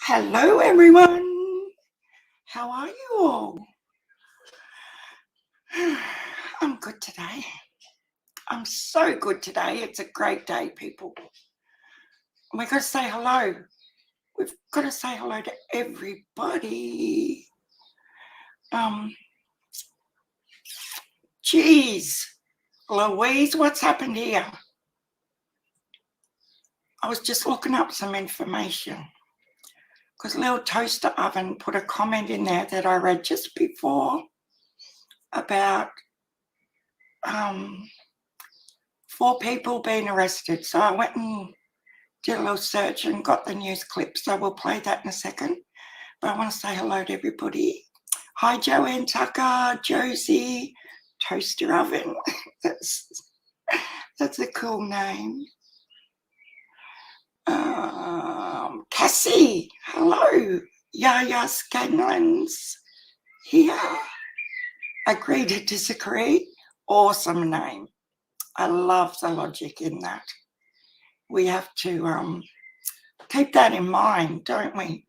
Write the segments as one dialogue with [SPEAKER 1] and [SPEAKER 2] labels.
[SPEAKER 1] Hello, everyone. How are you all? I'm good today. I'm so good today. It's a great day, people. And we've got to say hello. We've got to say hello to everybody. Geez, Louise, what's happened here? I was just looking up some information because Little Toaster Oven put a comment in there that I read just before about 4 people being arrested. So I went and did a little search and got the news clip. So we'll play that in a second. But I want to say hello to everybody. Hi, Joanne Tucker, Josie, Toaster Oven. That's a cool name. Cassie, hello. Yaya Scanlon's here. Agree to disagree. Awesome name. I love the logic in that. We have to keep that in mind, don't we?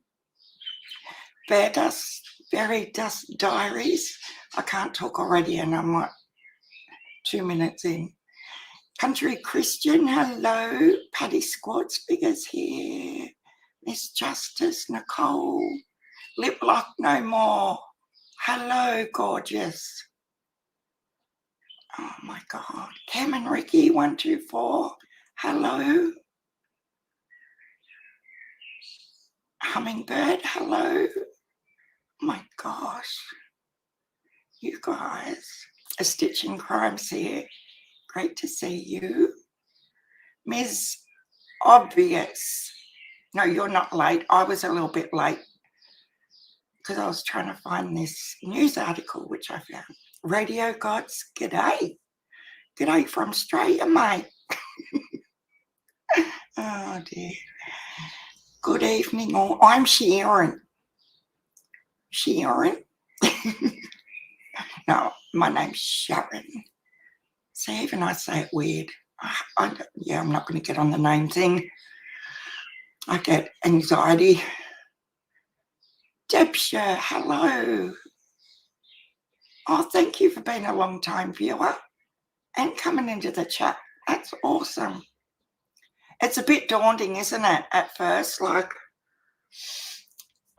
[SPEAKER 1] Fairy Dust Diaries. I can't talk already and I'm like 2 minutes in. Country Christian, hello. Paddy Squats Figures here. Miss Justice, Nicole. Lip Lock No More. Hello, gorgeous. Oh my God. Cam and Ricky, 124. Hello. Hummingbird, hello. My gosh. You guys. A Stitch in Crimes here. Great to see you. Ms. Obvious. No, you're not late. I was a little bit late because I was trying to find this news article, which I found. Radio Gods, g'day. G'day from Australia, mate. Oh, dear. Good evening, all. I'm Sharon. Sharon? No, my name's Sharon. See, even I say it weird. I'm not going to get on the name thing. I get anxiety. Debsha, hello. Oh, thank you for being a long-time viewer and coming into the chat. That's awesome. It's a bit daunting, isn't it, at first? Like,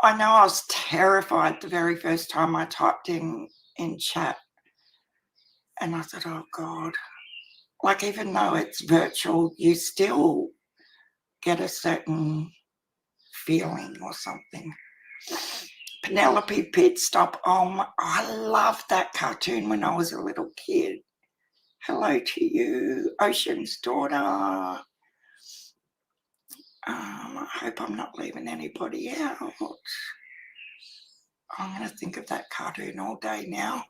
[SPEAKER 1] I know I was terrified the very first time I typed in chat. And I thought, oh, God. Like, even though it's virtual, you still get a certain feeling or something. Penelope Pit Stop. Oh, I loved that cartoon when I was a little kid. Hello to you, Ocean's Daughter. I hope I'm not leaving anybody out. I'm going to think of that cartoon all day now.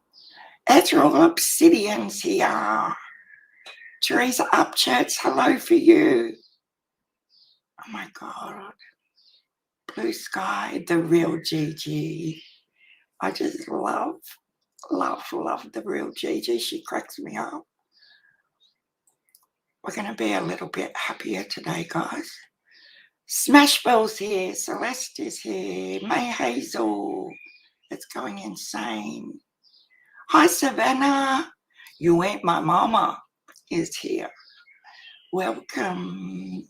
[SPEAKER 1] Ethereal Obsidian's here. Teresa Upchurch, hello for you. Oh my God. Blue Sky, the real Gigi. I just love the real Gigi. She cracks me up. We're going to be a little bit happier today, guys. Smashbell's here. Celeste is here. May Hazel. It's going insane. Hi, Savannah. You Ain't My Mama is here. Welcome.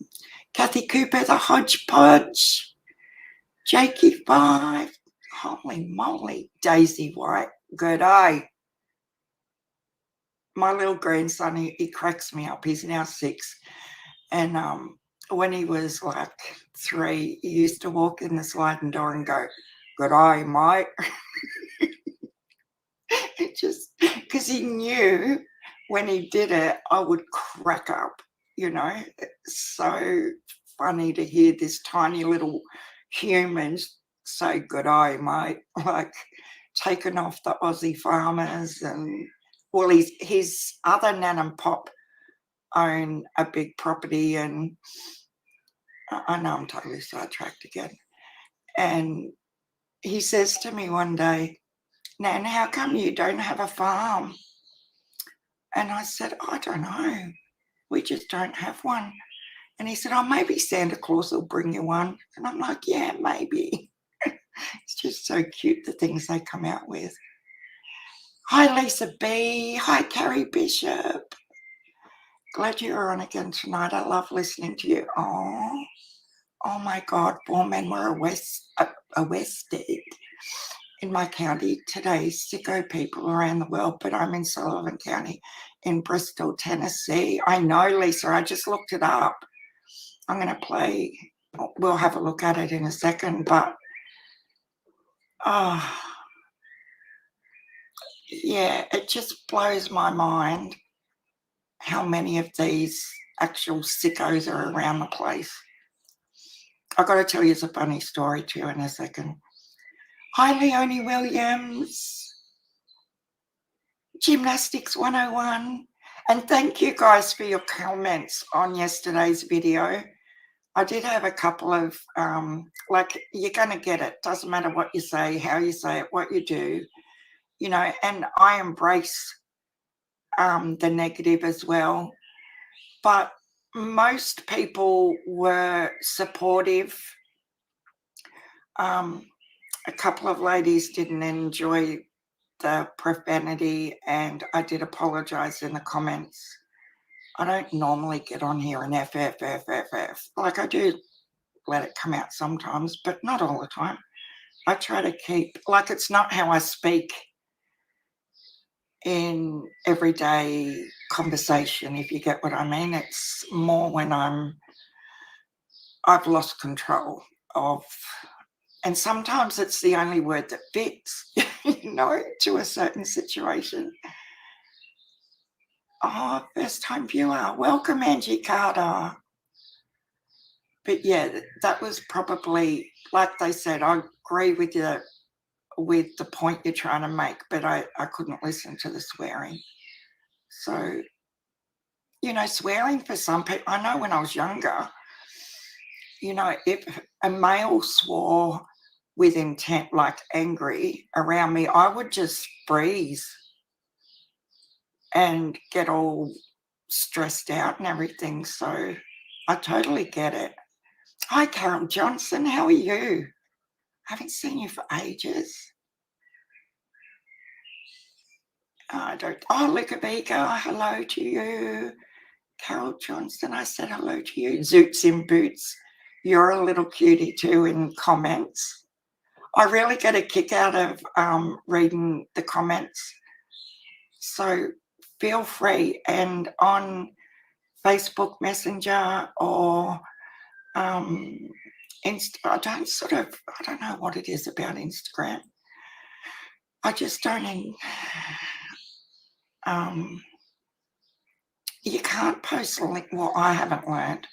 [SPEAKER 1] Kathy Cooper, the Hodgepodge. Jakey 5. Holy moly. Daisy White. Good eye. My little grandson, he cracks me up. He's now 6. And when he was like 3, he used to walk in the sliding door and go, good eye, mate. It just, because he knew when he did it, I would crack up, you know. It's so funny to hear this tiny little human say, good eye, mate, like taking off the Aussie farmers. And, well, his other nan and pop own a big property, and I know I'm totally sidetracked again. And he says to me one day, Nan, how come you don't have a farm? And I said, I don't know. We just don't have one. And he said, oh, maybe Santa Claus will bring you one. And I'm like, yeah, maybe. It's just so cute, the things they come out with. Hi, Lisa B. Hi, Carrie Bishop. Glad you're on again tonight. I love listening to you. Oh my God, 4 men were arrested in my county today. Sicko people around the world, but I'm in Sullivan County in Bristol, Tennessee. I know, Lisa, I just looked it up. I'm going to play, we'll have a look at it in a second, but yeah, it just blows my mind how many of these actual sickos are around the place. I've got to tell you a funny story too in a second. Hi, Leonie Williams, Gymnastics 101. And thank you guys for your comments on yesterday's video. I did have a couple of, like, you're going to get it. Doesn't matter what you say, how you say it, what you do, you know, and I embrace the negative as well. But most people were supportive. A couple of ladies didn't enjoy the profanity, and I did apologize in the comments. I don't normally get on here and F. Like, I do let it come out sometimes, but not all the time. I try to keep, like, it's not how I speak in everyday conversation, if you get what I mean. It's more when I've lost control of, and sometimes it's the only word that fits, you know, to a certain situation. Oh, first time viewer. Welcome, Angie Carter. But yeah, that was probably, like they said, I agree with you with the point you're trying to make, but I couldn't listen to the swearing. So, you know, swearing for some people, I know when I was younger, you know, if a male swore with intent, like angry around me, I would just freeze and get all stressed out and everything. So I totally get it. Hi, Carol Johnson. How are you? I haven't seen you for ages. Luca Vega, hello to you. Carol Johnson, I said hello to you. Zoots in Boots, you're a little cutie too in comments. I really get a kick out of reading the comments. So feel free, and on Facebook Messenger or I don't know what it is about Instagram. I just don't, you can't post a link. Well, I haven't learned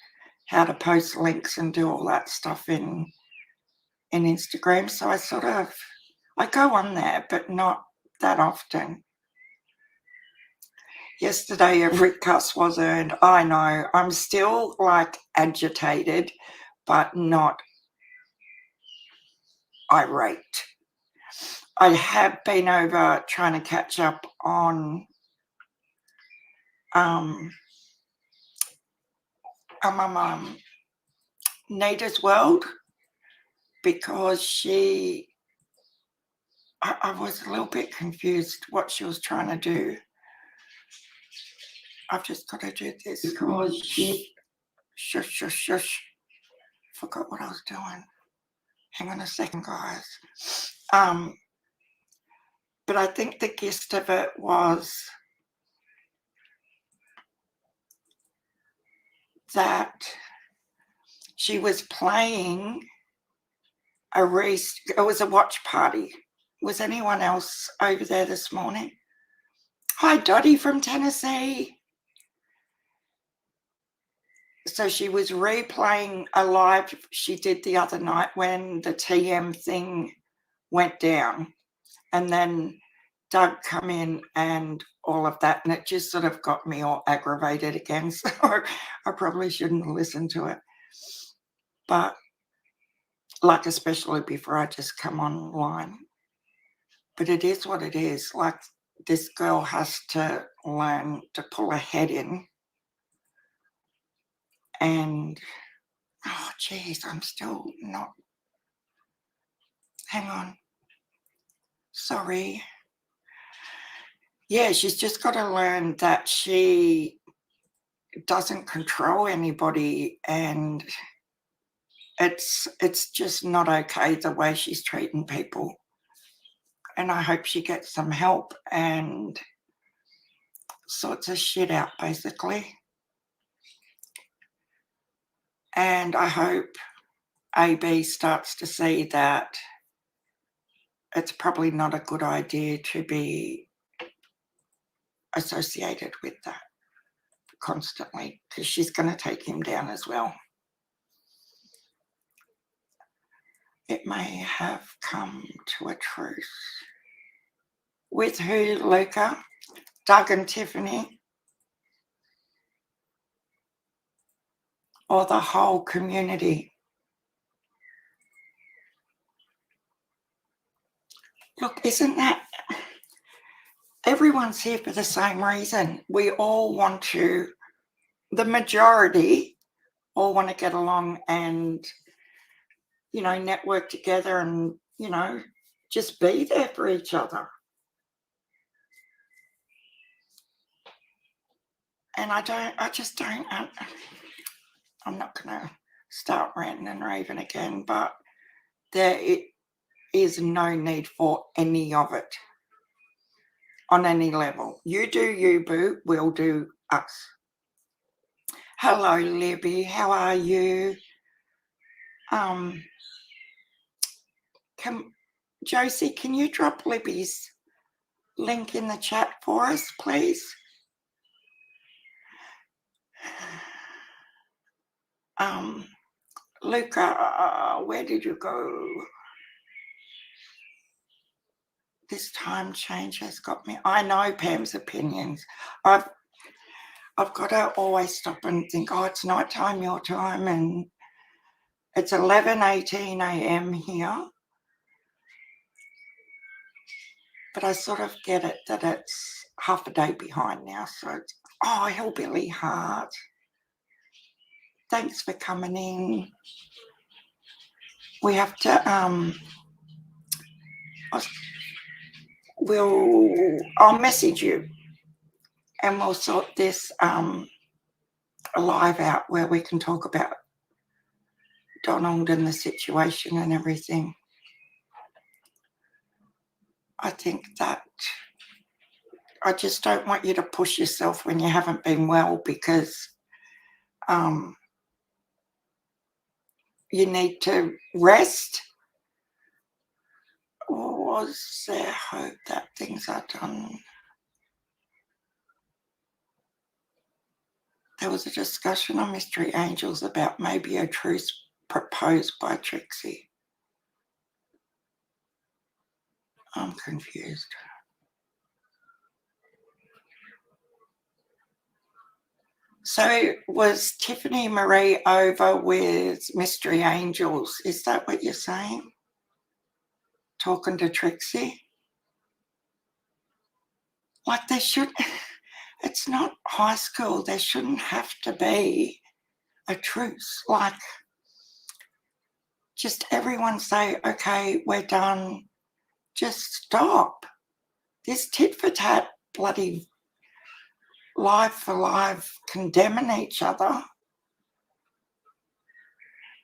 [SPEAKER 1] how to post links and do all that stuff in Instagram. So I go on there, but not that often. Yesterday, every cuss was earned. I know. I'm still like agitated, but not irate. I have been over trying to catch up on my mum, Nita's World, because I was a little bit confused what she was trying to do. I've just got to do this because shush. Forgot what I was doing. Hang on a second, guys. But I think the gist of it was that she was playing it was a watch party. Was anyone else over there this morning? Hi, Dottie from Tennessee. So she was replaying a live she did the other night when the TM thing went down, and then Doug come in and all of that, and it just sort of got me all aggravated again. So I probably shouldn't listen to it, but like, especially before I just come online. But it is what it is. Like, this girl has to learn to pull her head in And, oh, geez, I'm still not, hang on, sorry. Yeah, she's just got to learn that she doesn't control anybody, and it's just not okay the way she's treating people. And I hope she gets some help and sorts her shit out, basically. And I hope AB starts to see that it's probably not a good idea to be associated with that constantly, because she's going to take him down as well. It may have come to a truce. With who, Luca? Doug and Tiffany? Or the whole community? Look, isn't that... Everyone's here for the same reason. We all want to... The majority all want to get along and, you know, network together and, you know, just be there for each other. And I'm not going to start ranting and raving again, but there is no need for any of it on any level. You do you, boo, we'll do us. Hello, Libby, how are you? Josie, can you drop Libby's link in the chat for us, please? Luca, where did you go? This time change has got me. I know Pam's opinions. I've got to always stop and think, oh, it's night time, your time, and it's 11:18 a.m. here. But I sort of get it that it's half a day behind now. So it's, oh, Hillbilly Heart. Thanks for coming in. We have to, I'll message you and we'll sort this live out where we can talk about Donald and the situation and everything. I think that I just don't want you to push yourself when you haven't been well, because you need to rest. Or was there hope that things are done? There was a discussion on Mystery Angels about maybe a truce proposed by Trixie. I'm confused. So was Tiffany Marie over with Mystery Angels? Is that what you're saying? Talking to Trixie? Like they should... It's not high school. There shouldn't have to be a truce. Like, just everyone say, okay, we're done. Just stop. This tit for tat bloody live for live condemning each other.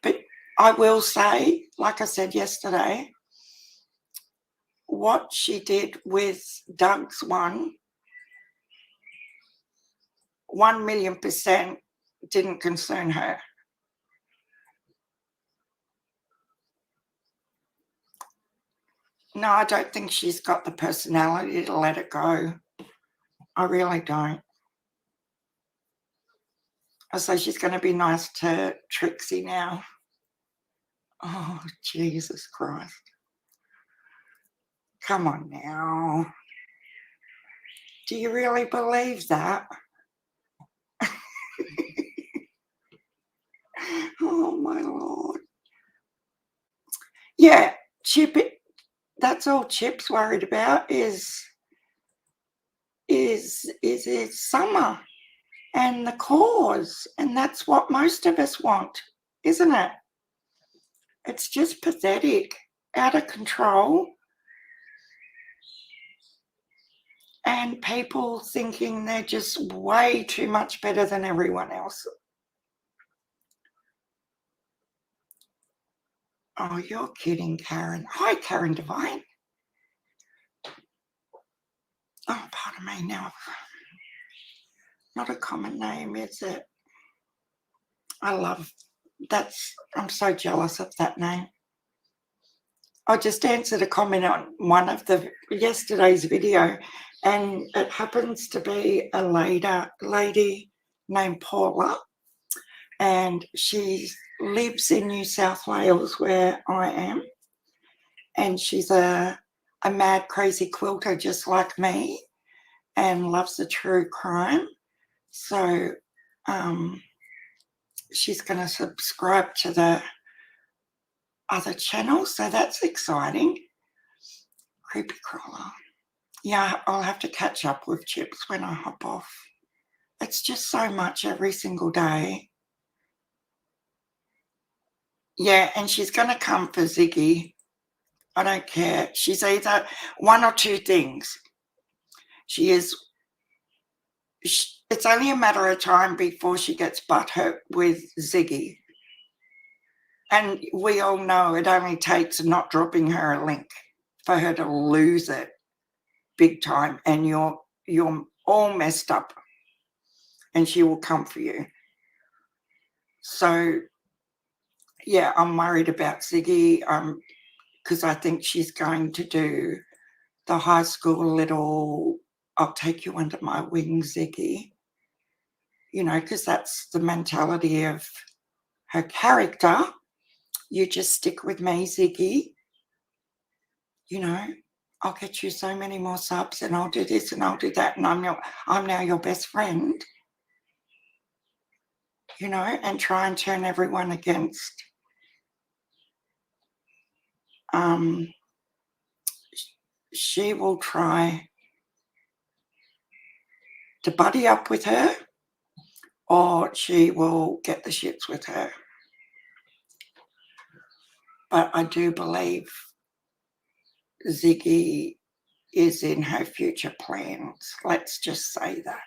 [SPEAKER 1] But I will say, like I said yesterday, what she did with Doug's 1,000,000% didn't concern her. No, I don't think she's got the personality to let it go. I really don't. So she's going to be nice to Trixie now. Oh, Jesus Christ. Come on now. Do you really believe that? Oh, my Lord. Yeah, Chip, that's all Chip's worried about is it's summer. and the cause. And that's what most of us want, isn't it? It's just pathetic, out of control, and people thinking they're just way too much better than everyone else. Oh, you're kidding, Karen. Hi, Karen Devine. Oh, pardon me now. Not a common name, is it? I'm so jealous of that name. I just answered a comment on one of yesterday's video, and it happens to be a lady named Paula, and she lives in New South Wales where I am, and she's a mad crazy quilter just like me and loves the true crime. So she's going to subscribe to the other channel, so that's exciting. Creepy crawler. Yeah, I'll have to catch up with Chips when I hop off. It's just so much every single day. Yeah, and she's going to come for Ziggy. I don't care. She's either one or two things. It's only a matter of time before she gets butthurt with Ziggy. And we all know it only takes not dropping her a link for her to lose it big time, and you're all messed up, and she will come for you. So yeah, I'm worried about Ziggy because I think she's going to do the high school little I'll take you under my wing Ziggy, because that's the mentality of her character. You just stick with me, Ziggy. I'll get you so many more subs, and I'll do this and I'll do that, and I'm now your best friend, and try and turn everyone against. She will try to buddy up with her, or she will get the shits with her. But I do believe Ziggy is in her future plans. Let's just say that.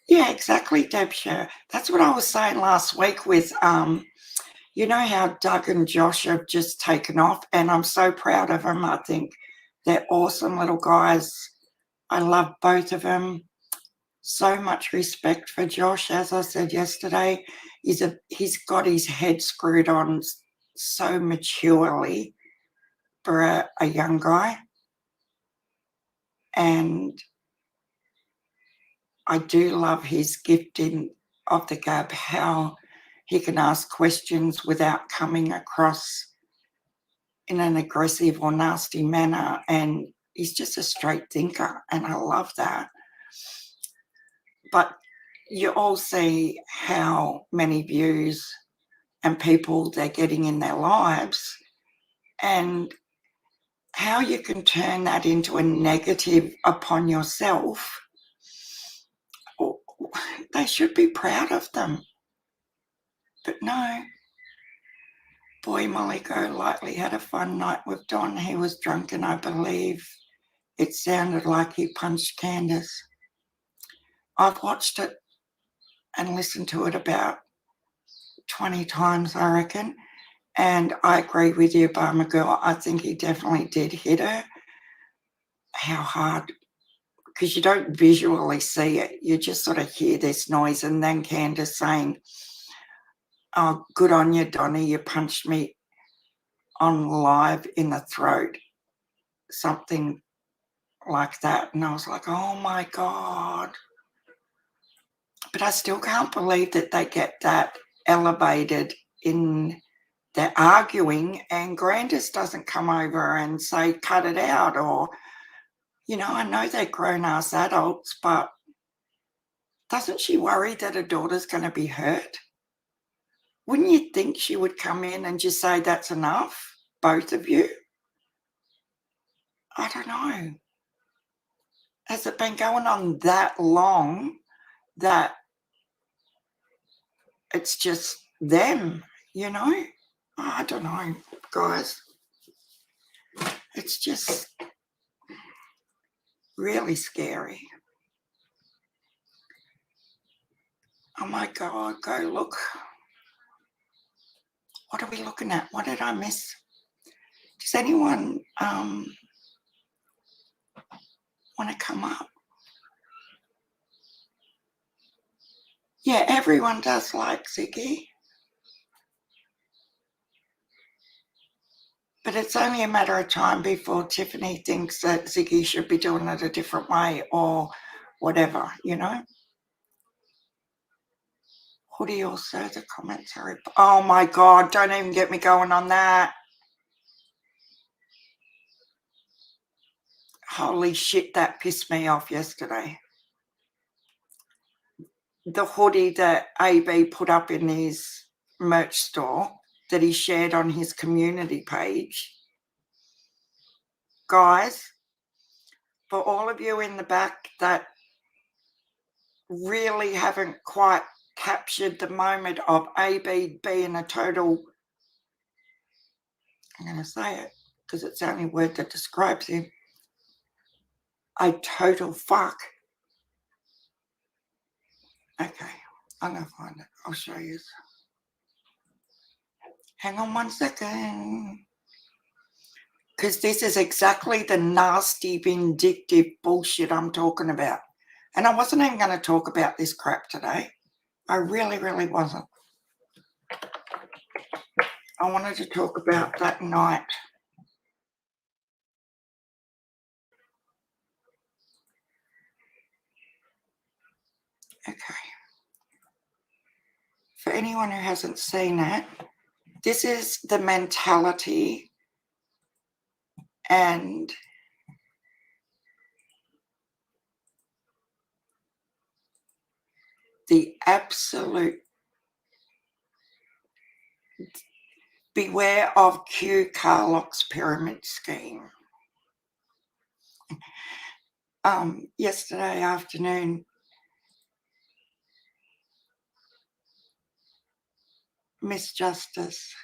[SPEAKER 1] Yeah, exactly, Debsha. That's what I was saying last week with, how Doug and Josh have just taken off, and I'm so proud of them. I think they're awesome little guys. I love both of them. So much respect for Josh. As I said yesterday, he's got his head screwed on so maturely for a young guy. And I do love his gifting of the gab, how he can ask questions without coming across in an aggressive or nasty manner. And he's just a straight thinker, and I love that. But you all see how many views and people they're getting in their lives, and how you can turn that into a negative upon yourself. They should be proud of them. But no. Boy, Molly Golightly had a fun night with Don. He was drunk, and I believe it sounded like he punched Candus. I've watched it and listened to it about 20 times, I reckon. And I agree with you, Barma Girl. I think he definitely did hit her. How hard? Because you don't visually see it. You just sort of hear this noise, and then Candace saying, "Oh, good on you, Donnie. You punched me on live in the throat." Something like that. And I was like, oh, my God. But I still can't believe that they get that elevated in their arguing, and Grandis doesn't come over and say, cut it out, or, I know they're grown-ass adults, but doesn't she worry that her daughter's going to be hurt? Wouldn't you think she would come in and just say, that's enough, both of you? I don't know. has it been going on that long that it's just them, you know? I don't know, guys. It's just really scary. Oh my God, go look. What are we looking at? What did I miss? Does anyone want to come up? Yeah, everyone does like Ziggy. But it's only a matter of time before Tiffany thinks that Ziggy should be doing it a different way or whatever, you know? Hoodie also, the comments are... Oh my God, don't even get me going on that. Holy shit, that pissed me off yesterday. The hoodie that AB put up in his merch store that he shared on his community page. Guys, for all of you in the back that really haven't quite captured the moment of AB being a total, I'm going to say it because it's the only word that describes him, a total fuck. Okay, I'm going to find it. I'll show you. Hang on 1 second. Because this is exactly the nasty, vindictive bullshit I'm talking about. And I wasn't even going to talk about this crap today. I really, really wasn't. I wanted to talk about that night. Okay. For anyone who hasn't seen it, this is the mentality and the absolute beware of Q Carlock's pyramid scheme. Yesterday afternoon, Miss Justice,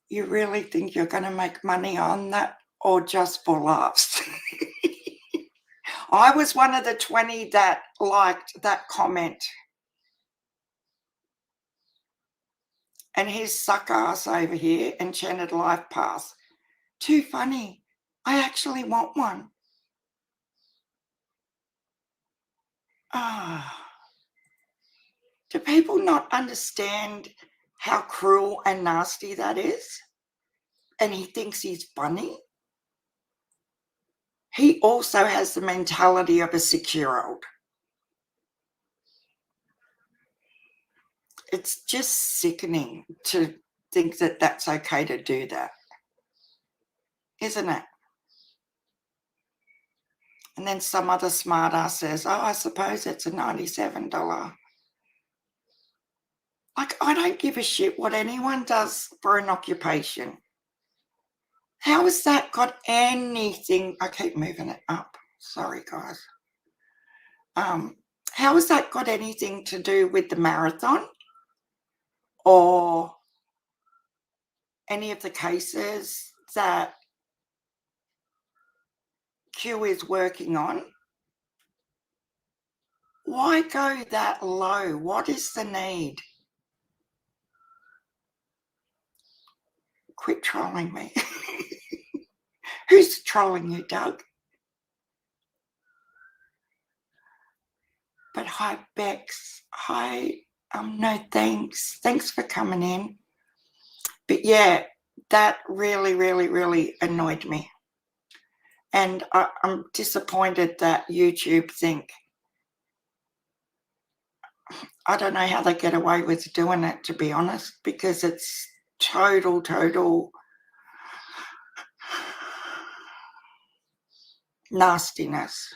[SPEAKER 1] you really think you're going to make money on that or just for laughs? I was one of the 20 that liked that comment. And his suck ass over here, Enchanted Life Pass. Too funny. I actually want one. Ah. Do people not understand how cruel and nasty that is? And he thinks he's funny? He also has the mentality of a 6-year-old. It's just sickening to think that that's okay to do that, isn't it? And then some other smart ass says, oh, I suppose it's a $97. Like, I don't give a shit what anyone does for an occupation. How has that got anything? I keep moving it up. Sorry, guys. How has that got anything to do with the marathon or any of the cases that Q is working on? Why go that low? What is the need? Quit trolling me. Who's trolling you, Doug? But hi, Bex. Hi. No, thanks. Thanks for coming in. But yeah, that really, really, really annoyed me. And I'm disappointed that YouTube think, I don't know how they get away with doing it, to be honest, because it's total nastiness.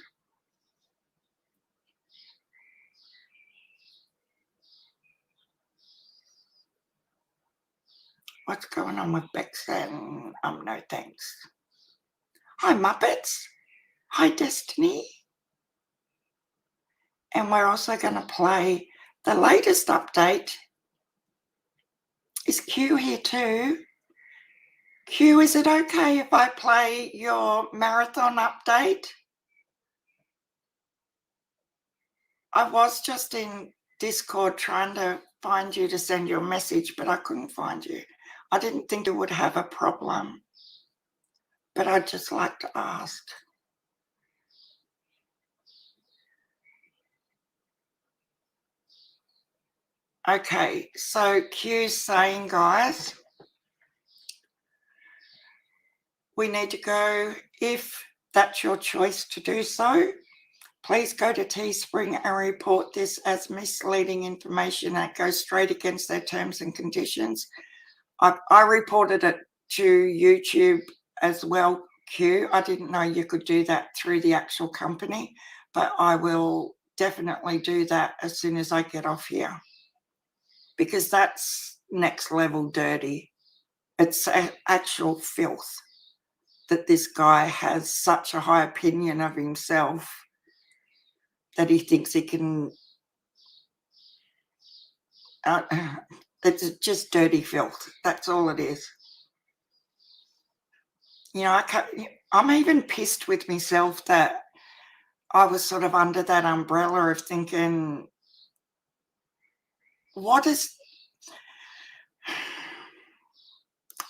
[SPEAKER 1] What's going on with Bex and no thanks? Hi, Muppets. Hi, Destiny. And we're also going to play the latest update. Is Q here too? Q, is it okay if I play your marathon update? I was just in Discord trying to find you to send you a message, but I couldn't find you. I didn't think you would have a problem, but I'd just like to ask. Okay, so Q's saying, guys, we need to go, if that's your choice to do so, please go to Teespring and report this as misleading information that goes straight against their terms and conditions. I reported it to YouTube as well, Q. I didn't know you could do that through the actual company, but I will definitely do that as soon as I get off here, because that's next level dirty. It's actual filth that this guy has such a high opinion of himself that he thinks he can. It's just dirty filth. That's all it is. You know, I'm even pissed with myself that I was sort of under that umbrella of thinking, what is,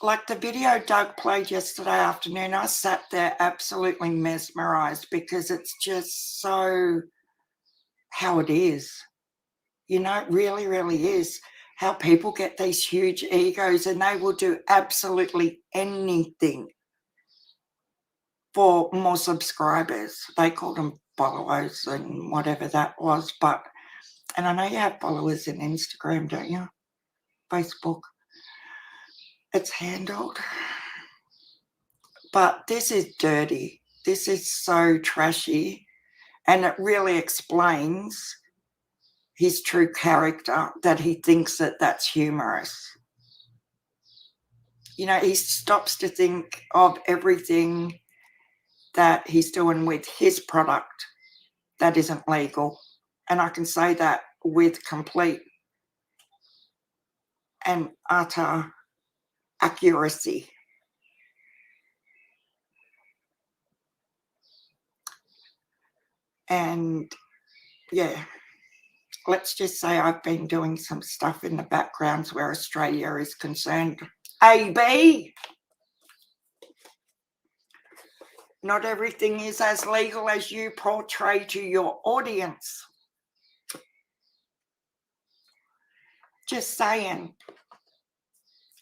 [SPEAKER 1] like the video Doug played yesterday afternoon, I sat there absolutely mesmerized, because it's just so how it is. You know, it really, really is how people get these huge egos and they will do absolutely anything for more subscribers. They call them followers and whatever that was. But, and I know you have followers in Instagram, don't you? Facebook. It's handled. But this is dirty. This is so trashy. And it really explains his true character, that he thinks that that's humorous. You know, he stops to think of everything that he's doing with his product that isn't legal. And I can say that with complete and utter accuracy. And yeah, let's just say I've been doing some stuff in the backgrounds where Australia is concerned. AB, not everything is as legal as you portray to your audience. Just saying.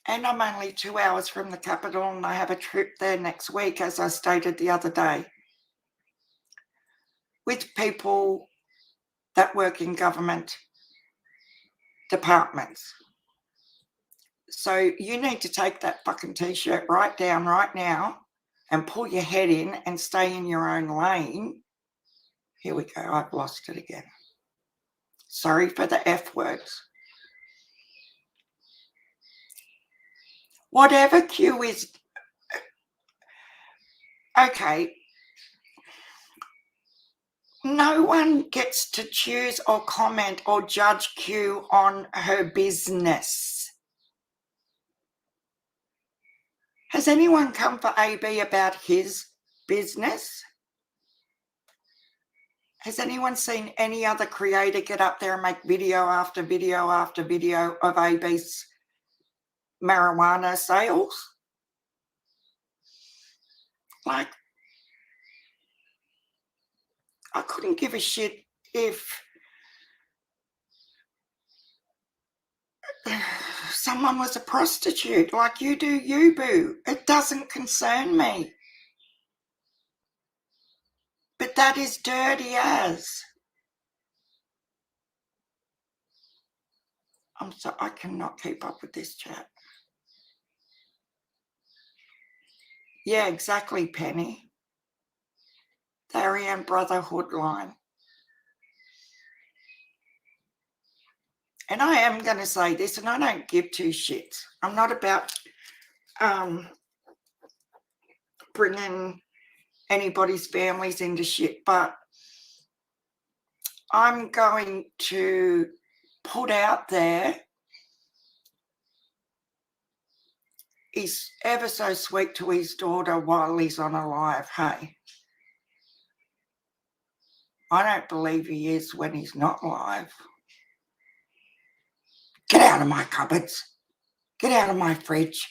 [SPEAKER 1] And I'm only 2 hours from the capital, and I have a trip there next week, as I stated the other day, with people that work in government departments. So you need to take that fucking t-shirt right down right now and pull your head in and stay in your own lane. Here we go. I've lost it again. Sorry for the F words. Whatever Q is. Okay. No one gets to choose or comment or judge Q on her business. Has anyone come for AB about his business? Has anyone seen any other creator get up there and make video after video after video of AB's marijuana sales? Like, I couldn't give a shit if someone was a prostitute. Like, you do you, boo. It doesn't concern me. But that is dirty as. I'm sorry, I cannot keep up with this chat. Yeah, exactly, Penny. Tharian Brotherhood line. And I am going to say this, and I don't give two shits. I'm not about bringing anybody's families into shit, but I'm going to put out there, he's ever so sweet to his daughter while he's on alive, hey? I don't believe he is when he's not alive. Get out of my cupboards. Get out of my fridge.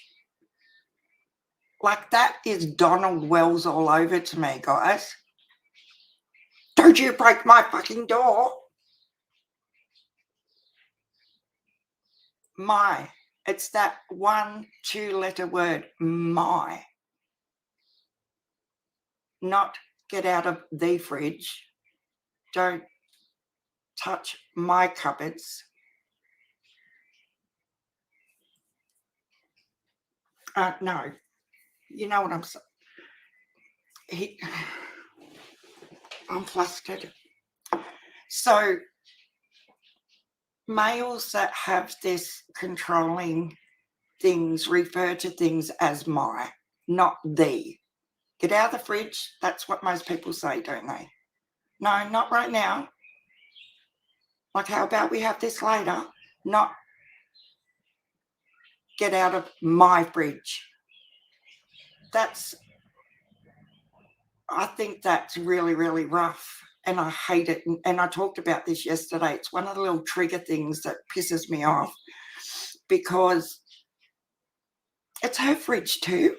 [SPEAKER 1] Like, that is Donald Wells all over to me, guys. Don't you break my fucking door. My. It's that 1 2-letter word, my. Not get out of the fridge. Don't touch my cupboards. No. You know what I'm saying? I'm flustered. So, males that have this controlling things refer to things as my, not the. Get out of the fridge. That's what most people say, don't they? No, not right now. Like, how about we have this later? Not get out of my fridge. I think that's really, really rough. And I hate it. And I talked about this yesterday. It's one of the little trigger things that pisses me off, because it's her fridge too.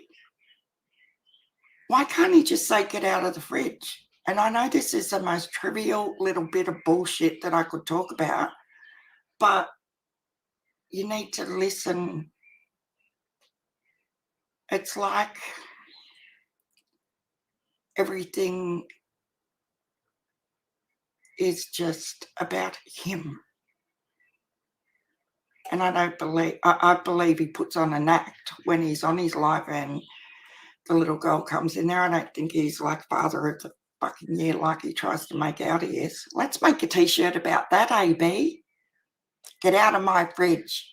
[SPEAKER 1] Why can't he just say, get out of the fridge? And I know this is the most trivial little bit of bullshit that I could talk about, but you need to listen. It's like everything is just about him. And I believe he puts on an act when he's on his live and the little girl comes in there. I don't think he's like father of the fucking year like he tries to make out he is. Let's make a t-shirt about that, AB. Get out of my fridge.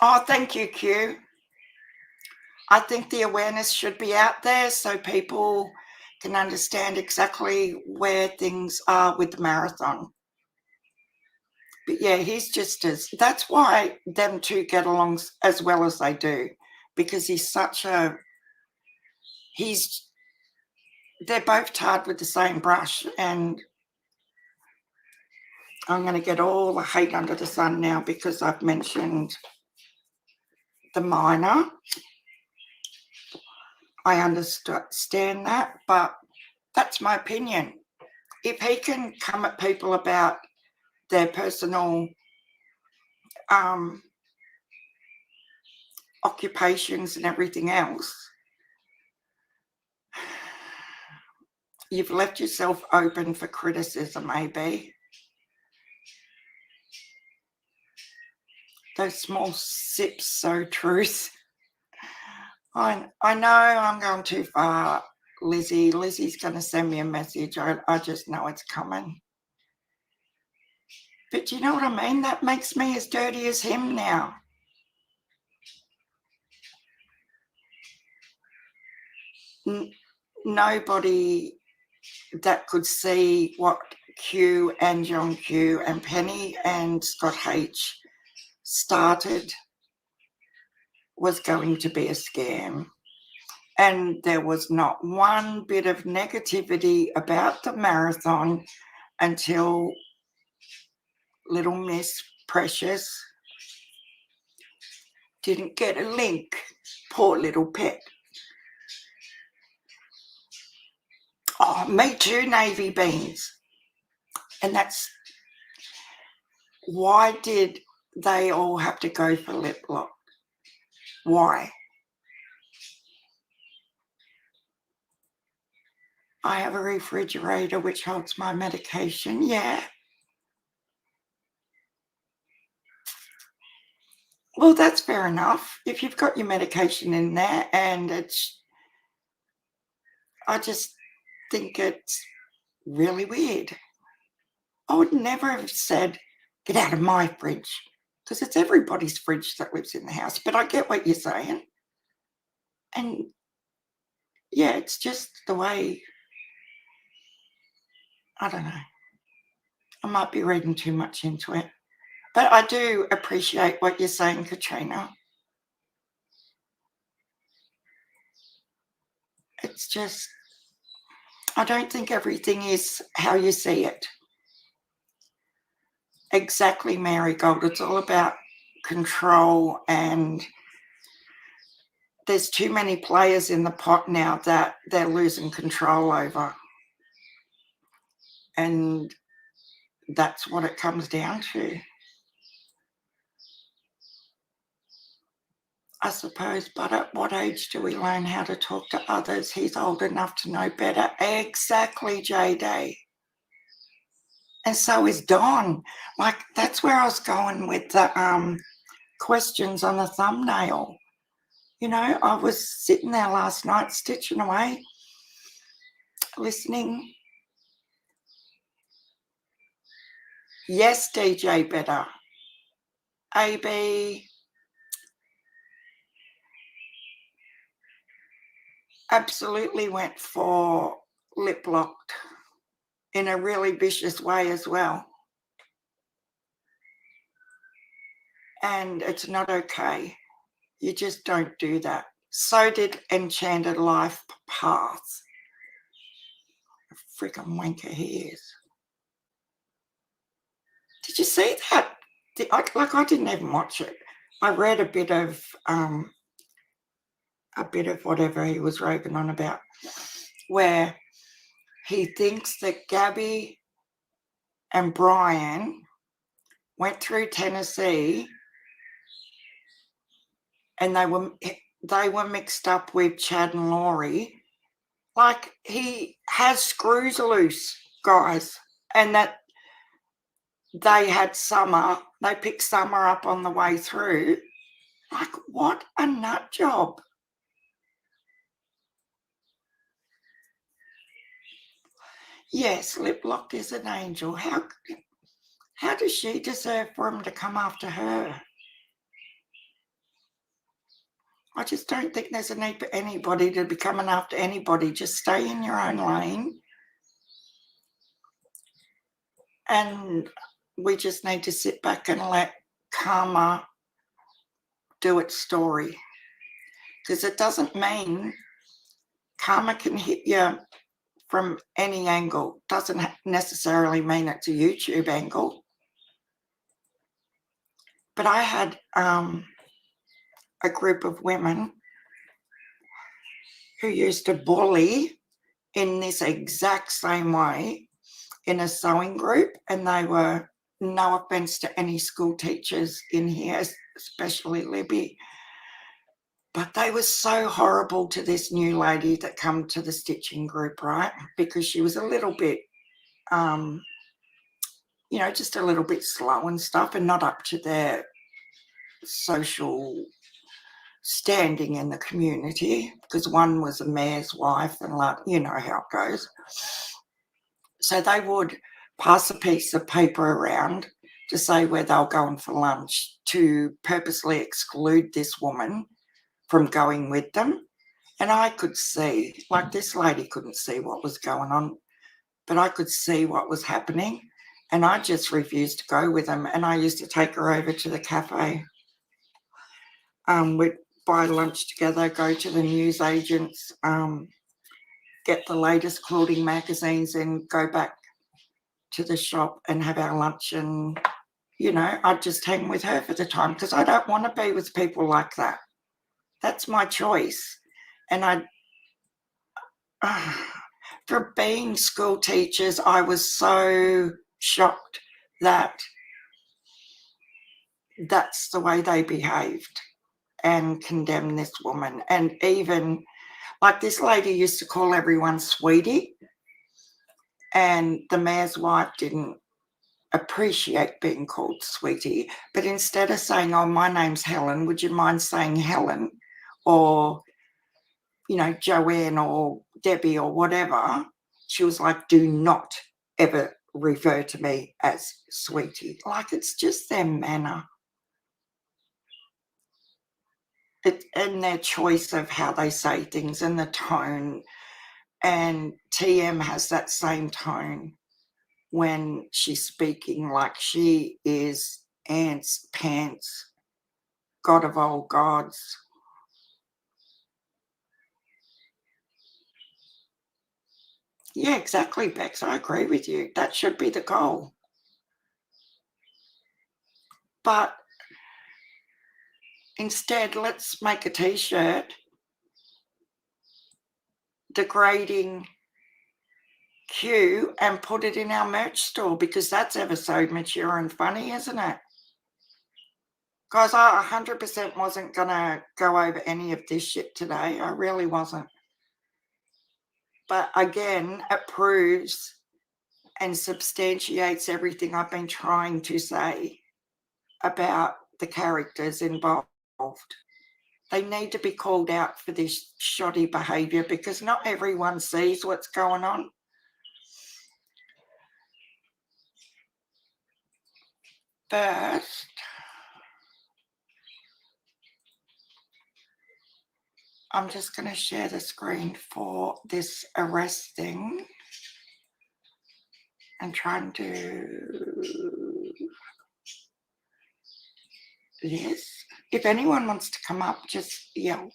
[SPEAKER 1] Oh, thank you, Q. I think the awareness should be out there so people can understand exactly where things are with the marathon. But yeah, he's just that's why them two get along as well as they do, because they're both tarred with the same brush. And I'm going to get all the hate under the sun now because I've mentioned the minor. I understand that, but that's my opinion. If he can come at people about their personal occupations and everything else, you've left yourself open for criticism, maybe. Those small sips, so truth. I know I'm going too far, Lizzie. Lizzie's going to send me a message. I just know it's coming. But you know what I mean? That makes me as dirty as him now. Nobody that could see what Q and John Q and Penny and Scott H started was going to be a scam. And there was not one bit of negativity about the marathon until little Miss Precious didn't get a link. Poor little pet. Oh, me too, Navy Beans. And that's why did they all have to go for lip lock? Why? I have a refrigerator which holds my medication. Yeah. Well, that's fair enough. If you've got your medication in there, and I just think it's really weird. I would never have said, get out of my fridge, because it's everybody's fridge that lives in the house. But I get what you're saying. And yeah, it's just the way, I don't know. I might be reading too much into it. But I do appreciate what you're saying, Katrina. It's just, I don't think everything is how you see it. Exactly, Marigold. It's all about control, and there's too many players in the pot now that they're losing control over. And that's what it comes down to. I suppose, but at what age do we learn how to talk to others? He's old enough to know better. Exactly, JD. And so is Don. Like, that's where I was going with the questions on the thumbnail. You know, I was sitting there last night stitching away, listening. Yes, DJ better. AB absolutely went for lip locked in a really vicious way as well. And it's not okay. You just don't do that. So did Enchanted Life Path. Freaking wanker he is. Did you see that? I didn't even watch it. I read a bit of whatever he was raving on about, where he thinks that Gabby and Brian went through Tennessee and they were mixed up with Chad and Laurie. Like, he has screws loose, guys, and that they picked Summer up on the way through. Like, what a nut job. Yes, Liplock is an angel. How does she deserve for him to come after her? I just don't think there's a need for anybody to be coming after anybody. Just stay in your own lane. And we just need to sit back and let karma do its story. Because it doesn't mean karma can hit you from any angle. Doesn't necessarily mean it's a YouTube angle. But I had a group of women who used to bully in this exact same way in a sewing group, and they were, no offense to any school teachers in here, especially Libby, but they were so horrible to this new lady that come to the stitching group, right? Because she was a little bit, just a little bit slow and stuff, and not up to their social standing in the community, because one was a mayor's wife, and you know how it goes. So they would pass a piece of paper around to say where they were going for lunch, to purposely exclude this woman from going with them. And I could see, like, this lady couldn't see what was going on, but I could see what was happening. And I just refused to go with them. And I used to take her over to the cafe. We'd buy lunch together, go to the newsagents, get the latest quilting magazines, and go back to the shop and have our lunch. And, I'd just hang with her for the time, because I don't want to be with people like that. That's my choice. And for being school teachers, I was so shocked that that's the way they behaved and condemned this woman. And even, like, this lady used to call everyone sweetie, and the mayor's wife didn't appreciate being called sweetie. But instead of saying, oh, my name's Helen, would you mind saying Helen? Or, Joanne or Debbie or whatever. She was like, do not ever refer to me as sweetie. Like, it's just their manner. in their choice of how they say things and the tone. And TM has that same tone when she's speaking, like she is Ants Pants, God of all gods. Yeah, exactly, Bex. I agree with you. That should be the goal. But instead, let's make a t-shirt degrading Q and put it in our merch store, because that's ever so mature and funny, isn't it? Guys, I 100% wasn't going to go over any of this shit today. I really wasn't. But again, it proves and substantiates everything I've been trying to say about the characters involved. They need to be called out for this shoddy behaviour, because not everyone sees what's going on. First, I'm just going to share the screen for this arrest thing and try and do this. If anyone wants to come up, just yell.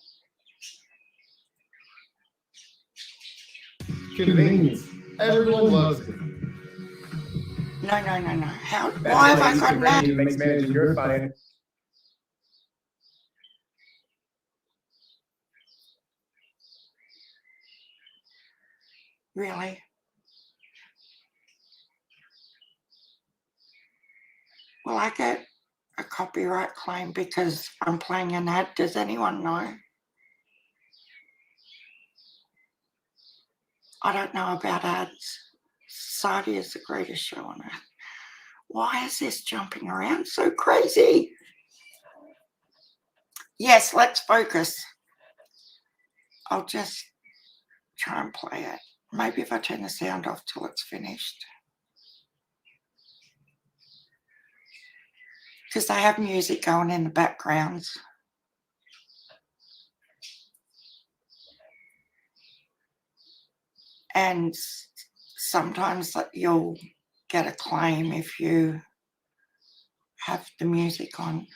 [SPEAKER 2] Convenience. Everyone loves it.
[SPEAKER 1] No. How? Why have I got that?
[SPEAKER 2] Makes managing your finance.
[SPEAKER 1] Really? Will I get a copyright claim because I'm playing an ad? Does anyone know? I don't know about ads. Society is the greatest show on earth. Why is this jumping around so crazy? Yes, let's focus. I'll just try and play it. Maybe if I turn the sound off till it's finished. Because they have music going in the background. And sometimes you'll get a claim if you have the music on.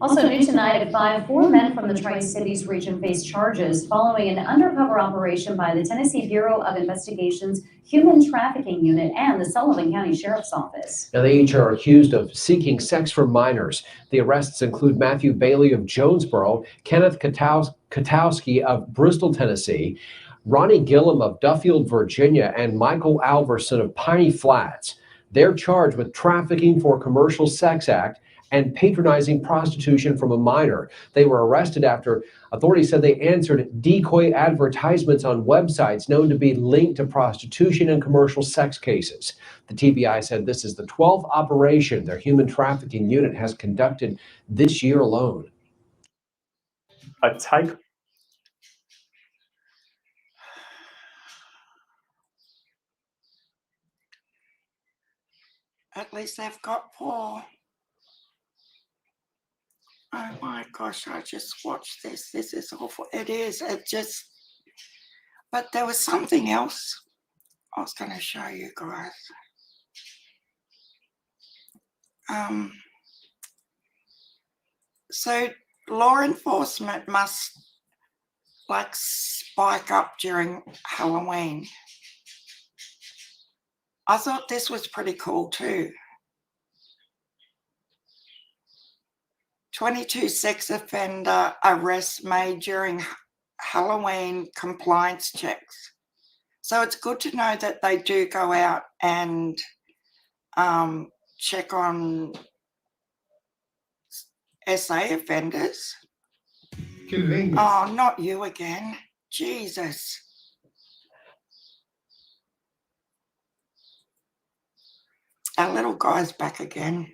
[SPEAKER 3] Also new tonight at 5, 4 men from the Tri-Cities region face charges following an undercover operation by the Tennessee Bureau of Investigation's Human Trafficking Unit and the Sullivan County Sheriff's Office.
[SPEAKER 4] Now, they each are accused of seeking sex from minors. The arrests include Matthew Bailey of Jonesboro, Kenneth Katowski of Bristol, Tennessee, Ronnie Gillum of Duffield, Virginia, and Michael Alverson of Piney Flats. They're charged with trafficking for commercial sex act and patronizing prostitution from a minor. They were arrested after authorities said they answered decoy advertisements on websites known to be linked to prostitution and commercial sex cases. The TBI said this is the 12th operation their human trafficking unit has conducted this year alone.
[SPEAKER 2] A type.
[SPEAKER 1] At least they've got 4. Oh my gosh, I just watched this. This is awful. It is. It just. But there was something else I was going to show you guys. So law enforcement must spike up during Halloween. I thought this was pretty cool too. 22 sex offender arrests made during Halloween compliance checks. So it's good to know that they do go out and check on SA offenders.
[SPEAKER 2] Convenience.
[SPEAKER 1] Oh, not you again. Jesus. Our little guy's back again.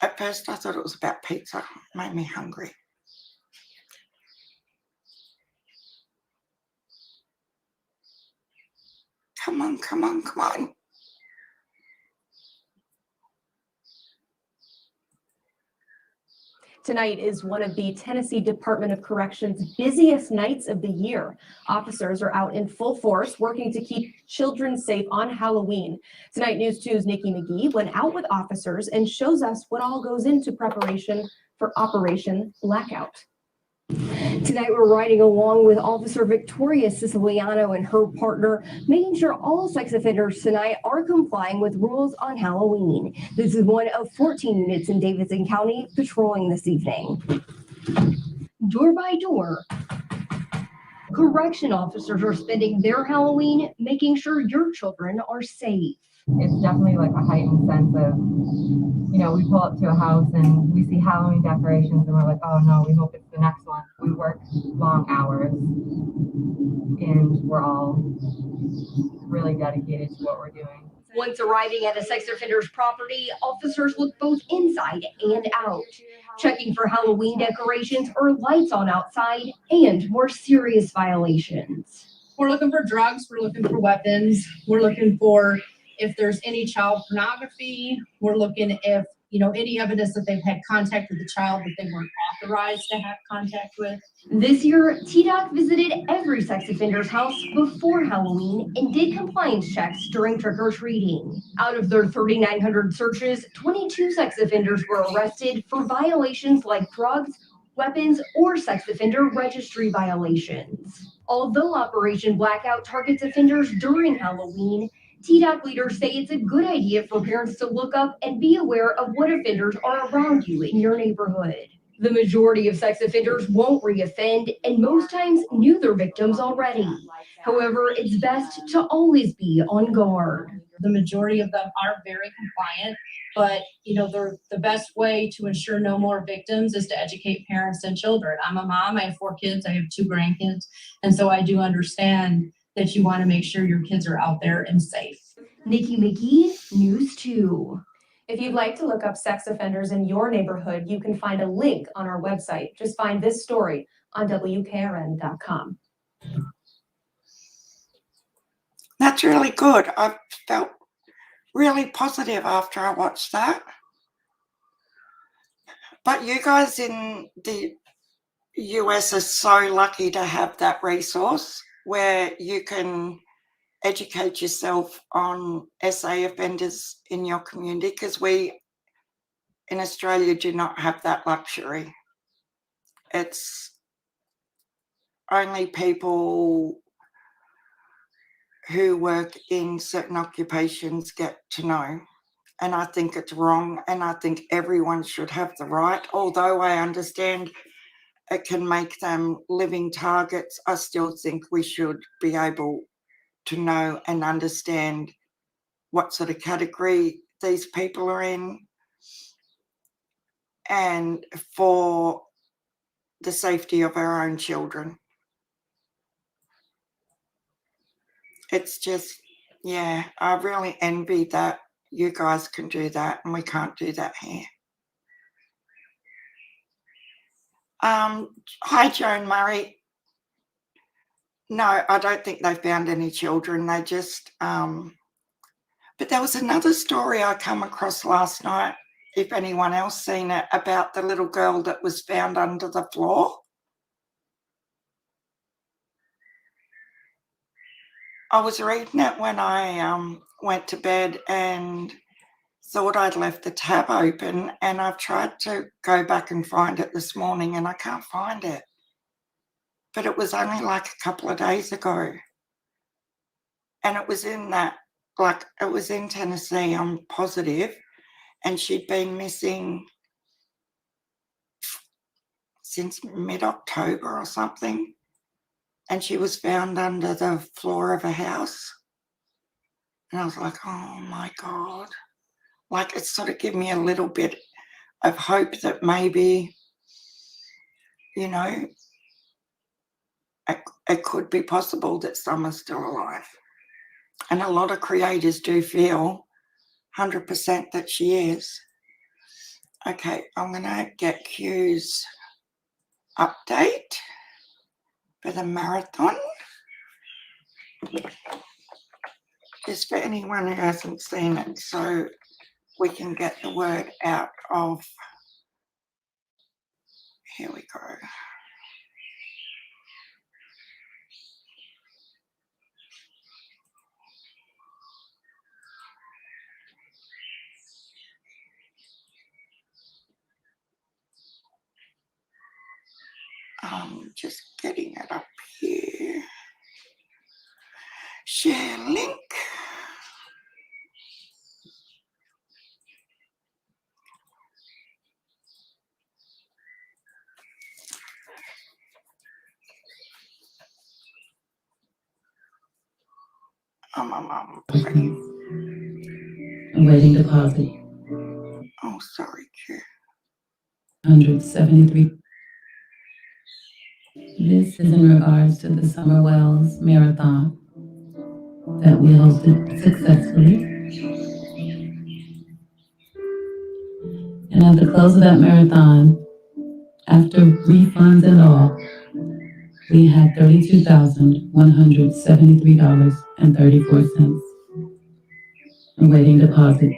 [SPEAKER 1] At first I thought it was about pizza. It made me hungry. Come on.
[SPEAKER 5] Tonight is one of the Tennessee Department of Corrections' busiest nights of the year. Officers are out in full force working to keep children safe on Halloween. Tonight, News 2's Nikki McGee went out with officers and shows us what all goes into preparation for Operation Blackout. Tonight, we're riding along with Officer Victoria Siciliano and her partner, making sure all sex offenders tonight are complying with rules on Halloween. This is one of 14 units in Davidson County patrolling this evening. Door by door, correction officers are spending their Halloween making sure your children are safe.
[SPEAKER 6] It's definitely like a heightened sense of, you know, we pull up to a house and we see Halloween decorations and we're like, oh no, we hope it's the next one. We work long hours and we're all really dedicated to what we're doing.
[SPEAKER 5] Once arriving at a sex offender's property, officers look both inside and out, checking for Halloween decorations or lights on outside and more serious violations.
[SPEAKER 7] We're looking for drugs, we're looking for weapons, we're looking for if there's any child pornography, we're looking if, you know, any evidence that they've had contact with the child that they weren't authorized to have contact with.
[SPEAKER 5] This year, TDOC visited every sex offender's house before Halloween and did compliance checks during trick-or-treating. Out of their 3,900 searches, 22 sex offenders were arrested for violations like drugs, weapons, or sex offender registry violations. Although Operation Blackout targets offenders during Halloween, TDOC leaders say it's a good idea for parents to look up and be aware of what offenders are around you in your neighborhood. The majority of sex offenders won't reoffend and most times knew their victims already. However, it's best to always be on guard.
[SPEAKER 7] The majority of them are very compliant, but you know, the best way to ensure no more victims is to educate parents and children. I'm a mom, I have 4 kids, I have 2 grandkids, and so I do understand that you want to make sure your kids are out there and safe.
[SPEAKER 5] Nikki McGee, News 2.
[SPEAKER 8] If you'd like to look up sex offenders in your neighborhood, you can find a link on our website. Just find this story on WKRN.com.
[SPEAKER 1] That's really good. I felt really positive after I watched that. But you guys in the US are so lucky to have that resource where you can educate yourself on SA offenders in your community, because we in Australia do not have that luxury. It's only people who work in certain occupations get to know, and I think it's wrong, and I think everyone should have the right. Although I understand it can make them living targets, I still think we should be able to know and understand what sort of category these people are in, and for the safety of our own children. It's just, yeah, I really envy that you guys can do that and we can't do that here. Hi, Joan Murray. No, I don't think they found any children. They just, but there was another story I come across last night, if anyone else seen it, about the little girl that was found under the floor. I was reading it when I went to bed and thought I'd left the tab open, and I've tried to go back and find it this morning and I can't find it. But it was only like a couple of days ago. And it was in that, like, it was in Tennessee, I'm positive. And she'd been missing since mid-October or something. And she was found under the floor of a house. And I was like, oh my God. Like, it sort of gave me a little bit of hope that maybe, you know, it could be possible that some are still alive. And a lot of creators do feel 100% that she is. Okay, I'm going to get Q's update for the marathon. Just for anyone who hasn't seen it, so we can get the word out of Here we go. Just getting it up here. Share link.
[SPEAKER 9] Awaiting deposit.
[SPEAKER 1] Oh, sorry, Q.
[SPEAKER 9] 173. This is in regards to the Summer Wells Marathon that we hosted successfully. And at the close of that marathon, after refunds and all, we had $32,173.34 awaiting deposit.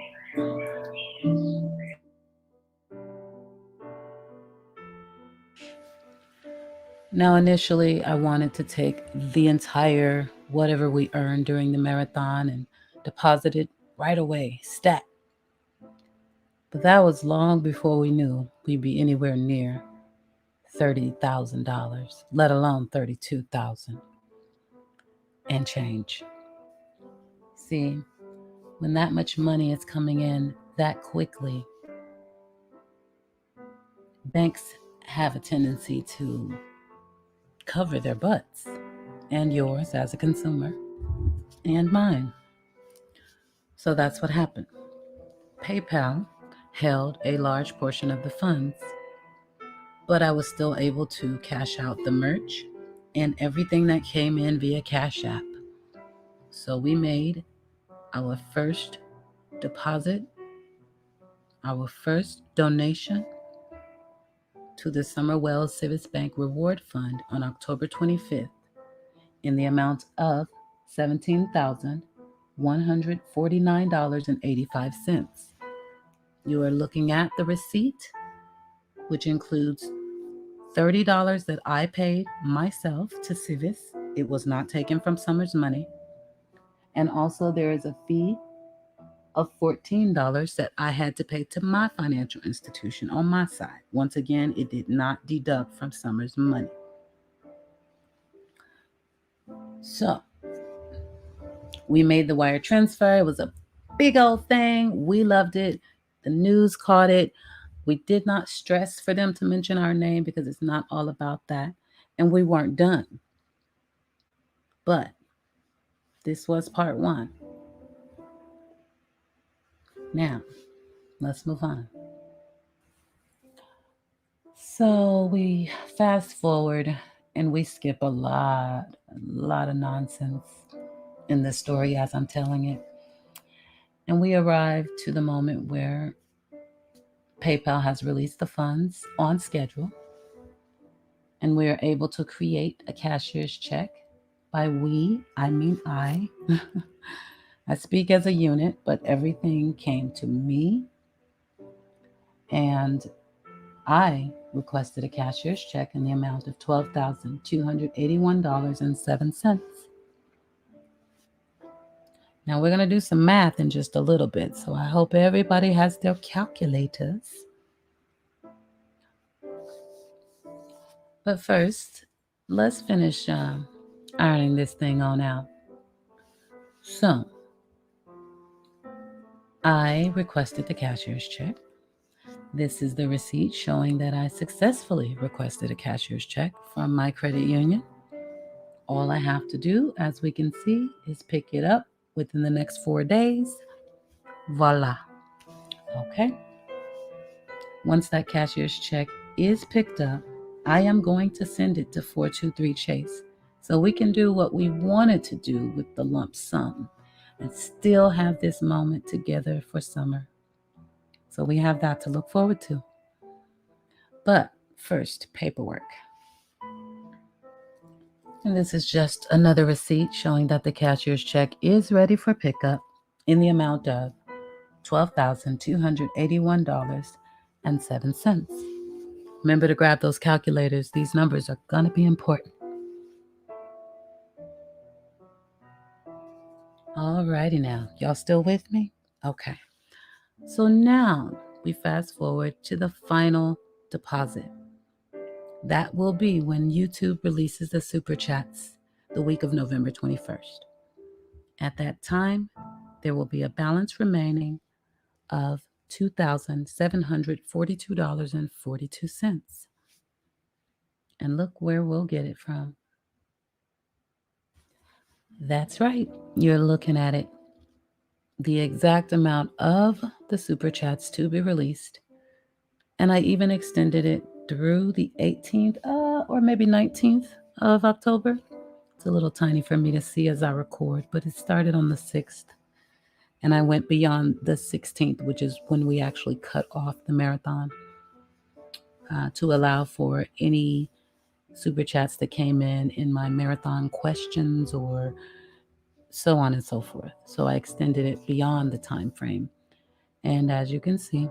[SPEAKER 9] Now, initially, I wanted to take the entire whatever we earned during the marathon and deposit it right away, stat. But that was long before we knew we'd be anywhere near $30,000, let alone $32,000 and change. See, when that much money is coming in that quickly, banks have a tendency to cover their butts, and yours as a consumer, and mine. So that's what happened. PayPal held a large portion of the funds, but I was still able to cash out the merch and everything that came in via Cash App. So we made our first deposit, our first donation to the Summer Wells Civics Bank Reward Fund on October 25th in the amount of $17,149.85. You are looking at the receipt, which includes $30 that I paid myself to Civis. It was not taken from Summer's money. And also there is a fee of $14 that I had to pay to my financial institution on my side. Once again, it did not deduct from Summer's money. So we made the wire transfer. It was a big old thing. We loved it. The news caught it. We did not stress for them to mention our name because it's not all about that. And we weren't done. But this was part one. Now, let's move on. So we fast forward and we skip a lot of nonsense in this story as I'm telling it. And we arrive to the moment where PayPal has released the funds on schedule. And we are able to create a cashier's check. By we, I mean I. I speak as a unit, but everything came to me. And I requested a cashier's check in the amount of $12,281.07. Now we're going to do some math in just a little bit, so I hope everybody has their calculators. But first, let's finish ironing this thing on out. So, I requested the cashier's check. This is the receipt showing that I successfully requested a cashier's check from my credit union. All I have to do, as we can see, is pick it up within the next 4 days. Voila. Okay. Once that cashier's check is picked up, I am going to send it to 423 Chase so we can do what we wanted to do with the lump sum and still have this moment together for summer. So we have that to look forward to. But first, paperwork. And this is just another receipt showing that the cashier's check is ready for pickup in the amount of $12,281.07. Remember to grab those calculators. These numbers are going to be important. Alrighty now. Y'all still with me? Okay. So now we fast forward to the final deposit. That will be when YouTube releases the Super Chats the week of November 21st. At that time, there will be a balance remaining of $2,742.42. And look where we'll get it from. That's right. You're looking at it. The exact amount of the Super Chats to be released. And I even extended it through the 18th or maybe 19th of October. It's a little tiny for me to see as I record, but it started on the 6th. And I went beyond the 16th, which is when we actually cut off the marathon, to allow for any Super Chats that came in my marathon questions or so on and so forth. So I extended it beyond the time frame. And as you can see,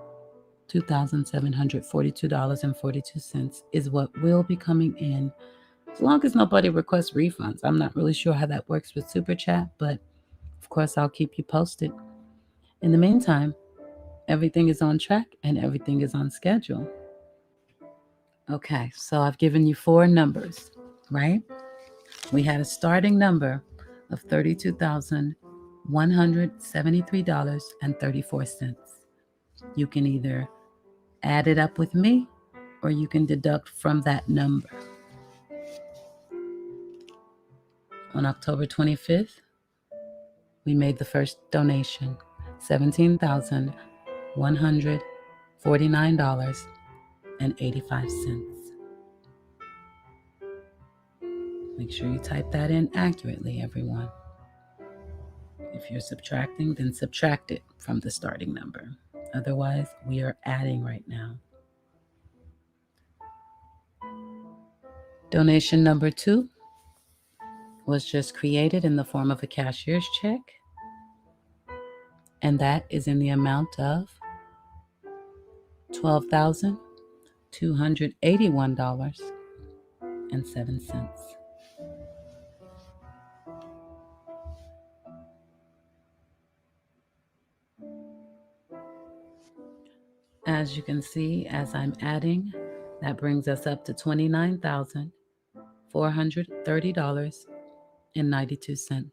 [SPEAKER 9] $2,742.42 is what will be coming in, as long as nobody requests refunds. I'm not really sure how that works with Super Chat, but of course I'll keep you posted. In the meantime, everything is on track and everything is on schedule. Okay, so I've given you 4 numbers, right? We had a starting number of $32,173.34. You can either add it up with me or you can deduct from that number. On October 25th, we made the first donation, $17,149.85. Make sure you type that in accurately, everyone. If you're subtracting, then subtract it from the starting number. Otherwise, we are adding right now. Donation number 2 was just created in the form of a cashier's check, and that is in the amount of $12,281.07. As you can see, as I'm adding, that brings us up to $29,430.92.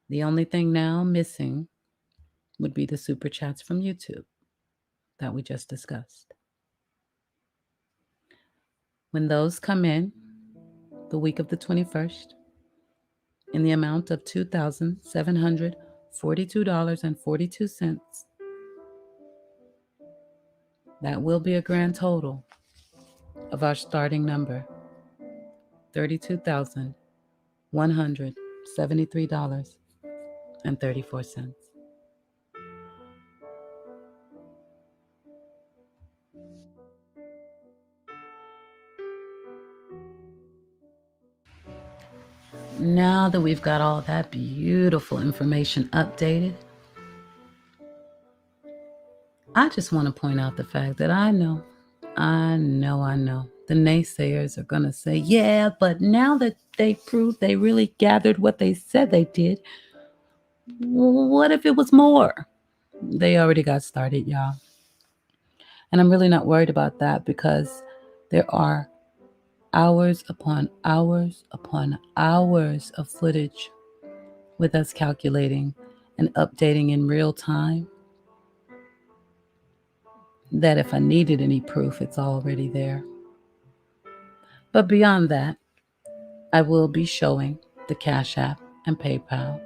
[SPEAKER 9] The only thing now missing would be the Super Chats from YouTube that we just discussed. When those come in the week of the 21st, in the amount of $2,742.42, that will be a grand total of our starting number, $32,173.34. Now that we've got all that beautiful information updated, I just want to point out the fact that I know the naysayers are going to say, yeah, but now that they proved they really gathered what they said they did, what if it was more? They already got started, y'all. And I'm really not worried about that, because there are hours upon hours upon hours of footage with us calculating and updating in real time, that if I needed any proof, it's already there. But beyond that, I will be showing the Cash App and PayPal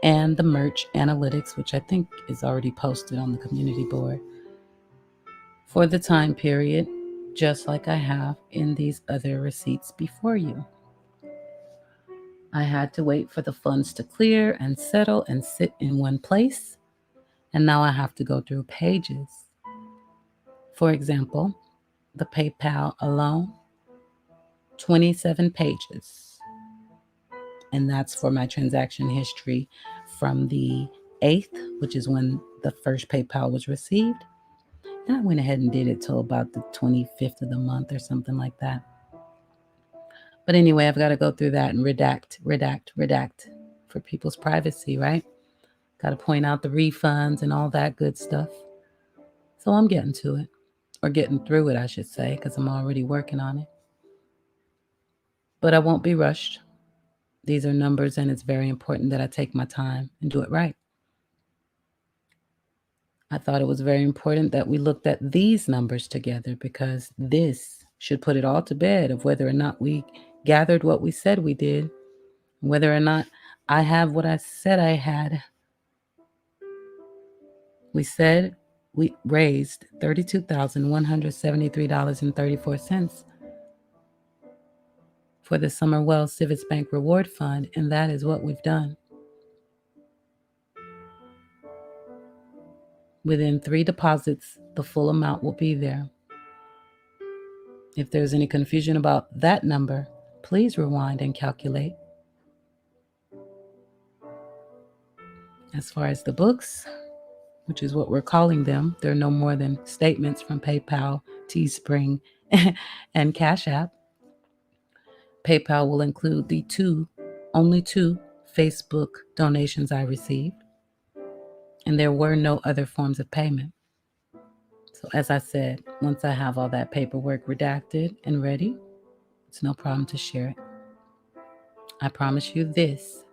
[SPEAKER 9] and the merch analytics, which I think is already posted on the community board, for the time period, just like I have in these other receipts before you. I had to wait for the funds to clear and settle and sit in one place, and now I have to go through pages. For example, the PayPal alone, 27 pages. And that's for my transaction history from the 8th, which is when the first PayPal was received. And I went ahead and did it till about the 25th of the month or something like that. But anyway, I've got to go through that and redact for people's privacy, right? Got to point out the refunds and all that good stuff. So I'm getting to it, or getting through it, I should say, because I'm already working on it. But I won't be rushed. These are numbers, and it's very important that I take my time and do it right. I thought it was very important that we looked at these numbers together, because this should put it all to bed of whether or not we gathered what we said we did, whether or not I have what I said I had. We said we raised $32,173.34 for the Summer Wells Civics Bank Reward Fund, and that is what we've done. Within 3 deposits, the full amount will be there. If there's any confusion about that number, please rewind and calculate. As far as the books, which is what we're calling them, they're no more than statements from PayPal, Teespring, and Cash App. PayPal will include the only two Facebook donations I received, and there were no other forms of payment. So as I said, once I have all that paperwork redacted and ready, it's no problem to share it. I promise you this,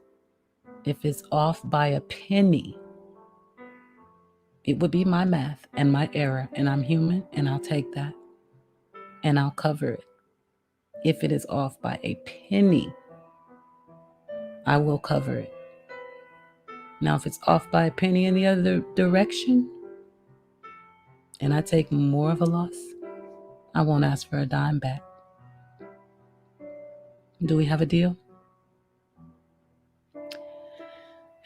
[SPEAKER 9] if it's off by a penny, it would be my math and my error, and I'm human, and I'll take that, and I'll cover it. If it is off by a penny, I will cover it. Now, if it's off by a penny in the other direction, and I take more of a loss, I won't ask for a dime back. Do we have a deal?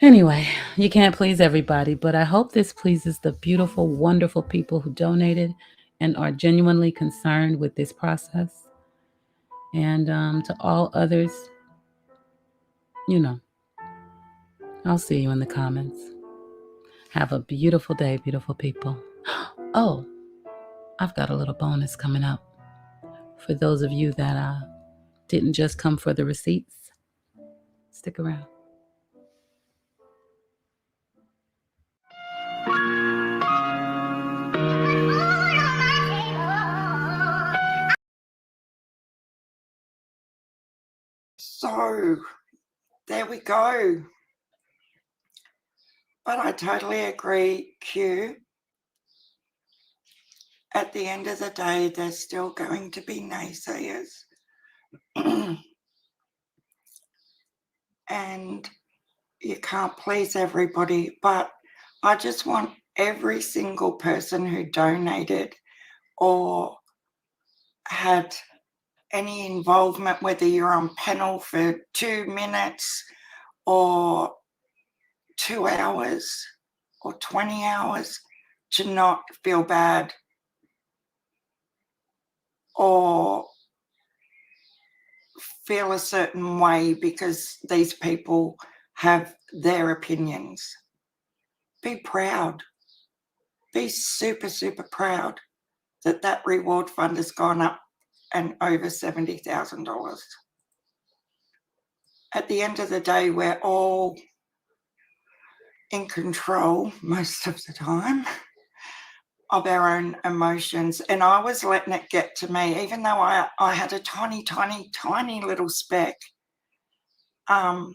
[SPEAKER 9] Anyway, you can't please everybody, but I hope this pleases the beautiful, wonderful people who donated and are genuinely concerned with this process. And to all others, I'll see you in the comments. Have a beautiful day, beautiful people. Oh, I've got a little bonus coming up. For those of you that didn't just come for the receipts, stick around.
[SPEAKER 1] So there we go. But I totally agree, Q. At the end of the day, there's still going to be naysayers. And you can't please everybody, but I just want every single person who donated or had any involvement, whether you're on panel for 2 minutes or 2 hours or 20 hours, to not feel bad or feel a certain way because these people have their opinions. Be proud. Be super, super proud that that reward fund has gone up and over $70,000. At the end of the day, we're all in control most of the time of our own emotions, and I was letting it get to me, even though I had a tiny, tiny, tiny little speck of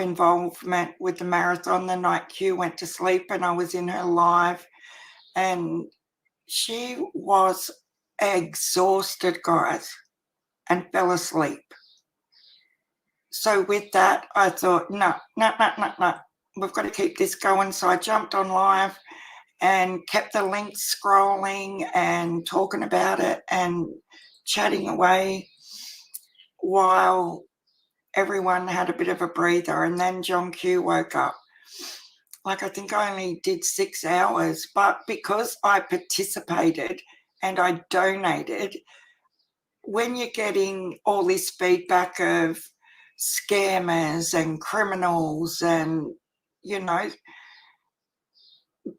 [SPEAKER 1] involvement with the marathon. The night Q went to sleep and I was in her live, and she was exhausted, guys, and fell asleep. So with that, I thought, no, we've got to keep this going. So I jumped on live and kept the links scrolling and talking about it and chatting away while everyone had a bit of a breather. And then John Q woke up. Like, I think I only did 6 hours, but because I participated and I donated, when you're getting all this feedback of scammers and criminals and,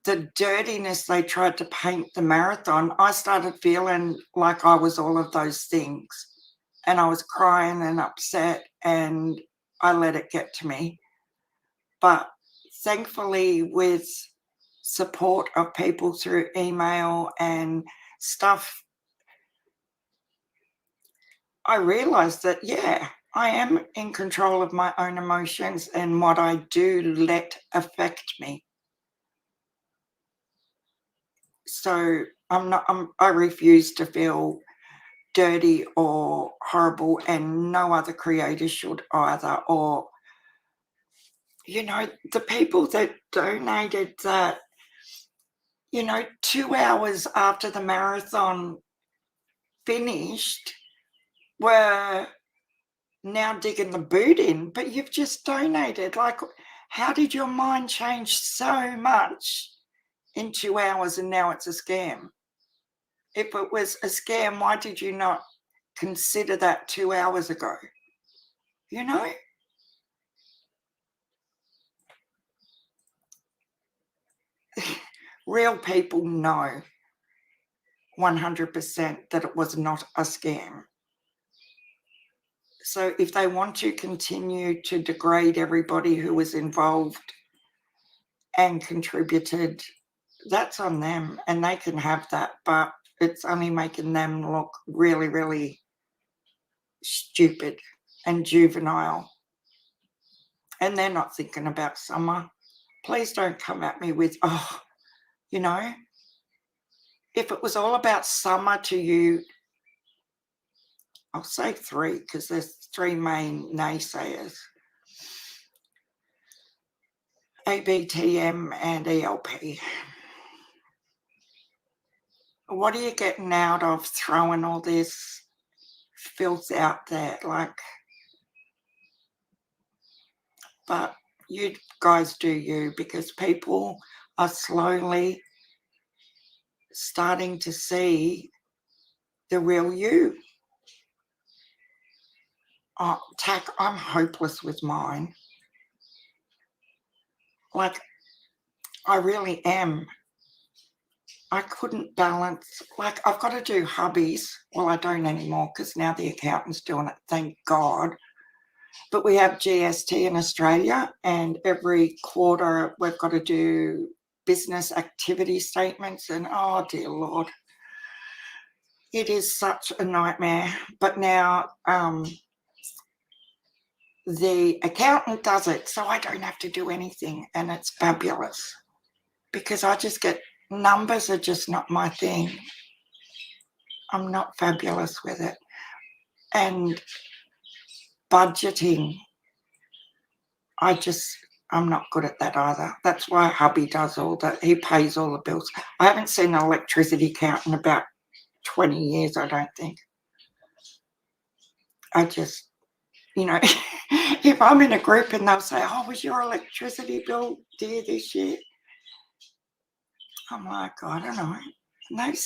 [SPEAKER 1] the dirtiness they tried to paint the marathon, I started feeling like I was all of those things. And I was crying and upset, and I let it get to me. But thankfully, with support of people through email and stuff, I realized that, yeah, I am in control of my own emotions and what I do let affect me. So I refuse to feel dirty or horrible, and no other creator should either. Or, you know, the people that donated that, you know, 2 hours after the marathon finished were now digging the boot in, but you've just donated. Like, how did your mind change so much in 2 hours and now it's a scam? If it was a scam, why did you not consider that 2 hours ago? You know? Real people know 100% that it was not a scam. So if they want to continue to degrade everybody who was involved and contributed, that's on them, and they can have that, but it's only making them look really, really stupid and juvenile. And they're not thinking about summer. Please don't come at me with, oh, you know, if it was all about summer to you, I'll say 3, because there's 3 main naysayers: ABTM and ELP. What are you getting out of throwing all this filth out there? Like, but you guys do you, because people are slowly starting to see the real you. Oh, Tack, I'm hopeless with mine. Like, I really am. I couldn't balance, like, I've got to do hubbies. Well, I don't anymore because now the accountant's doing it, thank God. But we have GST in Australia, and every quarter we've got to do business activity statements, and oh dear Lord, it is such a nightmare. But now the accountant does it, so I don't have to do anything, and it's fabulous because I just get, numbers are just not my thing. I'm not fabulous with it. And budgeting, I'm not good at that either. That's why hubby does all that. He pays all the bills. I haven't seen an electricity count in about 20 years, I don't think. I just, you know, if I'm in a group and they'll say, oh, was your electricity bill dear this year? I'm like, I don't know. And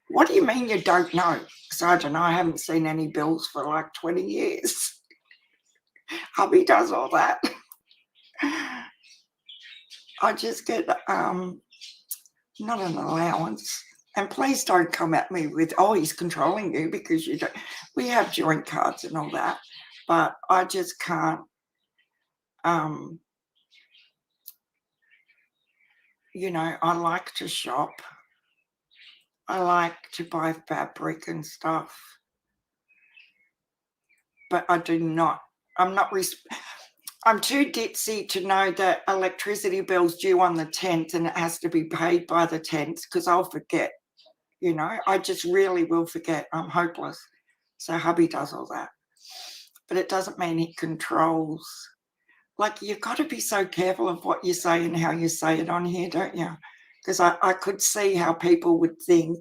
[SPEAKER 1] what do you mean you don't know? Because I don't know. I haven't seen any bills for like 20 years. Hubby does all that. I just get not an allowance. And please don't come at me with, oh, he's controlling you, because you don't. We have joint cards and all that, but I just can't. You know, I like to shop. I like to buy fabric and stuff, but I do not. I'm too ditzy to know that electricity bill's due on the 10th and it has to be paid by the 10th, because I'll forget. You know, I just really will forget. I'm hopeless. So hubby does all that. But it doesn't mean he controls. Like, you've got to be so careful of what you say and how you say it on here, don't you? Because I could see how people would think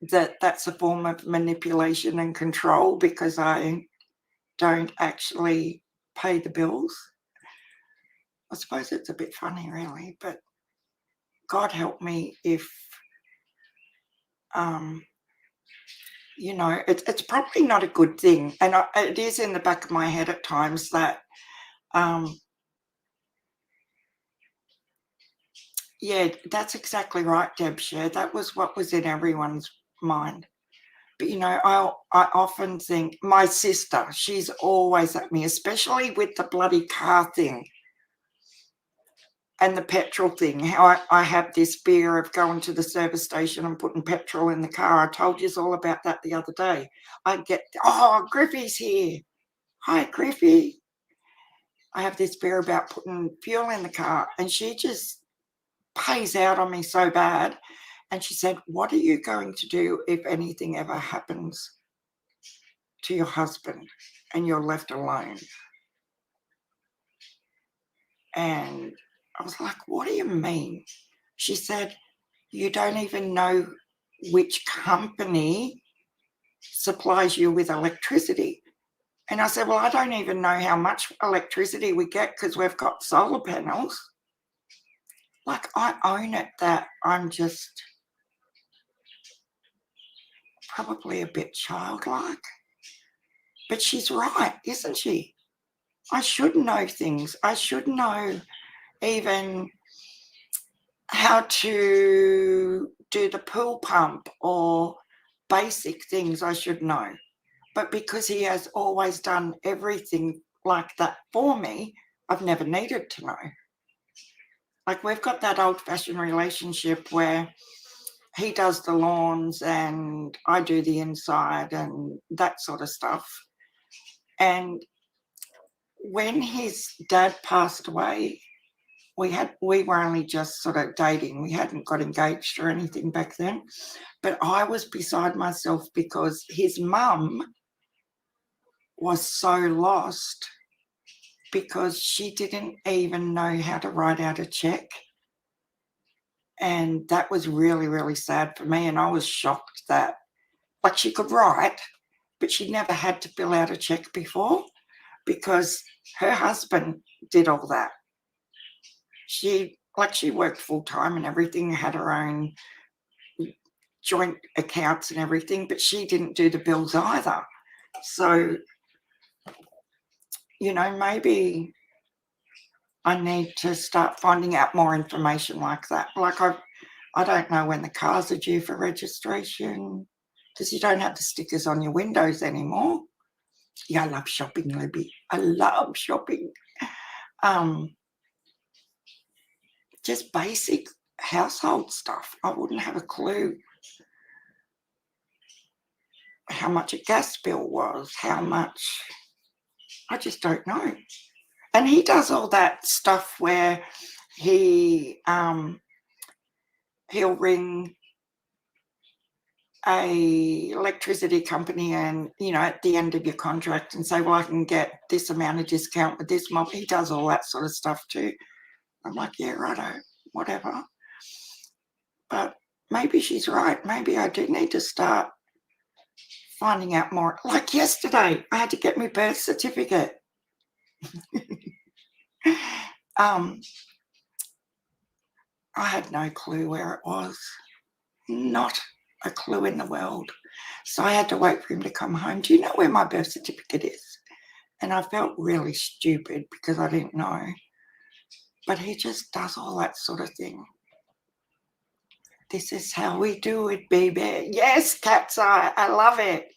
[SPEAKER 1] that that's a form of manipulation and control because I don't actually pay the bills. I suppose it's a bit funny, really, but God help me if you know, it's probably not a good thing. And it is in the back of my head at times that Yeah, that's exactly right, Deb. Share. That was what was in everyone's mind. But, I often think my sister, she's always at me, especially with the bloody car thing and the petrol thing, how I have this fear of going to the service station and putting petrol in the car. I told you all about that the other day. I get, oh, Griffey's here. Hi, Griffey. I have this fear about putting fuel in the car, and she just pays out on me so bad. And she said, what are you going to do if anything ever happens to your husband and you're left alone? And I was like, what do you mean? She said, you don't even know which company supplies you with electricity. And I said, well, I don't even know how much electricity we get because we've got solar panels. Like, I own it that I'm just probably a bit childlike. But she's right, isn't she? I should know things. I should know even how to do the pool pump or basic things I should know. But because he has always done everything like that for me, I've never needed to know. Like, we've got that old-fashioned relationship where he does the lawns and I do the inside and that sort of stuff. And when his dad passed away, we were only just sort of dating. We hadn't got engaged or anything back then. But I was beside myself because his mum was so lost because she didn't even know how to write out a check. And that was really, really sad for me. And I was shocked that, like, she could write, but she'd never had to fill out a check before because her husband did all that. She worked full time and everything, had her own joint accounts and everything, but she didn't do the bills either. So, maybe I need to start finding out more information like that. Like, I don't know when the cars are due for registration because you don't have the stickers on your windows anymore. Yeah, I love shopping, Libby. I love shopping. Just basic household stuff. I wouldn't have a clue how much a gas bill was, how much. I just don't know. And he does all that stuff where he'll ring a electricity company and, at the end of your contract and say, well, I can get this amount of discount with this mob. He does all that sort of stuff too. I'm like, yeah, righto, whatever. But maybe she's right. Maybe I do need to start finding out more. Like yesterday, I had to get my birth certificate. I had no clue where it was. Not a clue in the world. So I had to wait for him to come home. Do you know where my birth certificate is? And I felt really stupid because I didn't know. But he just does all that sort of thing. This is how we do it, baby. Yes, Cat's Eye. I love it.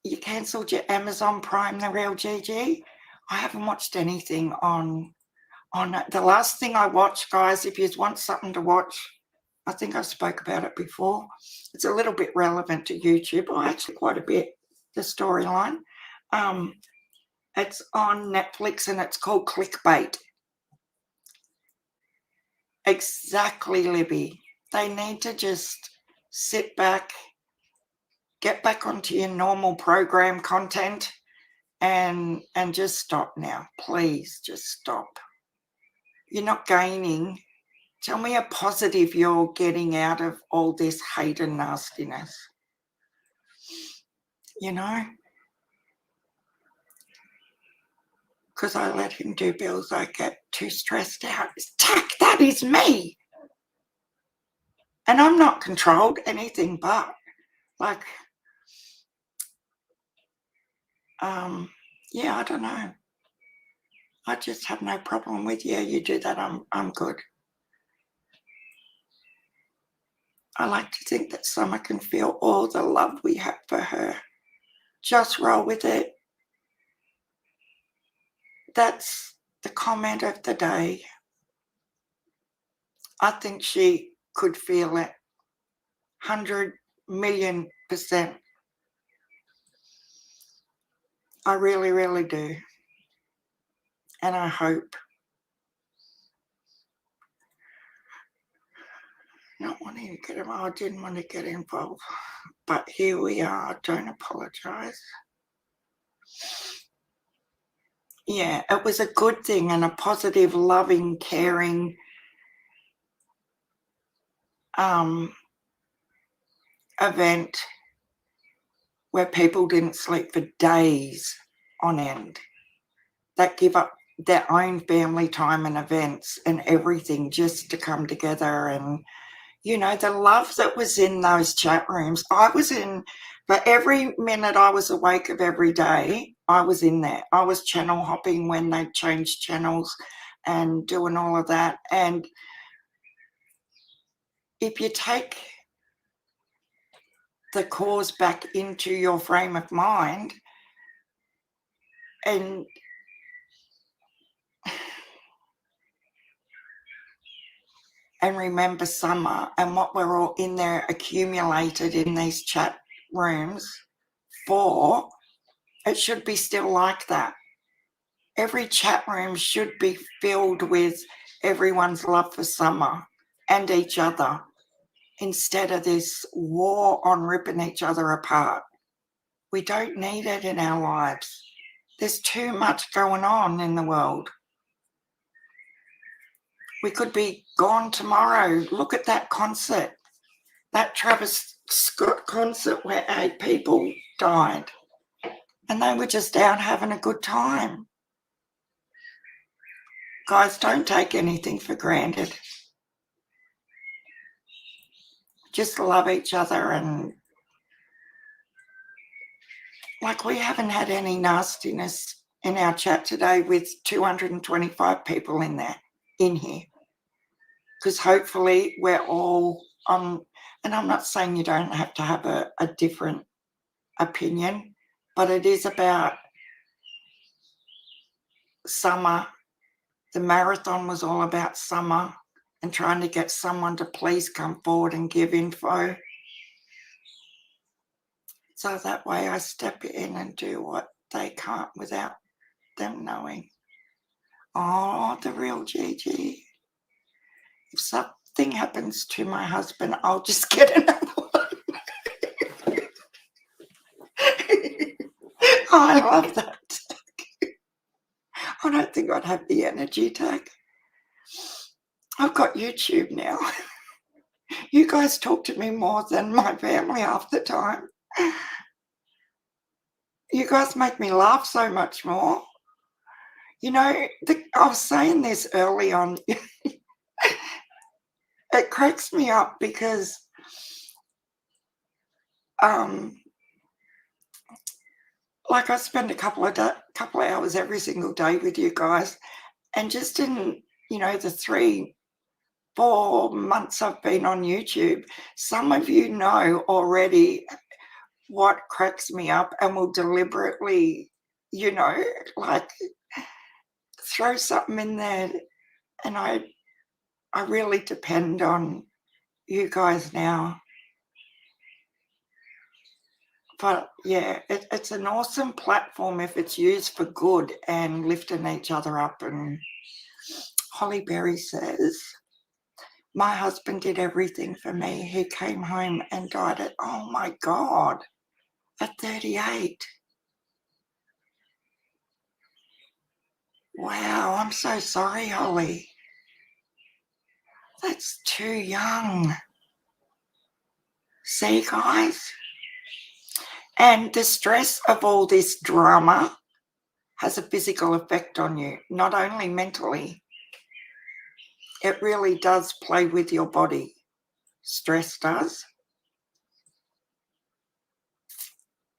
[SPEAKER 1] You cancelled your Amazon Prime, The Real Gigi? I haven't watched anything on the last thing I watched, guys, if you want something to watch, I think I spoke about it before. It's a little bit relevant to YouTube, or actually quite a bit, the storyline. It's on Netflix and it's called Clickbait. Exactly, Libby. They need to just sit back, get back onto your normal program content and just stop now. Please just stop. You're not gaining. Tell me a positive you're getting out of all this hate and nastiness. Because I let him do bills, I get too stressed out. Tack, that is me. And I'm not controlled anything but. Like, yeah, I don't know. I just have no problem with, yeah, you do that, I'm good. I like to think that Summer can feel all the love we have for her. Just roll with it. That's the comment of the day. I think she could feel it 100,000,000%. I really, really do. And I hope. Not wanting to get involved, I didn't want to get involved. But here we are, don't apologise. Yeah, it was a good thing and a positive, loving, caring event where people didn't sleep for days on end, that give up their own family time and events and everything just to come together. And you know, the love that was in those chat rooms, I was in, for every minute I was awake of every day, I was in there. I was channel hopping when they changed channels and doing all of that. And if you take the cause back into your frame of mind and remember Summer and what we're all in there accumulated in these chat rooms for, it should be still like that. Every chat room should be filled with everyone's love for Summer and each other, instead of this war on ripping each other apart. We don't need it in our lives. There's too much going on in the world. We could be gone tomorrow. Look at that concert, that Travis Scott concert where 8 people died and they were just out having a good time. Guys, don't take anything for granted. Just love each other. And like, we haven't had any nastiness in our chat today with 225 people in here, because hopefully we're all on. And I'm not saying you don't have to have a different opinion, but it is about Summer. The marathon was all about Summer and trying to get someone to please come forward and give info. So that way I step in and do what they can't without them knowing. Oh, the real Gigi. If something happens to my husband, I'll just get another one. I love that. I don't think I'd have the energy tag. I've got YouTube now. You guys talk to me more than my family half the time. You guys make me laugh so much more. You know, I was saying this early on. It cracks me up because like, I spend a couple of hours every single day with you guys, and just in, you know, the 3-4 months I've been on YouTube, some of you know already what cracks me up and will deliberately, you know, like, throw something in there. And I really depend on you guys now. But yeah, it's an awesome platform if it's used for good and lifting each other up. And Holly Berry says, my husband did everything for me. He came home and died at, oh my God, at 38. Wow, I'm so sorry, Holly. That's too young. See, guys? And the stress of all this drama has a physical effect on you, not only mentally. It really does play with your body. Stress does.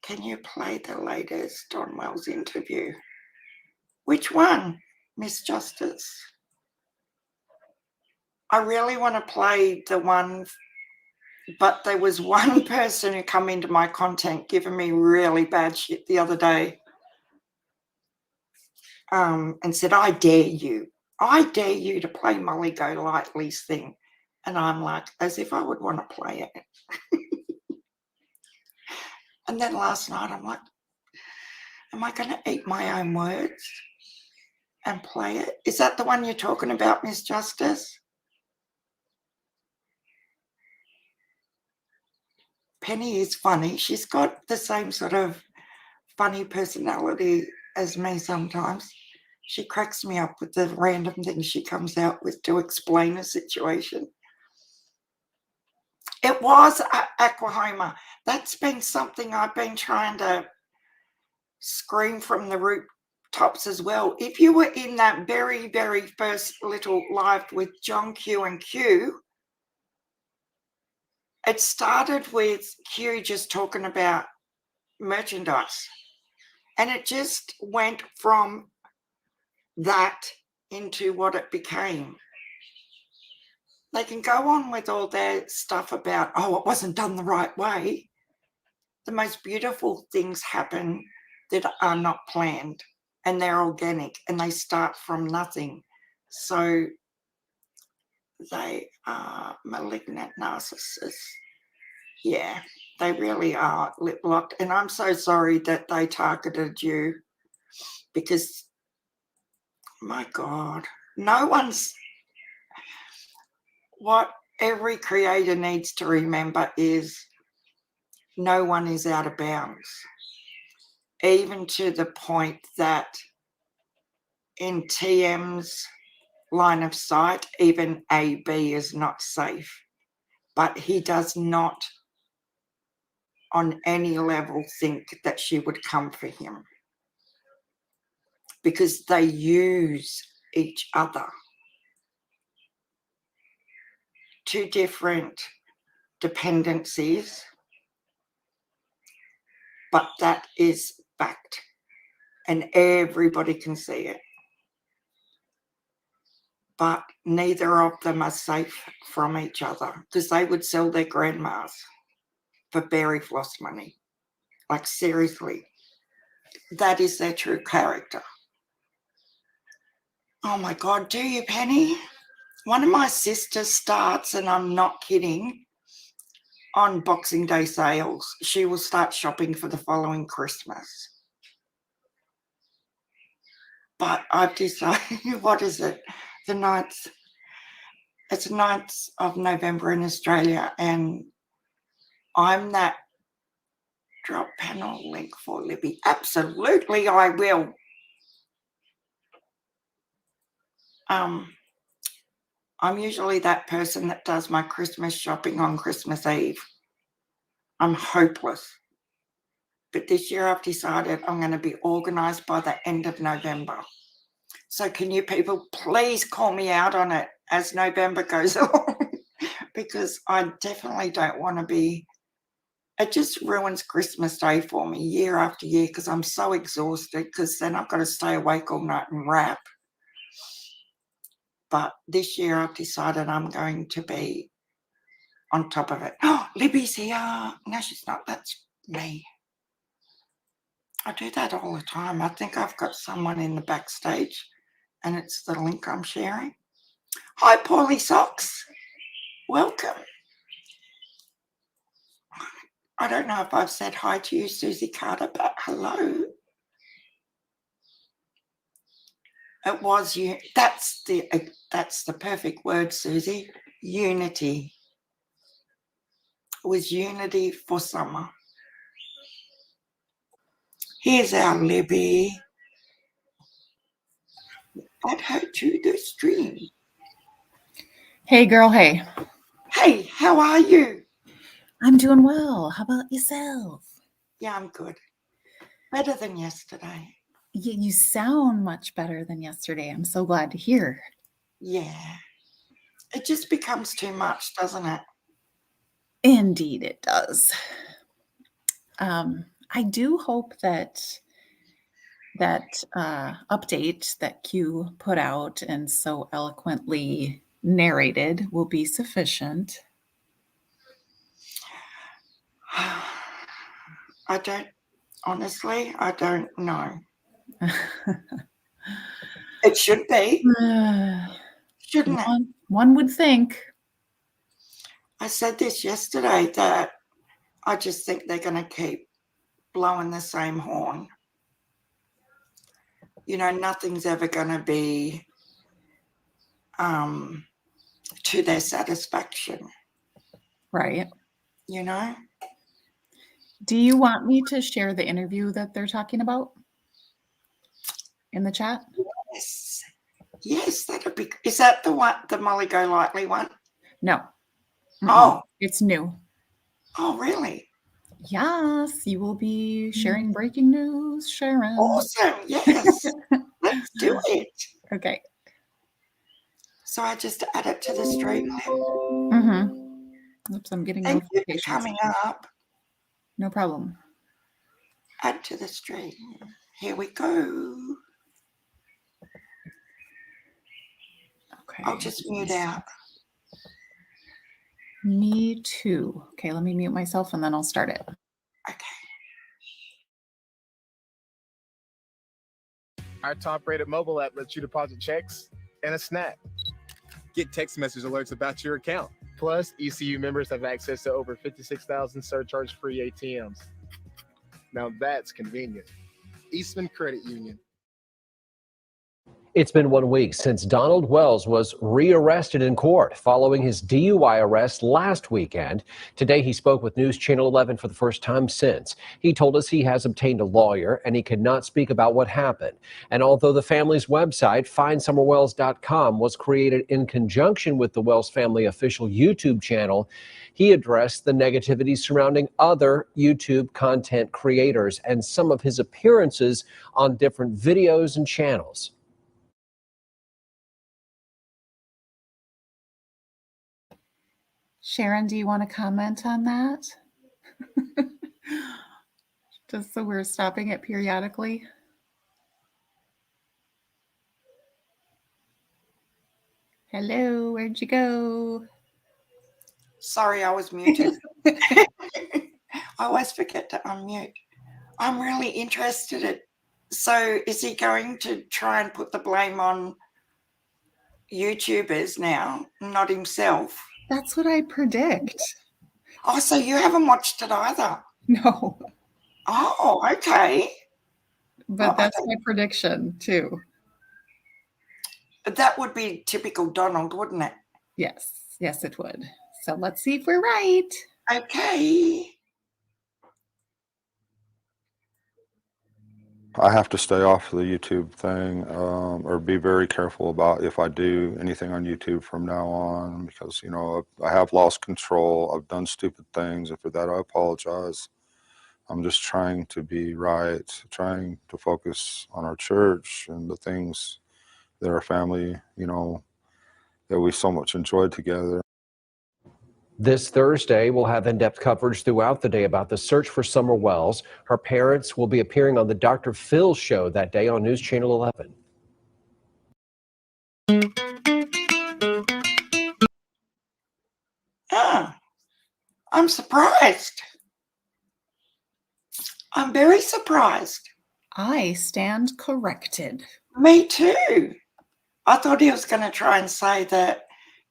[SPEAKER 1] Can you play the latest Don Wells interview? Which one? Miss Justice. I really want to play the one, but there was one person who come into my content giving me really bad shit the other day, and said, I dare you to play Molly Golightly's thing. And I'm like, as if I would want to play it. And then last night I'm like, am I going to eat my own words and play it? Is that the one you're talking about, Miss Justice? Penny is funny. She's got the same sort of funny personality as me sometimes. She cracks me up with the random things she comes out with to explain a situation. It was Oklahoma. That's been something I've been trying to scream from the rooftops as well. If you were in that very, very first little live with John Q and Q, it started with Q just talking about merchandise. And it just went from that into what it became. They can go on with all their stuff about, oh, it wasn't done the right way. The most beautiful things happen that are not planned, and they're organic, and they start from nothing. So they are malignant narcissists. Yeah, they really are lip locked. And I'm so sorry that they targeted you, because my God, no one's, what every creator needs to remember is no one is out of bounds, even to the point that in TM's line of sight, even AB is not safe. But he does not on any level think that she would come for him, because they use each other. Two different dependencies, but that is fact, and everybody can see it. But neither of them are safe from each other, because they would sell their grandmas for berry floss money. Like, seriously, that is their true character. Oh my God, do you, Penny? One of my sisters starts, and I'm not kidding, on Boxing Day sales. She will start shopping for the following Christmas. But I've decided, what is it? The 9th. It's 9th of November in Australia, and I'm that drop panel link for Libby. Absolutely, I will. I'm usually that person that does my Christmas shopping on Christmas Eve. I'm hopeless. But this year I've decided I'm going to be organised by the end of November. So can you people please call me out on it as November goes on? Because I definitely don't want to be, it just ruins Christmas Day for me year after year, because I'm so exhausted, because then I've got to stay awake all night and wrap. But this year I've decided I'm going to be on top of it. Oh, Libby's here. No, she's not. That's me. I do that all the time. I think I've got someone in the backstage, and it's the link I'm sharing. Hi, Paulie Socks. Welcome. I don't know if I've said hi to you, Susie Carter, but hello. It was you. That's the perfect word, Susie. Unity. It was unity for summer. Here's our Libby. Add her to the stream.
[SPEAKER 10] Hey, girl. Hey.
[SPEAKER 1] Hey, how are you?
[SPEAKER 10] I'm doing well. How about yourself?
[SPEAKER 1] Yeah, I'm good. Better than yesterday.
[SPEAKER 10] You sound much better than yesterday. I'm so glad to hear.
[SPEAKER 1] Yeah. It just becomes too much, doesn't it?
[SPEAKER 10] Indeed, it does. I do hope that that update that Q put out and so eloquently narrated will be sufficient.
[SPEAKER 1] I don't know. It should be, shouldn't it?
[SPEAKER 10] One would think.
[SPEAKER 1] I said this yesterday that I just think they're going to keep blowing the same horn. You know, nothing's ever going to be to their satisfaction.
[SPEAKER 10] Right.
[SPEAKER 1] You know?
[SPEAKER 10] Do you want me to share the interview that they're talking about in the chat?
[SPEAKER 1] Yes. Yes, that'd be. Is that the one, the Molly Go Lightly one?
[SPEAKER 10] No.
[SPEAKER 1] Oh.
[SPEAKER 10] It's new.
[SPEAKER 1] Oh, really?
[SPEAKER 10] Yes, you will be sharing breaking news, Sharon.
[SPEAKER 1] Awesome. Yes. Let's do it.
[SPEAKER 10] Okay.
[SPEAKER 1] So I just add it to the stream.
[SPEAKER 10] Oops, I'm getting
[SPEAKER 1] Thank you for
[SPEAKER 10] notifications.
[SPEAKER 1] coming up.
[SPEAKER 10] No problem.
[SPEAKER 1] Add to the stream. Here we go.
[SPEAKER 10] Okay.
[SPEAKER 1] I'll just mute out.
[SPEAKER 10] Me too. Okay, let me mute myself and then I'll start it.
[SPEAKER 1] Okay.
[SPEAKER 2] Our top-rated mobile app lets you deposit checks and a snack. Get text message alerts about your account. Plus, ECU members have access to over 56,000 surcharge-free ATMs. Now that's convenient. Eastman Credit Union.
[SPEAKER 4] It's been 1 week since Donald Wells was rearrested in court following his DUI arrest last weekend. Today, he spoke with News Channel 11 for the first time since. He told us he has obtained a lawyer and he could not speak about what happened. And although the family's website, findsummerwells.com, was created in conjunction with the Wells family official YouTube channel, he addressed the negativity surrounding other YouTube content creators and some of his appearances on different videos and channels.
[SPEAKER 10] Sharon, do you want to comment on that? Just so we're stopping it periodically. Hello, where'd you go?
[SPEAKER 1] Sorry, I was muted. I always forget to unmute. I'm really interested. So is he going to try and put the blame on YouTubers now, not himself?
[SPEAKER 10] That's what I predict.
[SPEAKER 1] Oh, so you haven't watched it either?
[SPEAKER 10] No.
[SPEAKER 1] Oh, okay.
[SPEAKER 10] But that's my prediction too.
[SPEAKER 1] But that would be typical Donald, wouldn't it?
[SPEAKER 10] Yes, yes, it would. So let's see if we're right.
[SPEAKER 1] Okay.
[SPEAKER 11] I have to stay off the YouTube thing, or be very careful about if I do anything on YouTube from now on, because, you know, I have lost control. I've done stupid things, and for that I apologize. I'm just trying to be right, trying to focus on our church and the things that our family, you know, that we so much enjoyed together.
[SPEAKER 4] This Thursday, we'll have in-depth coverage throughout the day about the search for Summer Wells. Her parents will be appearing on the Dr. Phil show that day on News Channel 11.
[SPEAKER 1] I'm surprised. I'm very surprised.
[SPEAKER 10] I stand corrected.
[SPEAKER 1] Me too. I thought he was going to try and say that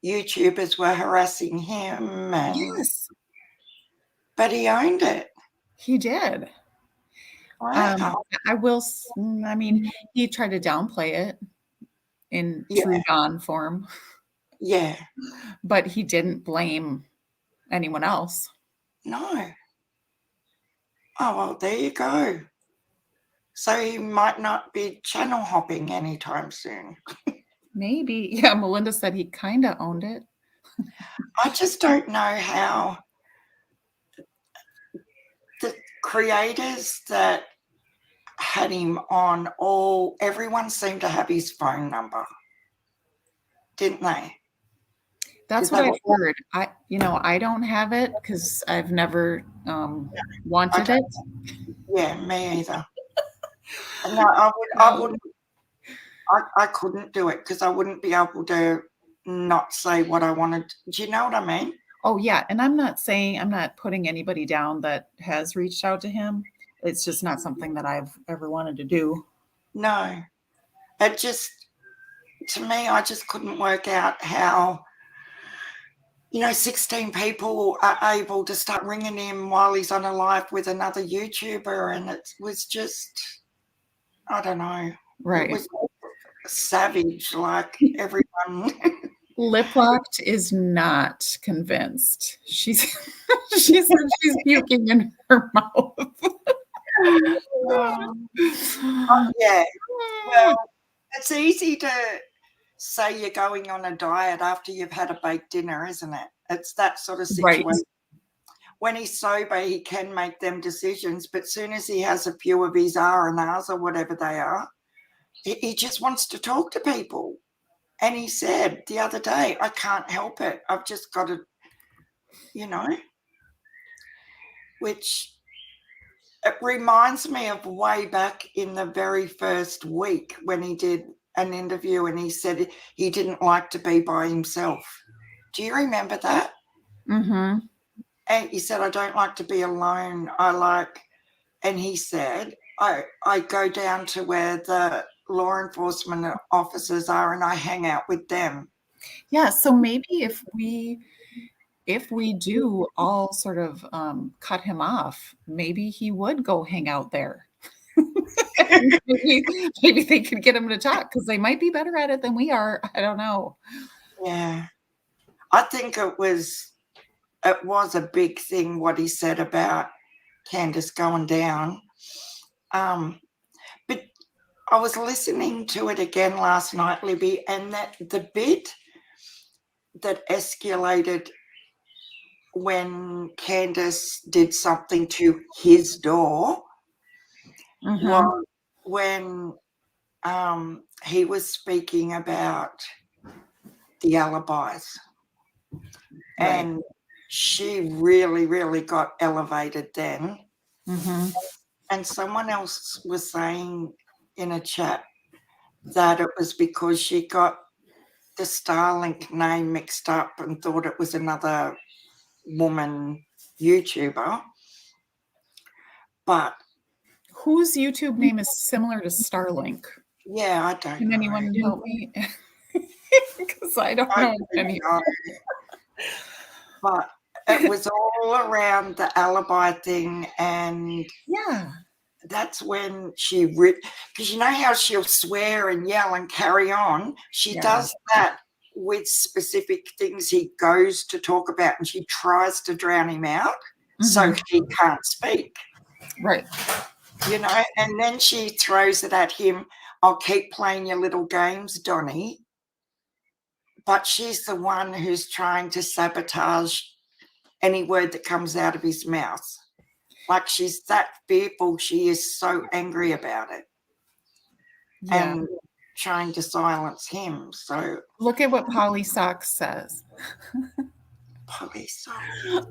[SPEAKER 1] YouTubers were harassing him. And,
[SPEAKER 10] yes.
[SPEAKER 1] But he owned it.
[SPEAKER 10] He did.
[SPEAKER 1] Wow.
[SPEAKER 10] I mean, he tried to downplay it in true Don form.
[SPEAKER 1] Yeah.
[SPEAKER 10] But he didn't blame anyone else.
[SPEAKER 1] No. Oh, well, there you go. So he might not be channel hopping anytime soon.
[SPEAKER 10] Maybe. Yeah, Melinda said he kind of owned it.
[SPEAKER 1] I just don't know how the creators that had him on, everyone seemed to have his phone number, didn't they?
[SPEAKER 10] That's what I've heard. I don't have it because I've never wanted it.
[SPEAKER 1] Yeah, me either. No, I wouldn't. I couldn't do it because I wouldn't be able to not say what I wanted. Do you know what I mean?
[SPEAKER 10] Oh, yeah. And I'm not putting anybody down that has reached out to him. It's just not something that I've ever wanted to do.
[SPEAKER 1] No. It just, to me, I just couldn't work out how, 16 people are able to start ringing him while he's on a live with another YouTuber. And it was just, I don't know.
[SPEAKER 10] Right.
[SPEAKER 1] It was savage, like everyone.
[SPEAKER 10] Lip Locked is not convinced. She said she's puking in her mouth.
[SPEAKER 1] Yeah. Well, it's easy to say you're going on a diet after you've had a baked dinner, isn't it? It's that sort of situation.
[SPEAKER 10] Right.
[SPEAKER 1] When he's sober, he can make them decisions, but soon as he has a few of his R&Rs or whatever they are, he just wants to talk to people. And he said the other day, I can't help it. I've just got to, which it reminds me of way back in the very first week when he did an interview and he said he didn't like to be by himself. Do you remember that?
[SPEAKER 10] Mm-hmm.
[SPEAKER 1] And he said, I don't like to be alone. And he said, I go down to where the law enforcement officers are and I hang out with them.
[SPEAKER 10] Yeah. So maybe if we do all sort of cut him off, maybe he would go hang out there. maybe they could get him to talk because they might be better at it than we are. I don't know.
[SPEAKER 1] Yeah. I think it was a big thing what he said about Candus going down. But I was listening to it again last night, Libby, and that the bit that escalated when Candus did something to his door was when he was speaking about the alibis.
[SPEAKER 10] Right.
[SPEAKER 1] And she really, really got elevated then.
[SPEAKER 10] Mm-hmm.
[SPEAKER 1] And someone else was saying in a chat that it was because she got the Starlink name mixed up and thought it was another woman YouTuber. But
[SPEAKER 10] whose YouTube name is similar to Starlink?
[SPEAKER 1] Yeah, I don't
[SPEAKER 10] Can
[SPEAKER 1] know.
[SPEAKER 10] anyone help me? Because I don't know any.
[SPEAKER 1] But it was all around the alibi thing, and
[SPEAKER 10] yeah,
[SPEAKER 1] that's when she because you know how she'll swear and yell and carry on. She does that with specific things he goes to talk about, and she tries to drown him out so he can't speak.
[SPEAKER 10] Right.
[SPEAKER 1] And then she throws it at him. I'll keep playing your little games, Donnie. But she's the one who's trying to sabotage any word that comes out of his mouth. Like she's that fearful. She is so angry about it.
[SPEAKER 10] Yeah.
[SPEAKER 1] And trying to silence him. So
[SPEAKER 10] look at what Polly Socks says.
[SPEAKER 1] Polly Socks.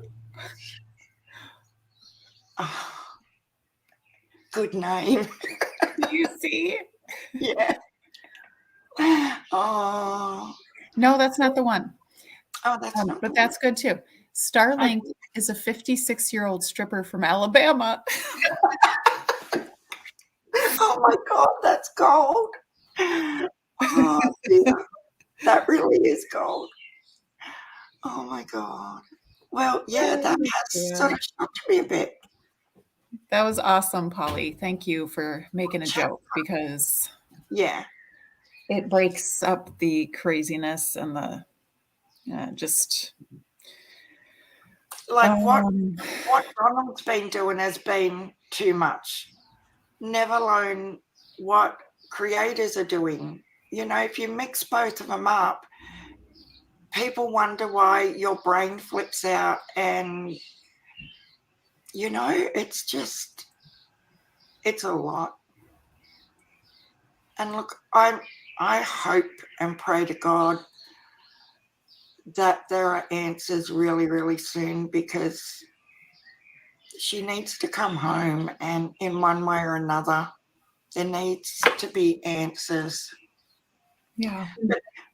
[SPEAKER 1] Oh, good name.
[SPEAKER 10] You see?
[SPEAKER 1] Yeah. Oh.
[SPEAKER 10] No, that's not the one.
[SPEAKER 1] Oh, that's not.
[SPEAKER 10] But that's good too. Starlink is a 56-year-old stripper from Alabama.
[SPEAKER 1] Oh my God, that's gold. Oh, dear. That really is gold. Oh my God. Well, yeah, that has sort of shocked me a bit.
[SPEAKER 10] That was awesome, Polly. Thank you for making a joke because it breaks up the craziness and the just
[SPEAKER 1] like what Donald's been doing has been too much. Never alone what creators are doing. If you mix both of them up, people wonder why your brain flips out, and it's a lot. And look, I hope and pray to God that there are answers really, really soon, because she needs to come home and in one way or another There needs to be answers.
[SPEAKER 10] Yeah.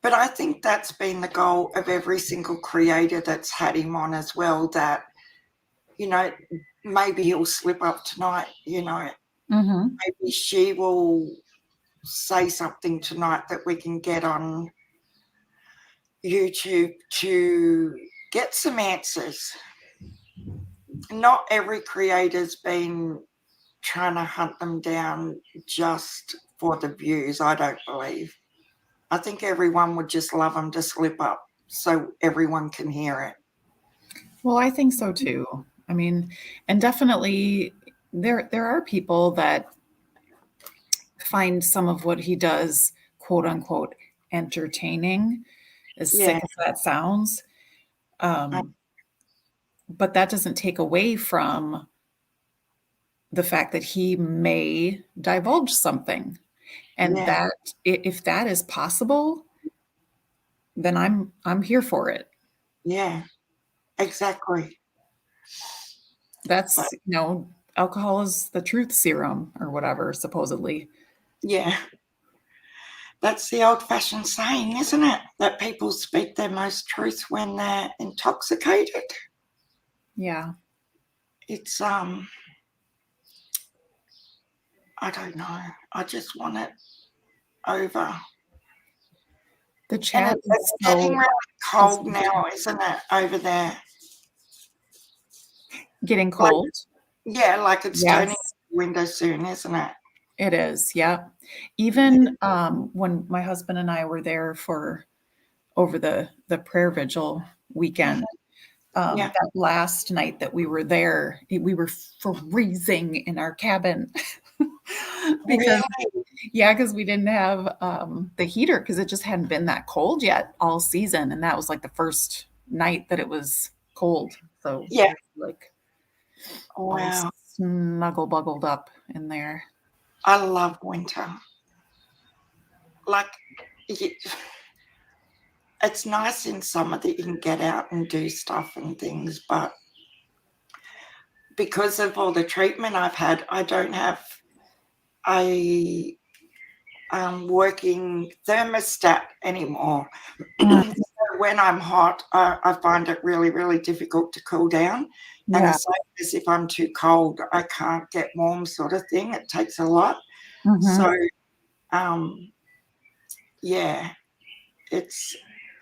[SPEAKER 1] But I think that's been the goal of every single creator that's had him on as well, that, you know, maybe he'll slip up tonight, you know. Maybe she will say something tonight that we can get on YouTube to get some answers. Not every creator's been trying to hunt them down just for the views, I don't believe. I think everyone would just love them to slip up so everyone can hear it.
[SPEAKER 10] Well, I think so too. I mean, and definitely there are people that find some of what he does, quote unquote, entertaining, as sick as that sounds. But that doesn't take away from the fact that he may divulge something. And that if that is possible, then I'm here for it.
[SPEAKER 1] Yeah, exactly.
[SPEAKER 10] That's, you know, alcohol is the truth serum or whatever, supposedly.
[SPEAKER 1] Yeah. That's the old-fashioned saying, isn't it? That people speak their most truth when they're intoxicated.
[SPEAKER 10] Yeah.
[SPEAKER 1] It's I don't know. I just want it over.
[SPEAKER 10] The chat
[SPEAKER 1] and it's getting really cold now, isn't it, over there?
[SPEAKER 10] Getting cold?
[SPEAKER 1] Like it's turning the window soon, isn't it?
[SPEAKER 10] It is, yeah. Even when my husband and I were there for over the prayer vigil weekend, that last night that we were there, we were freezing in our cabin because we didn't have the heater because it just hadn't been that cold yet all season, and that was like the first night that it was cold. So like
[SPEAKER 1] wow,
[SPEAKER 10] snuggle buggled up in there.
[SPEAKER 1] I love winter. Like, it's nice in summer that you can get out and do stuff and things, but because of all the treatment I've had, I don't have a working thermostat anymore. So when I'm hot, I find it really, really difficult to cool down. And the same as if I'm too cold, I can't get warm, sort of thing. It takes a lot. So,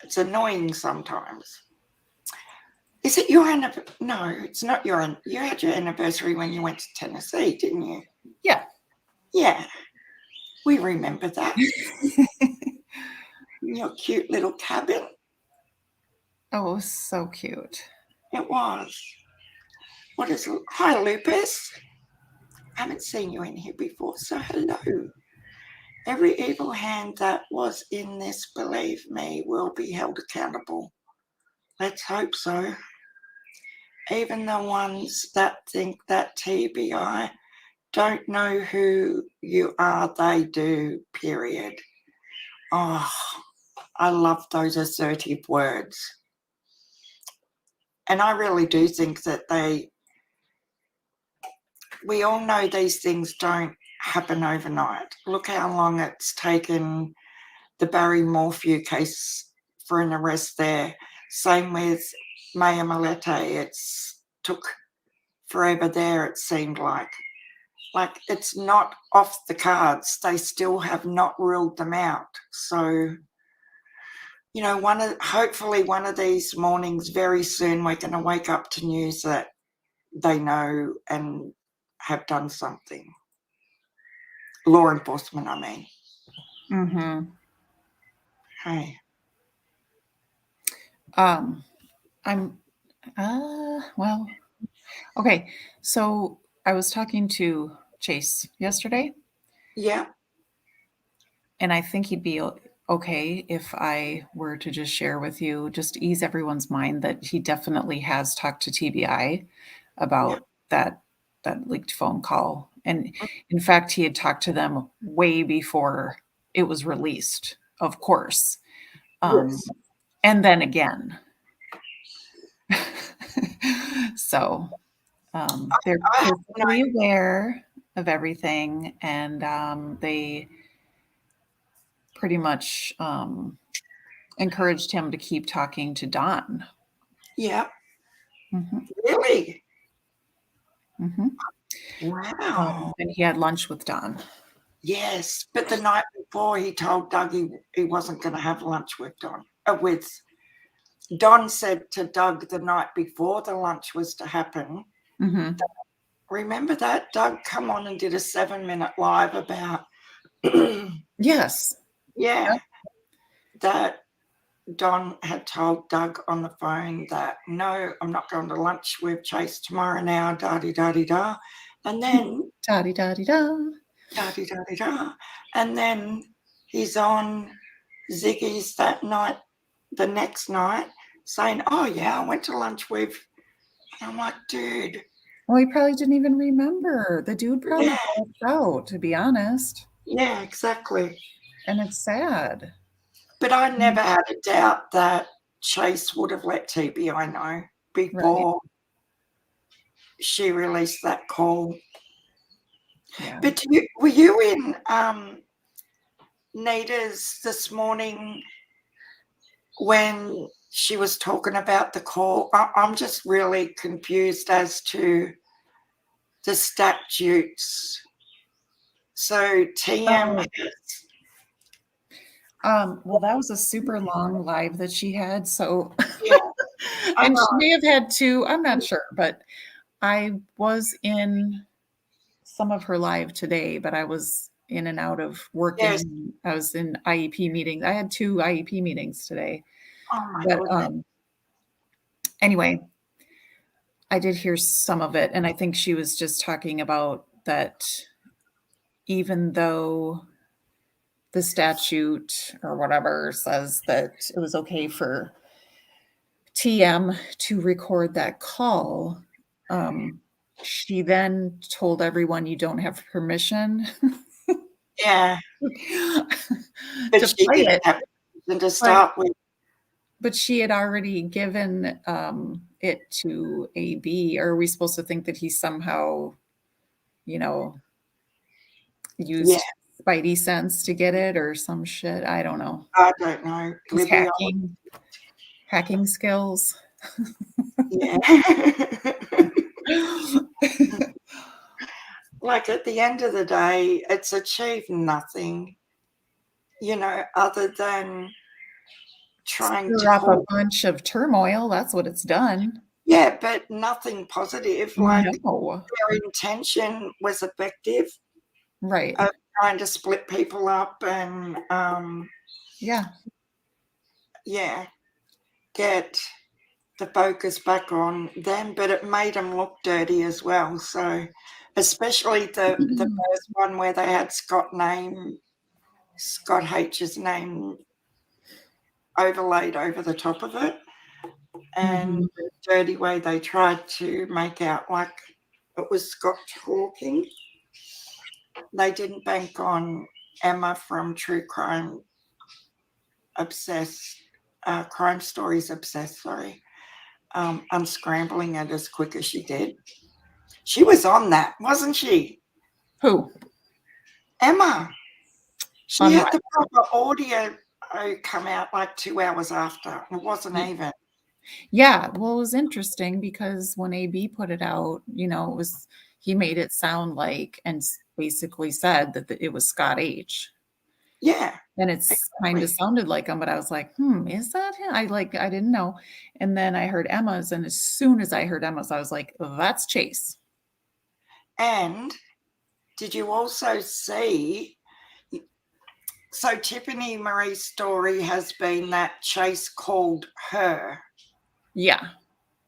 [SPEAKER 1] it's annoying sometimes. Is it your anniversary? No, it's not your. You had your anniversary when you went to Tennessee, didn't you?
[SPEAKER 10] Yeah.
[SPEAKER 1] Yeah. We remember that. Your cute little cabin.
[SPEAKER 10] Oh, so cute.
[SPEAKER 1] It was. What is it? Hi, Lupus. I haven't seen you in here before, so hello. Every evil hand that was in this, believe me, will be held accountable. Let's hope so. Even the ones that think that TBI don't know who you are, they do, period. Oh, I love those assertive words. And I really do think that we all know these things don't happen overnight. Look how long it's taken the Barry Morphew case for an arrest there. Same with Maya Malete. It's took forever there, it seemed like. Like, it's not off the cards. They still have not ruled them out. So, you know, hopefully one of these mornings very soon we're going to wake up to news that they know and have done something. Law enforcement, I mean.
[SPEAKER 10] Mm-hmm.
[SPEAKER 1] Hey.
[SPEAKER 10] Well, okay. So I was talking to Chase yesterday.
[SPEAKER 1] Yeah.
[SPEAKER 10] And I think he'd be okay if I were to just share with you, just to ease everyone's mind, that he definitely has talked to TBI about that leaked phone call. And in fact, he had talked to them way before it was released, of course. And then again. So they're perfectly aware of everything, and they pretty much encouraged him to keep talking to Don.
[SPEAKER 1] Yeah.
[SPEAKER 10] Mm-hmm.
[SPEAKER 1] Really?
[SPEAKER 10] Mm-hmm.
[SPEAKER 1] Wow.
[SPEAKER 10] And he had lunch with Don.
[SPEAKER 1] Yes, but the night before he told Doug he wasn't going to have lunch with Don. Don said to Doug the night before the lunch was to happen.
[SPEAKER 10] Mm-hmm.
[SPEAKER 1] Remember that? Doug come on and did a 7-minute live about
[SPEAKER 10] Yes.
[SPEAKER 1] Yeah.
[SPEAKER 10] Yep.
[SPEAKER 1] That Don had told Doug on the phone that, no, I'm not going to lunch with Chase tomorrow now, da-di-da-di-da. And then
[SPEAKER 10] da-di-da-di-da.
[SPEAKER 1] Da-di-da-di-da. And then he's on Ziggy's that night, the next night, saying, oh, yeah, I went to lunch with. And I'm like, dude.
[SPEAKER 10] Well, he probably didn't even remember. The dude probably blacked out, to be honest.
[SPEAKER 1] Yeah, exactly.
[SPEAKER 10] And it's sad.
[SPEAKER 1] But I never had a doubt that Chase would have let TBI know before she released that call.
[SPEAKER 10] Yeah.
[SPEAKER 1] But were you in Nita's this morning when she was talking about the call? I'm just really confused as to the statutes. So TM
[SPEAKER 10] well, that was a super long live that she had. So,
[SPEAKER 1] yeah,
[SPEAKER 10] and she may have had two, I'm not sure, but I was in some of her live today, but I was in and out of working.
[SPEAKER 1] Yes.
[SPEAKER 10] I was in IEP meetings. I had 2 IEP meetings today.
[SPEAKER 1] Oh my
[SPEAKER 10] But
[SPEAKER 1] goodness.
[SPEAKER 10] anyway, I did hear some of it, and I think she was just talking about that even though the statute or whatever says that it was okay for TM to record that call, she then told everyone you don't have permission.
[SPEAKER 1] Yeah. But she didn't have permission to start with.
[SPEAKER 10] But she had already given it to AB. Or are we supposed to think that he somehow, used Spidey sense to get it or some shit? I don't know.
[SPEAKER 1] I don't know.
[SPEAKER 10] He's hacking skills.
[SPEAKER 1] Yeah. Like at the end of the day, it's achieved nothing, other than trying to
[SPEAKER 10] up a bunch of turmoil. That's what it's done.
[SPEAKER 1] Yeah, but nothing positive. Like their intention was effective.
[SPEAKER 10] Right.
[SPEAKER 1] Of trying to split people up and get the focus back on them, but it made them look dirty as well. So especially the first one where they had Scott H's name overlaid over the top of it, and the dirty way they tried to make out like it was Scott talking. They didn't bank on Emma from True Crime Obsessed, Crime Stories Obsessed, unscrambling it as quick as she did. She was on that, wasn't she?
[SPEAKER 10] Who?
[SPEAKER 1] Emma. She had the proper audio come out like 2 hours after. It wasn't even.
[SPEAKER 10] Yeah, well, it was interesting because when AB put it out, he made it sound like and basically said that it was Scott H.
[SPEAKER 1] Yeah.
[SPEAKER 10] And it's kind of sounded like him, but I was like, is that him? I didn't know. And then I heard Emma's, and as soon as I heard Emma's, I was like, that's Chase.
[SPEAKER 1] And did you also see? So Tiffany Marie's story has been that Chase called her.
[SPEAKER 10] Yeah.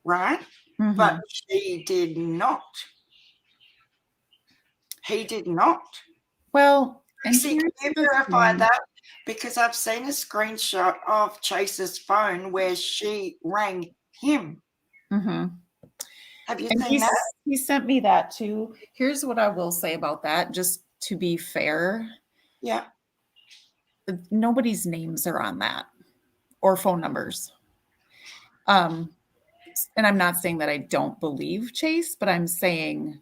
[SPEAKER 1] Right? Mm-hmm. But she did not. He did not.
[SPEAKER 10] Well, and
[SPEAKER 1] see, can you verify that? Because I've seen a screenshot of Chase's phone where she rang him.
[SPEAKER 10] Mm-hmm.
[SPEAKER 1] Have you seen that?
[SPEAKER 10] He sent me that too. Here's what I will say about that, just to be fair.
[SPEAKER 1] Yeah.
[SPEAKER 10] Nobody's names are on that or phone numbers. And I'm not saying that I don't believe Chase, but I'm saying,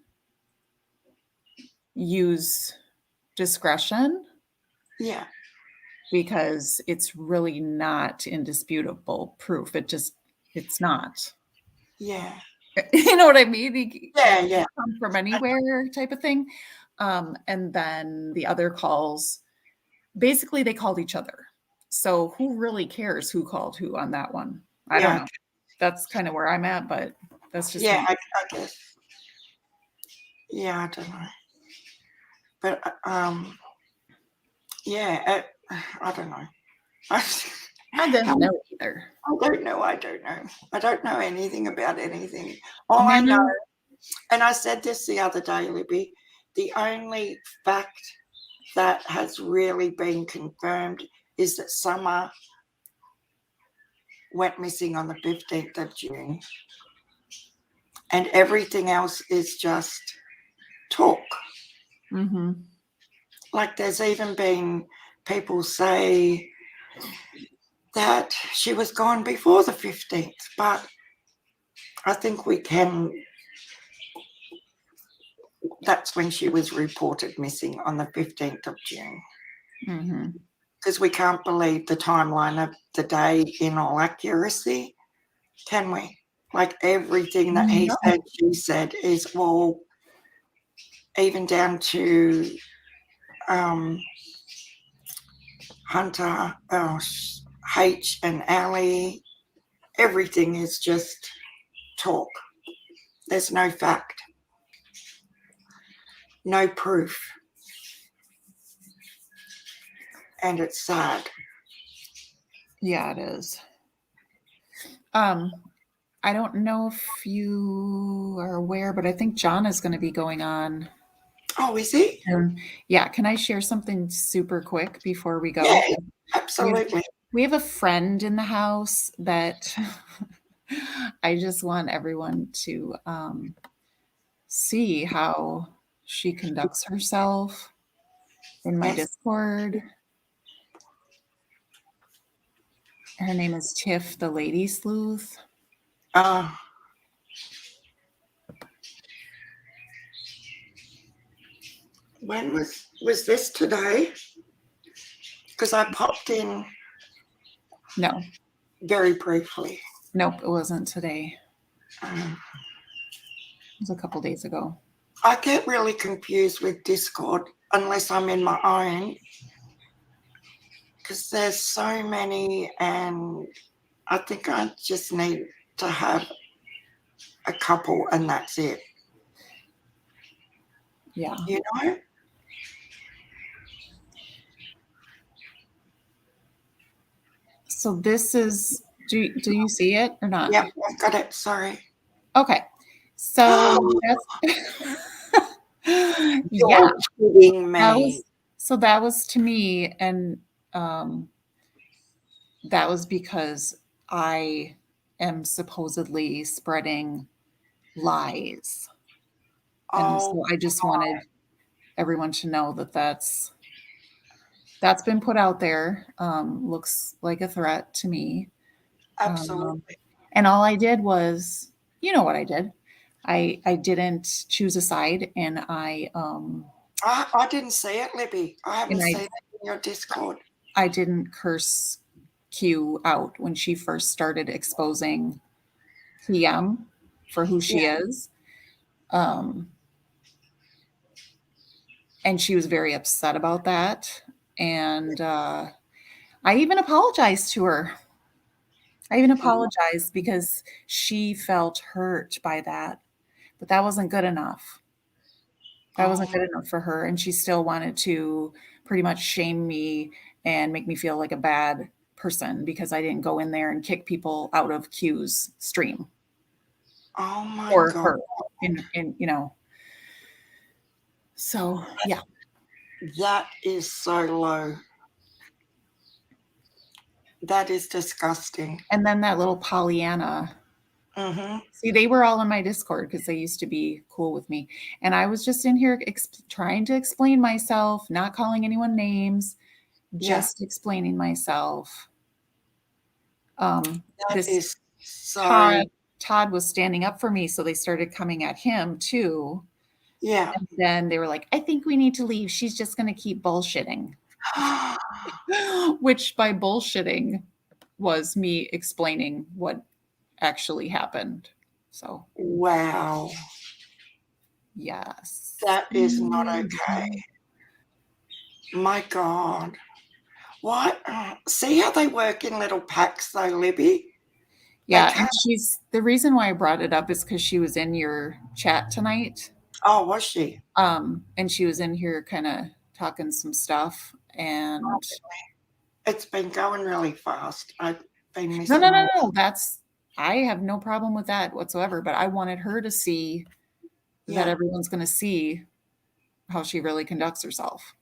[SPEAKER 10] use discretion.
[SPEAKER 1] Yeah.
[SPEAKER 10] Because it's really not indisputable proof. It's not.
[SPEAKER 1] Yeah.
[SPEAKER 10] You know what I mean?
[SPEAKER 1] Yeah.
[SPEAKER 10] Come from anywhere type of thing. And then the other calls, basically they called each other. So who really cares who called who on that one? I don't know. That's kind of where I'm at, but that's just
[SPEAKER 1] I
[SPEAKER 10] guess.
[SPEAKER 1] Yeah, I don't know. But I don't know.
[SPEAKER 10] I don't know either.
[SPEAKER 1] I don't know anything about anything. All I know, and I said this the other day, Libby, the only fact that has really been confirmed is that Summer went missing on the 15th of June. And everything else is just talk.
[SPEAKER 10] Mm-hmm.
[SPEAKER 1] Like there's even been people say that she was gone before the 15th, but I think that's when she was reported missing, on the 15th of June. Because we can't believe the timeline of the day in all accuracy, can we? Like everything that he said, she said is all, even down to Hunter, H and Allie, everything is just talk. There's no fact, no proof. And it's sad.
[SPEAKER 10] Yeah, it is. I don't know if you are aware, but I think John is going to be going on.
[SPEAKER 1] Oh, is he?
[SPEAKER 10] Yeah. Can I share something super quick before we go?
[SPEAKER 1] Yeah, absolutely.
[SPEAKER 10] We have a friend in the house that I just want everyone to see how she conducts herself in my Discord. Her name is Tiff, the Lady Sleuth.
[SPEAKER 1] When was this today? Because I popped in.
[SPEAKER 10] No.
[SPEAKER 1] Very briefly.
[SPEAKER 10] Nope, it wasn't today. It was a couple days ago.
[SPEAKER 1] I get really confused with Discord unless I'm in my own, because there's so many, and I think I just need to have a couple and that's it.
[SPEAKER 10] Yeah.
[SPEAKER 1] You know?
[SPEAKER 10] So this is, do you see it or not?
[SPEAKER 1] Yeah, I got it. Sorry.
[SPEAKER 10] Okay. So that's,
[SPEAKER 1] You're kidding me.
[SPEAKER 10] That was to me, and that was because I am supposedly spreading lies. And so I just wanted everyone to know that that's been put out there. Looks like a threat to me.
[SPEAKER 1] Absolutely.
[SPEAKER 10] And all I did was, you know what I did? I didn't choose a side, and I
[SPEAKER 1] didn't see it, Libby. I haven't seen it in your Discord.
[SPEAKER 10] I didn't curse Q out when she first started exposing PM for who she is. And she was very upset about that. And I even apologized to her. Because she felt hurt by that. But that wasn't good enough. That wasn't good enough for her. And she still wanted to pretty much shame me and make me feel like a bad person because I didn't go in there and kick people out of Q's stream.
[SPEAKER 1] Oh my
[SPEAKER 10] or
[SPEAKER 1] God.
[SPEAKER 10] Her in you know. So yeah.
[SPEAKER 1] That is so low. That is disgusting.
[SPEAKER 10] And then that little Pollyanna. See, they were all in my Discord because they used to be cool with me. And I was just in here trying to explain myself, not calling anyone names, just explaining myself. Todd was standing up for me, so they started coming at him too.
[SPEAKER 1] Yeah.
[SPEAKER 10] And then they were like, I think we need to leave. She's just going to keep bullshitting. Which by bullshitting was me explaining what actually happened. So,
[SPEAKER 1] wow.
[SPEAKER 10] yes.
[SPEAKER 1] That is not okay. My God. What? See how they work in little packs though, Libby?
[SPEAKER 10] Yeah, and the reason why I brought it up is because she was in your chat tonight.
[SPEAKER 1] Oh, was she?
[SPEAKER 10] And she was in here kind of talking some stuff, and
[SPEAKER 1] it's been going really fast. I've been missing.
[SPEAKER 10] No. I have no problem with that whatsoever. But I wanted her to see that everyone's going to see how she really conducts herself.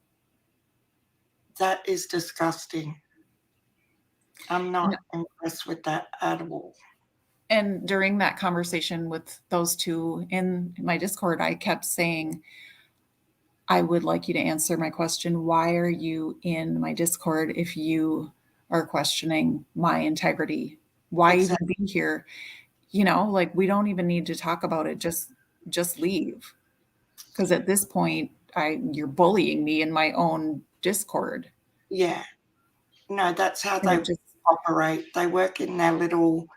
[SPEAKER 1] That is disgusting. I'm not impressed with that at all.
[SPEAKER 10] And during that conversation with those two in my Discord, I kept saying, I would like you to answer my question. Why are you in my Discord if you are questioning my integrity? Why even be here? You know, like, we don't even need to talk about it. Just leave. Because at this point, you're bullying me in my own Discord.
[SPEAKER 1] Yeah. No, that's how they operate. They work in their little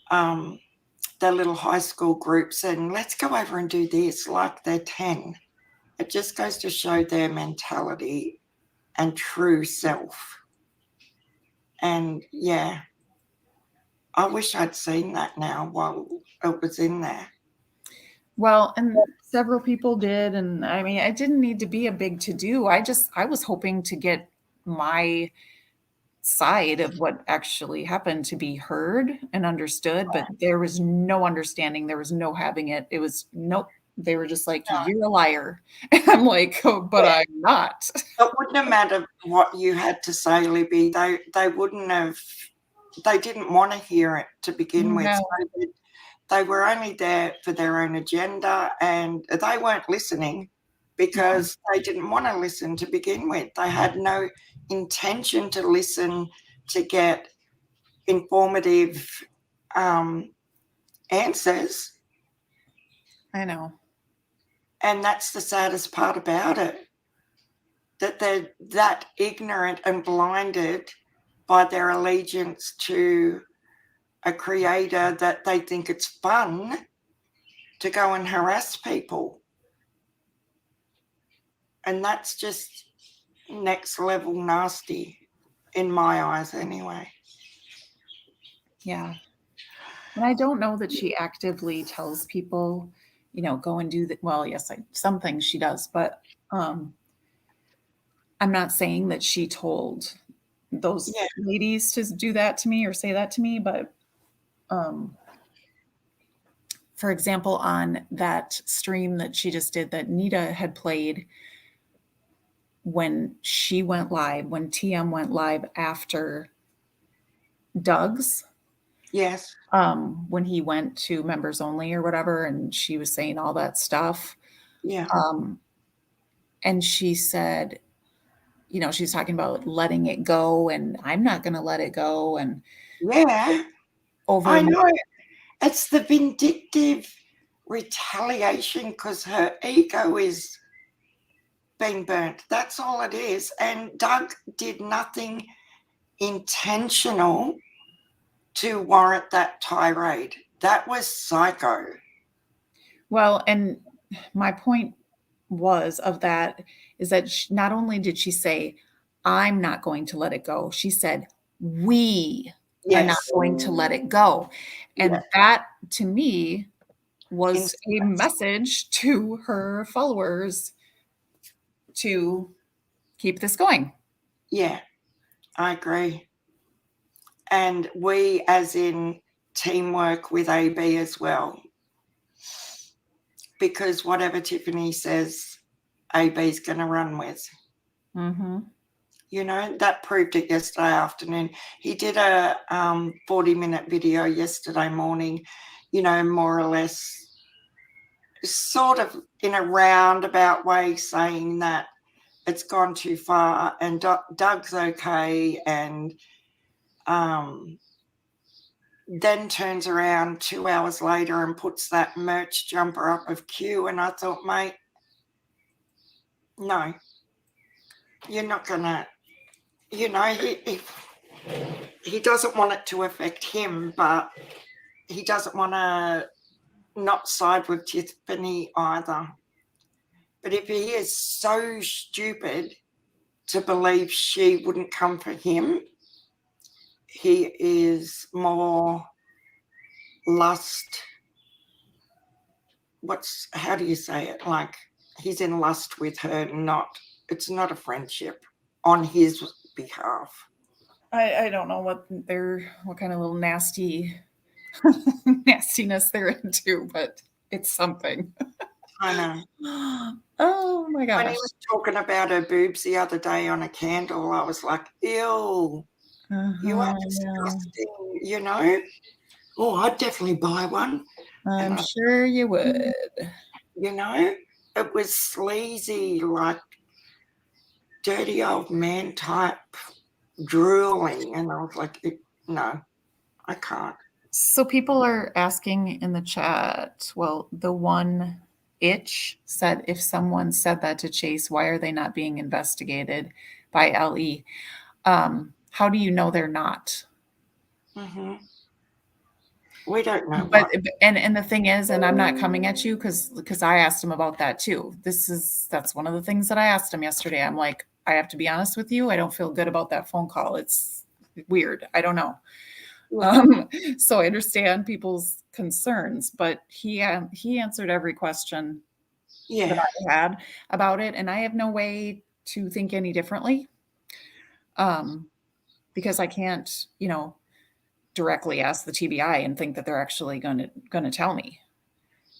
[SPEAKER 1] high school groups, and let's go over and do this like they're 10. It just goes to show their mentality and true self. And yeah, I wish I'd seen that now while it was in there.
[SPEAKER 10] Well, and several people did. And I mean, it didn't need to be a big to-do. I was hoping to get my side of what actually happened to be heard and understood, but there was no understanding. There was no having it. It was nope. They were just like, you're a liar. And I'm like, oh, but I'm not.
[SPEAKER 1] It wouldn't have mattered what you had to say, Libby. They wouldn't have, they didn't want to hear it to begin with. So they were only there for their own agenda, and they weren't listening because they didn't want to listen to begin with. They had no intention to listen to get informative answers.
[SPEAKER 10] I know.
[SPEAKER 1] And that's the saddest part about it, that they're that ignorant and blinded by their allegiance to a creator that they think it's fun to go and harass people. And that's just next level nasty in my eyes anyway.
[SPEAKER 10] Yeah. And I don't know that she actively tells people, you know, go and do that. Well, yes, some things she does, but I'm not saying that she told those ladies to do that to me or say that to me, but for example, on that stream that she just did that Nita had played when she went live, when TM went live after Doug's.
[SPEAKER 1] Yes.
[SPEAKER 10] When he went to members only or whatever, and she was saying all that stuff.
[SPEAKER 1] Yeah.
[SPEAKER 10] And she said, you know, she's talking about letting it go, and I'm not going to let it go. And
[SPEAKER 1] I know. It's the vindictive retaliation because her ego is being burnt. That's all it is. And Doug did nothing intentional to warrant that tirade. That was psycho.
[SPEAKER 10] Well, and my point was of that is that not only did she say, I'm not going to let it go, she said, we are not going to let it go. And that to me was a message to her followers to keep this going.
[SPEAKER 1] Yeah, I agree. And we, as in teamwork with AB as well, because whatever Tiffany says, AB's going to run with.
[SPEAKER 10] Mm-hmm.
[SPEAKER 1] You know, that proved it yesterday afternoon. He did a 40-minute video yesterday morning, you know, more or less sort of in a roundabout way saying that it's gone too far and Doug's okay, and then turns around 2 hours later and puts that merch jumper up of Q, and I thought, mate, No, you're not gonna. You know, he doesn't want it to affect him, but he doesn't want to not side with Tiffany either. But if he is so stupid to believe she wouldn't come for him, he is more lust. How do you say it? Like he's in lust with her, it's not a friendship on his behalf.
[SPEAKER 10] I don't know what kind of little nastiness they're into, but it's something.
[SPEAKER 1] I know.
[SPEAKER 10] Oh my gosh.
[SPEAKER 1] When he was talking about her boobs the other day on a candle, I was like, ew, you are disgusting, you know? Oh, I'd definitely buy one.
[SPEAKER 10] I'm sure you would.
[SPEAKER 1] You know, it was sleazy, like dirty old man type drooling. And I was like, no, I can't.
[SPEAKER 10] So people are asking in the chat, well, the one itch said, if someone said that to Chase, why are they not being investigated by LE? How do you know they're not?
[SPEAKER 1] Mm-hmm. We don't know.
[SPEAKER 10] But and the thing is, and I'm not coming at you because I asked him about that too. That's one of the things that I asked him yesterday. I'm like, I have to be honest with you, I don't feel good about that phone call. It's weird. I don't know. So I understand people's concerns, but he answered every question that I had about it, and I have no way to think any differently. Because I can't, directly ask the TBI and think that they're actually going to tell me.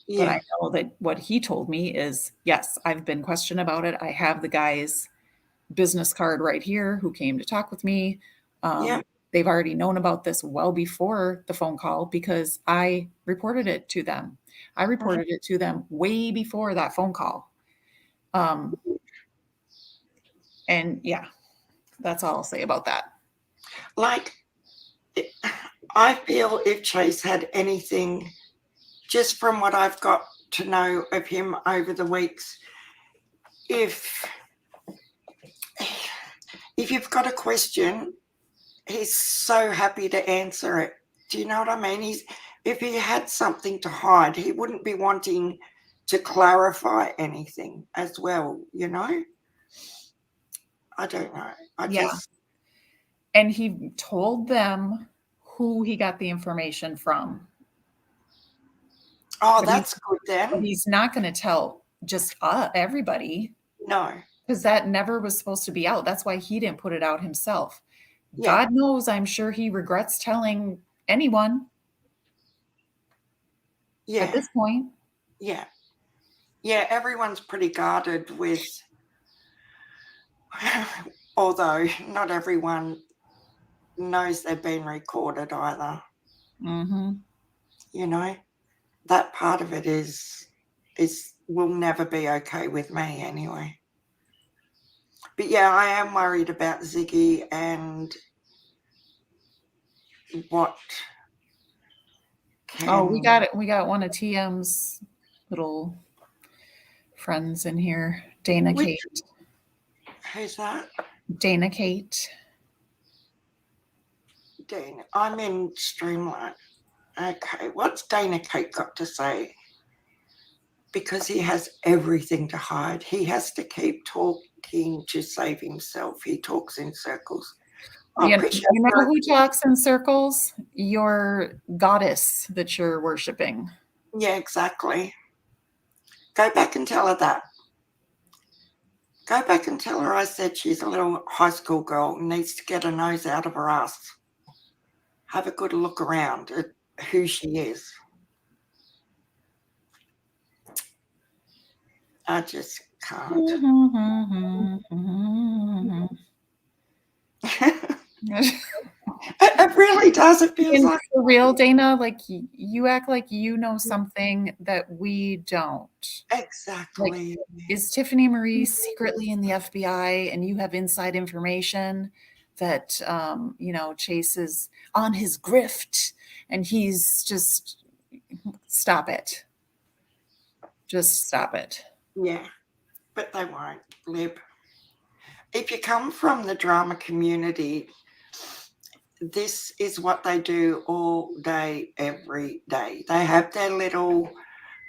[SPEAKER 10] Yeah. But I know that what he told me is, yes, I've been questioned about it. I have the guy's business card right here who came to talk with me. They've already known about this well before the phone call because I reported it to them. I reported it to them way before that phone call. And yeah, that's all I'll say about that.
[SPEAKER 1] Like, I feel if Chase had anything, just from what I've got to know of him over the weeks, if you've got a question, he's so happy to answer it. Do you know what I mean? If he had something to hide, he wouldn't be wanting to clarify anything as well, you know? I don't know.
[SPEAKER 10] And he told them who he got the information from.
[SPEAKER 1] Oh, that's good then.
[SPEAKER 10] But he's not going to tell just everybody.
[SPEAKER 1] No.
[SPEAKER 10] Because that never was supposed to be out. That's why he didn't put it out himself. Yeah. God knows, I'm sure he regrets telling anyone. Yeah. At this point.
[SPEAKER 1] Yeah. Yeah, everyone's pretty guarded with, although not everyone knows they're being recorded either.
[SPEAKER 10] Mm-hmm.
[SPEAKER 1] You know, that part of it will never be okay with me anyway. But yeah, I am worried about Ziggy and what
[SPEAKER 10] we got it. We got one of TM's little friends in here. Dana Kate.
[SPEAKER 1] Who's that?
[SPEAKER 10] Dana Kate.
[SPEAKER 1] Dana. I'm in Streamline. Okay, what's Dana Kate got to say? Because he has everything to hide. He has to keep talking to save himself. He talks in circles.
[SPEAKER 10] You know who talks in circles? Your goddess that you're worshiping.
[SPEAKER 1] Yeah, exactly. Go back and tell her that. Go back and tell her I said she's a little high school girl and needs to get her nose out of her ass. Have a good look around at who she is. I just can't. It really does. It feels like
[SPEAKER 10] for real, Dana. Like you act like you know something that we don't.
[SPEAKER 1] Exactly.
[SPEAKER 10] Like, is Tiffany Marie secretly in the FBI, and you have inside information that Chase is on his grift, and he's just stop it. Just stop it.
[SPEAKER 1] Yeah. but they won't, Lib. If you come from the drama community, this is what they do all day, every day. They have their little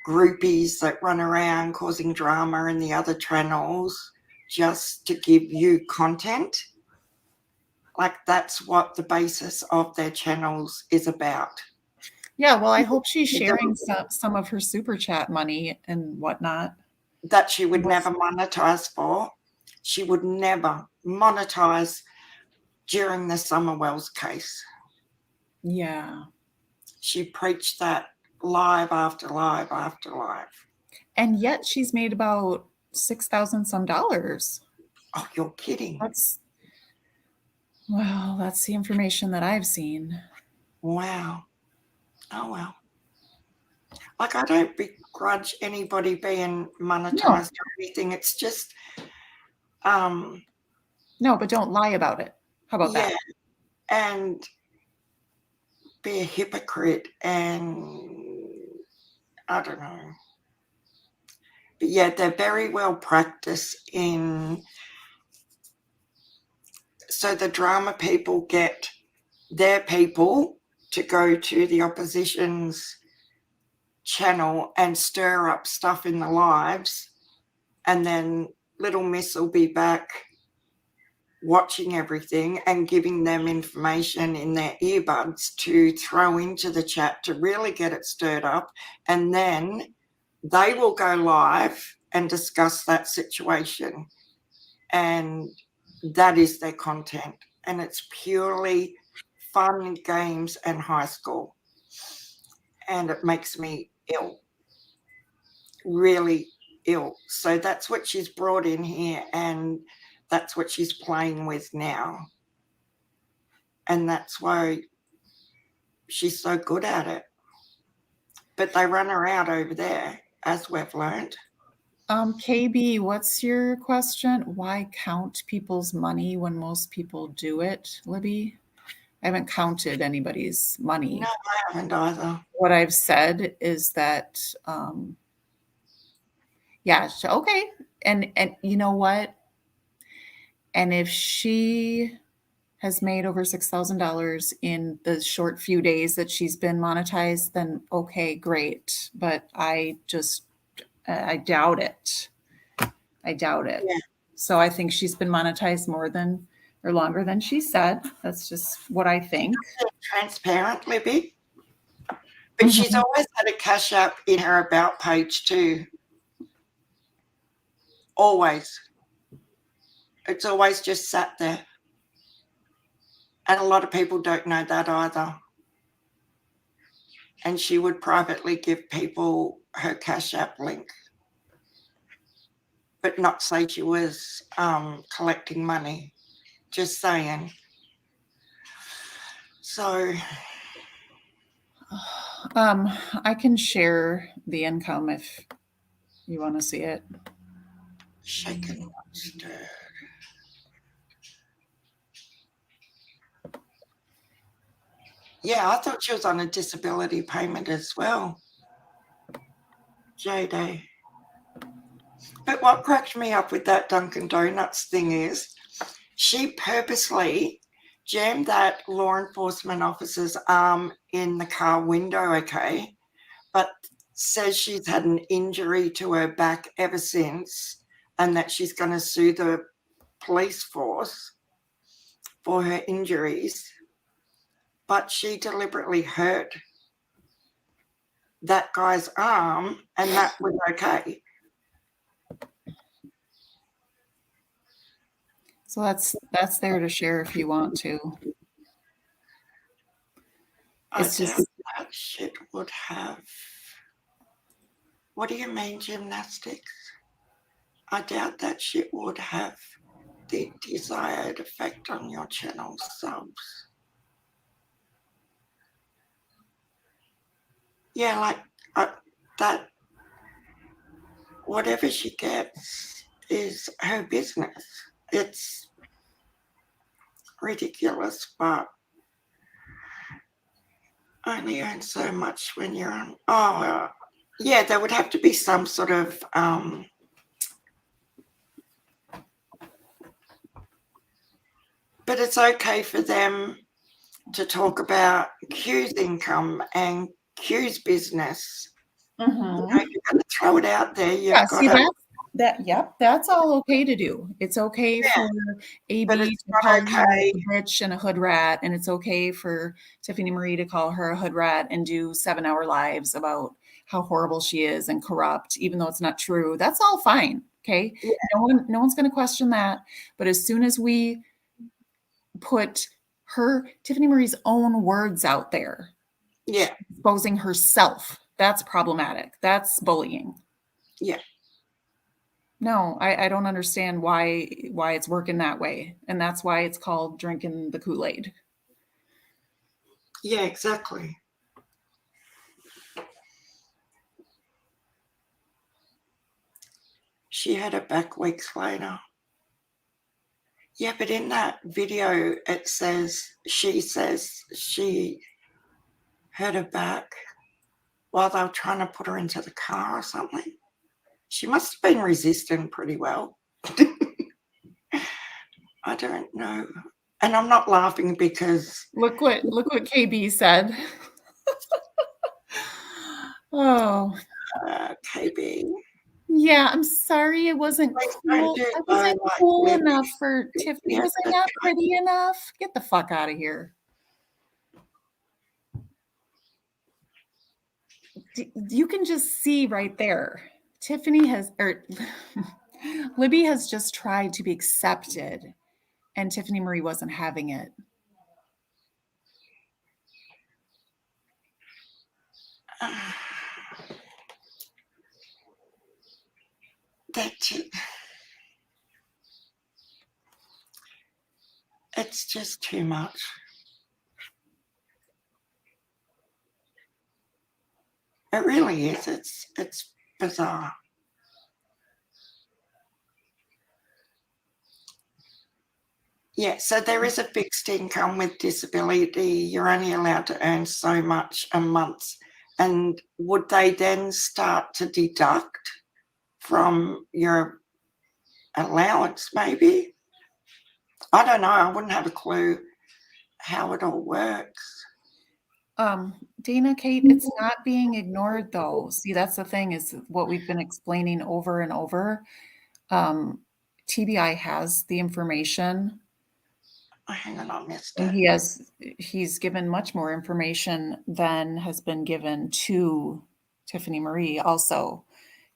[SPEAKER 1] groupies that run around causing drama in the other channels just to give you content. Like, that's what the basis of their channels is about.
[SPEAKER 10] Yeah, well, I hope she's sharing some of her super chat money and whatnot.
[SPEAKER 1] That she would never monetize for. She would never monetize during the Summerwells case.
[SPEAKER 10] Yeah.
[SPEAKER 1] She preached that live after live after live.
[SPEAKER 10] And yet she's made about $6,000 some dollars.
[SPEAKER 1] Oh, you're kidding.
[SPEAKER 10] That's the information that I've seen.
[SPEAKER 1] Wow. Oh, well. Like, I don't begrudge anybody being monetized or anything. It's just
[SPEAKER 10] no, but don't lie about it. How about that?
[SPEAKER 1] And be a hypocrite, and I don't know. But yeah, they're very well practiced in. So the drama people get their people to go to the opposition's channel and stir up stuff in the lives, and then Little Miss will be back watching everything and giving them information in their earbuds to throw into the chat to really get it stirred up, and then they will go live and discuss that situation, and that is their content, and it's purely fun, games, and high school, and it makes me ill, really ill. So that's what she's brought in here, and that's what she's playing with now, and that's why she's so good at it. But they run her out over there, as we've learned.
[SPEAKER 10] KB, what's your question? Why count people's money when most people do it, Libby? I haven't counted anybody's money.
[SPEAKER 1] No, I haven't either.
[SPEAKER 10] What I've said is that, okay. And you know what? And if she has made over $6,000 in the short few days that she's been monetized, then okay, great. But I doubt it. I doubt it.
[SPEAKER 1] Yeah.
[SPEAKER 10] So I think she's been monetized longer than she said. That's just what I think.
[SPEAKER 1] Transparent, Libby. But she's always had a Cash App in her About page too. Always. It's always just sat there. And a lot of people don't know that either. And she would privately give people her Cash App link, but not say she was collecting money. Just saying. So
[SPEAKER 10] I can share the income if you want to see it.
[SPEAKER 1] Shaken, not stirred. Yeah, I thought she was on a disability payment as well. JD. But what cracked me up with that Dunkin' Donuts thing is she purposely jammed that law enforcement officer's arm in the car window, okay, but says she's had an injury to her back ever since, and that she's going to sue the police force for her injuries. But she deliberately hurt that guy's arm, and that was okay.
[SPEAKER 10] So that's there to share if you want to.
[SPEAKER 1] It's just that shit would have. What do you mean, gymnastics? I doubt that shit would have the desired effect on your channel subs. Yeah, like that. Whatever she gets is her business. It's ridiculous, but only earn so much when you're on. Yeah, there would have to be some sort of but it's okay for them to talk about Q's income and Q's business. You know, you've got to throw it out there. You've got to.
[SPEAKER 10] That's all okay to do. It's okay for AB to call you a bitch and a hood rat, and it's okay for Tiffany Marie to call her a hood rat and do 7-hour lives about how horrible she is and corrupt, even though it's not true. That's all fine. Okay. Yeah. No one's going to question that. But as soon as we put Tiffany Marie's own words out there, exposing herself, that's problematic. That's bullying.
[SPEAKER 1] Yeah.
[SPEAKER 10] No, I don't understand why it's working that way. And that's why it's called drinking the Kool-Aid.
[SPEAKER 1] Yeah, exactly. She had it back weeks later. Yeah, but in that video, it says she hurt her back while they were trying to put her into the car or something. She must have been resisting pretty well. I don't know. And I'm not laughing because...
[SPEAKER 10] Look what KB said. Oh.
[SPEAKER 1] KB.
[SPEAKER 10] Yeah, I'm sorry it wasn't cool. I wasn't cool enough for Tiffany. Was I not pretty enough? Get the fuck out of here. You can just see right there. Libby has just tried to be accepted, and Tiffany Marie wasn't having it.
[SPEAKER 1] It's just too much. It really is. It's bizarre. Yeah, so there is a fixed income with disability. You're only allowed to earn so much a month. And would they then start to deduct from your allowance, maybe? I don't know. I wouldn't have a clue how it all works.
[SPEAKER 10] Dana, Kate, it's not being ignored, though. See, that's the thing, is what we've been explaining over and over. TBI has the information.
[SPEAKER 1] Oh, hang on, I missed
[SPEAKER 10] and
[SPEAKER 1] it.
[SPEAKER 10] He's given much more information than has been given to Tiffany Marie. Also,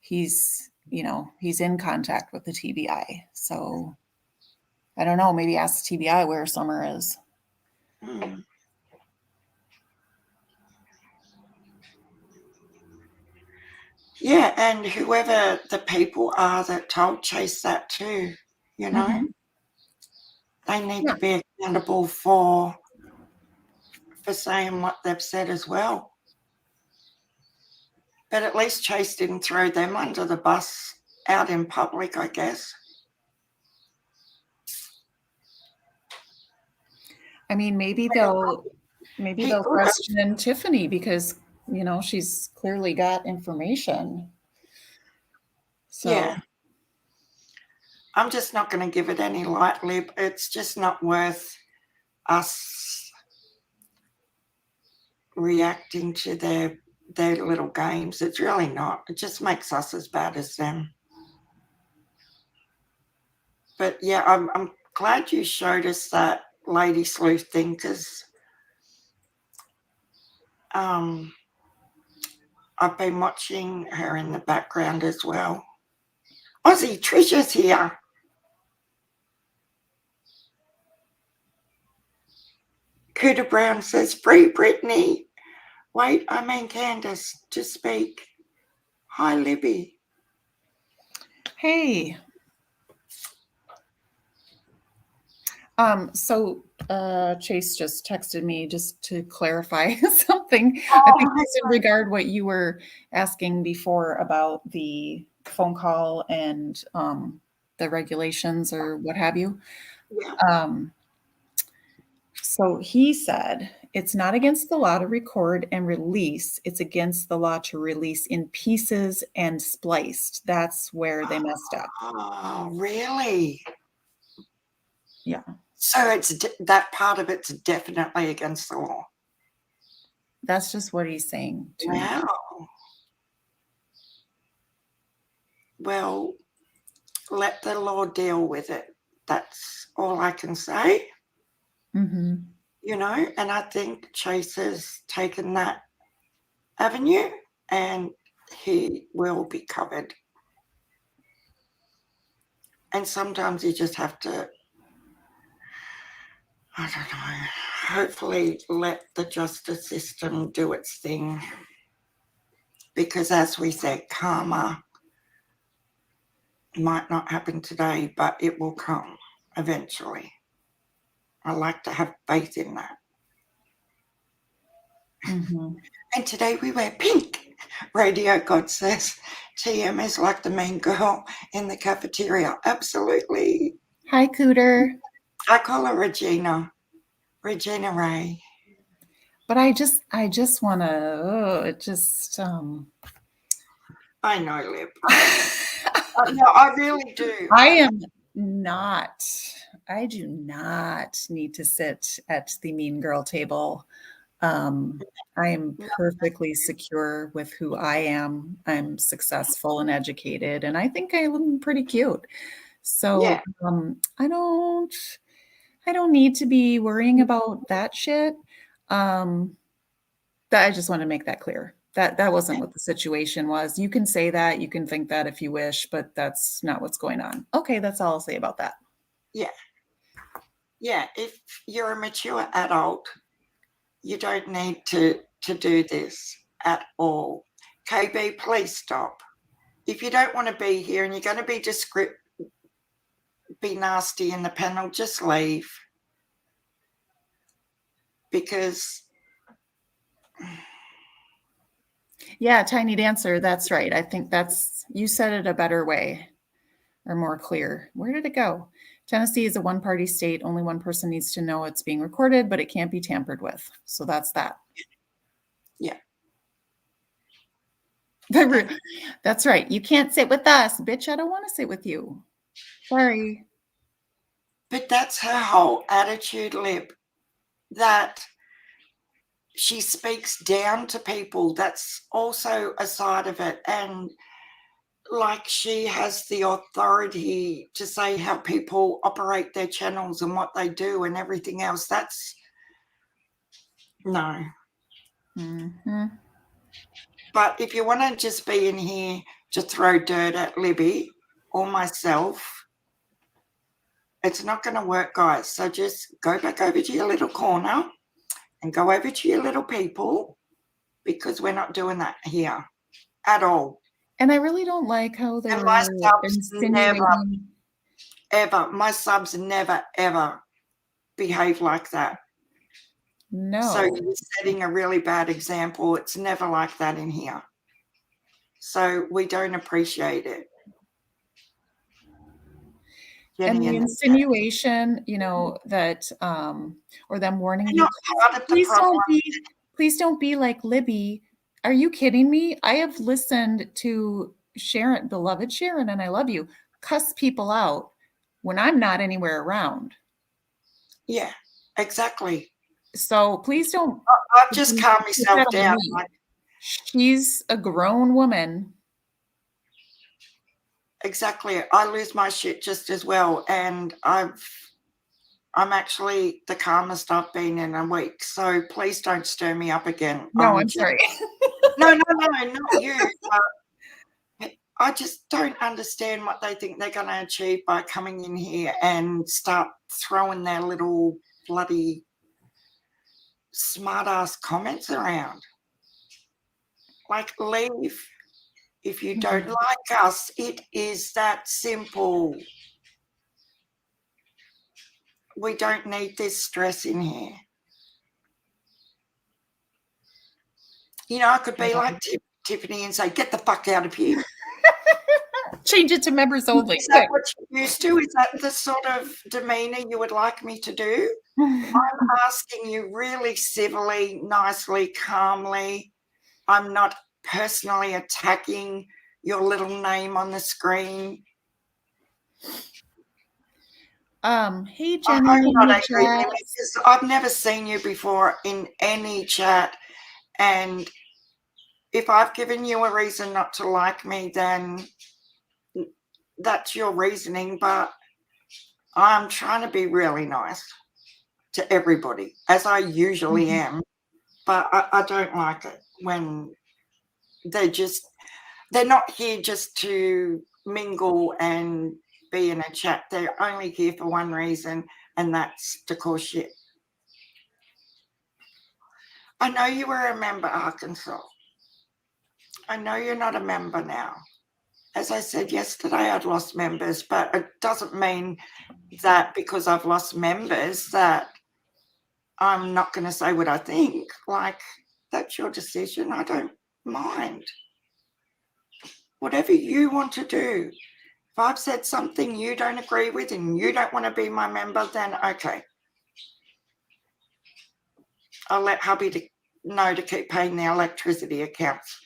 [SPEAKER 10] he's in contact with the TBI. So I don't know, maybe ask the TBI where Summer is.
[SPEAKER 1] Yeah, and whoever the people are that told Chase that too, you know, they need to be accountable for saying what they've said as well. But at least Chase didn't throw them under the bus out in public, I guess.
[SPEAKER 10] I mean, maybe they'll question Tiffany because, she's clearly got information. So.
[SPEAKER 1] Yeah. I'm just not going to give it any light lip. It's just not worth us reacting to their little games. It's really not. It just makes us as bad as them. But yeah, I'm glad you showed us that Lady Sleuth thing, because I've been watching her in the background as well. Aussie, Trisha's here. Cooter Brown says, free Brittany. Wait, I mean Candus to speak. Hi, Libby.
[SPEAKER 10] Hey. So Chase just texted me just to clarify something. I think it's in regard what you were asking before about the phone call and the regulations or what have you.
[SPEAKER 1] Yeah.
[SPEAKER 10] So he said, it's not against the law to record and release. It's against the law to release in pieces and spliced. That's where they messed up.
[SPEAKER 1] Oh, really?
[SPEAKER 10] Yeah.
[SPEAKER 1] So it's that part of it's definitely against the law.
[SPEAKER 10] That's just what he's saying to me.
[SPEAKER 1] Wow. Well, let the law deal with it. That's all I can say.
[SPEAKER 10] Mm-hmm.
[SPEAKER 1] You know, and I think Chase has taken that avenue and he will be covered. And sometimes you just have to, I don't know, hopefully let the justice system do its thing. Because as we said, karma might not happen today, but it will come eventually. I like to have faith in that.
[SPEAKER 10] Mm-hmm.
[SPEAKER 1] And today we wear pink. Radio God says TM is like the mean girl in the cafeteria. Absolutely.
[SPEAKER 10] Hi, Cooter.
[SPEAKER 1] I call her Regina Ray.
[SPEAKER 10] But I just want to
[SPEAKER 1] I know, Lib. No, I really do.
[SPEAKER 10] I do not need to sit at the mean girl table. I am perfectly secure with who I am. I'm successful and educated, and I think I'm pretty cute. So
[SPEAKER 1] Yeah.
[SPEAKER 10] I don't need to be worrying about that shit. That I just want to make that clear. That wasn't what the situation was. You can say that, you can think that if you wish, but that's not what's going on. Okay, that's all I'll say about that.
[SPEAKER 1] Yeah. Yeah, if you're a mature adult, you don't need to do this at all. KB, please stop. If you don't want to be here and you're going to be be nasty in the panel, just leave. Because
[SPEAKER 10] yeah, Tiny Dancer, that's right. I think you said it a better way or more clear. Where did it go? Tennessee is a one-party state. Only one person needs to know it's being recorded, but it can't be tampered with. So that's that.
[SPEAKER 1] Yeah.
[SPEAKER 10] That's right. You can't sit with us, bitch. I don't want to sit with you. Sorry.
[SPEAKER 1] But that's her whole attitude, Lib, that she speaks down to people. That's also a side of it. And like she has the authority to say how people operate their channels and what they do and everything else. That's no.
[SPEAKER 10] Mm-hmm.
[SPEAKER 1] But if you want to just be in here to throw dirt at Libby or myself, it's not going to work, guys. So just go back over to your little corner and go over to your little people, because we're not doing that here at all.
[SPEAKER 10] And I really don't like how they
[SPEAKER 1] and
[SPEAKER 10] were
[SPEAKER 1] my subs
[SPEAKER 10] insinuating.
[SPEAKER 1] my subs never, ever behave like that.
[SPEAKER 10] No.
[SPEAKER 1] So you're setting a really bad example. It's never like that in here. So we don't appreciate it.
[SPEAKER 10] And the insinuation, that or them warning you, please don't be like Libby. Are you kidding me? I have listened to Sharon, beloved Sharon, and I love you, cuss people out when I'm not anywhere around.
[SPEAKER 1] Yeah, exactly.
[SPEAKER 10] So please don't.
[SPEAKER 1] I've just calmed myself down.
[SPEAKER 10] She's a grown woman.
[SPEAKER 1] Exactly. I lose my shit just as well. And I'm actually the calmest I've been in a week. So please don't stir me up again.
[SPEAKER 10] No, I'm sorry.
[SPEAKER 1] No, not you. I just don't understand what they think they're going to achieve by coming in here and start throwing their little bloody smart-ass comments around. Like, leave. If you don't like us, it is that simple. We don't need this stress in here. I could be like Tiffany and say, get the fuck out of here.
[SPEAKER 10] Change it to members only.
[SPEAKER 1] Is that what you used to? Is that the sort of demeanor you would like me to do? I'm asking you really civilly, nicely, calmly. I'm not personally attacking your little name on the screen.
[SPEAKER 10] Hey
[SPEAKER 1] I
[SPEAKER 10] Jenny
[SPEAKER 1] hope
[SPEAKER 10] in
[SPEAKER 1] not
[SPEAKER 10] the
[SPEAKER 1] angry with
[SPEAKER 10] chat.
[SPEAKER 1] me because I've never seen you before in any chat, and if I've given you a reason not to like me, then that's your reasoning, but I'm trying to be really nice to everybody, as I usually am, but I don't like it when they're not here just to mingle and be in a chat. They're only here for one reason, and that's to cause shit. I know you were a member, Arkansas. I know you're not a member now. As I said yesterday, I'd lost members, but it doesn't mean that because I've lost members that I'm not going to say what I think. Like, that's your decision. I don't mind. Whatever you want to do. If I've said something you don't agree with and you don't want to be my member, then okay. I'll let hubby know to keep paying the electricity accounts.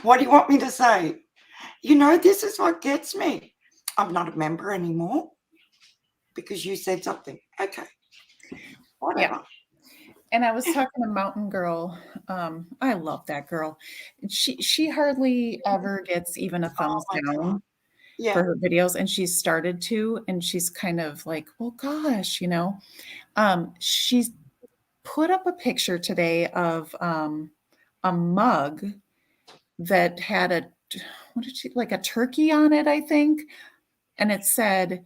[SPEAKER 1] What do you want me to say? You know, this is what gets me. I'm not a member anymore because you said something. Okay. Whatever.
[SPEAKER 10] Yeah. And I was talking to Mountain Girl. I love that girl. She hardly ever gets even a thumbs down for her videos, and she's started to, and she's kind of like, well, gosh, you know. She's put up a picture today of a mug that had like a turkey on it, I think, and it said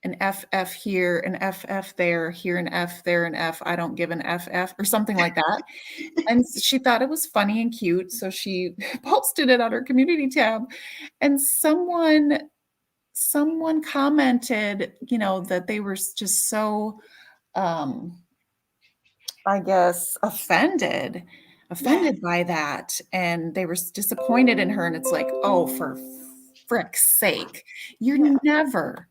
[SPEAKER 10] an FF here, an FF there, here an F, there an F, I don't give an FF, or something like that. And she thought it was funny and cute, so she posted it on her community tab. And someone commented, you know, that they were just so, I guess, offended by that, and they were disappointed in her. And it's like, oh, for frick's sake, you're never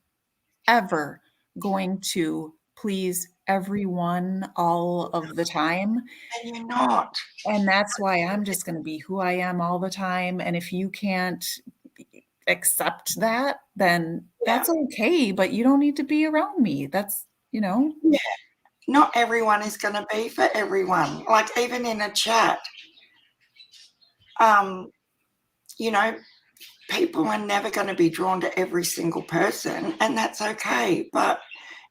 [SPEAKER 10] ever going to please everyone all of the time.
[SPEAKER 1] And you're not.
[SPEAKER 10] And that's why I'm just going to be who I am all the time. And if you can't accept that, then that's okay, but you don't need to be around me. That's, you know.
[SPEAKER 1] Yeah. Not everyone is going to be for everyone. Like even in a chat, you know, people are never going to be drawn to every single person, and that's okay. But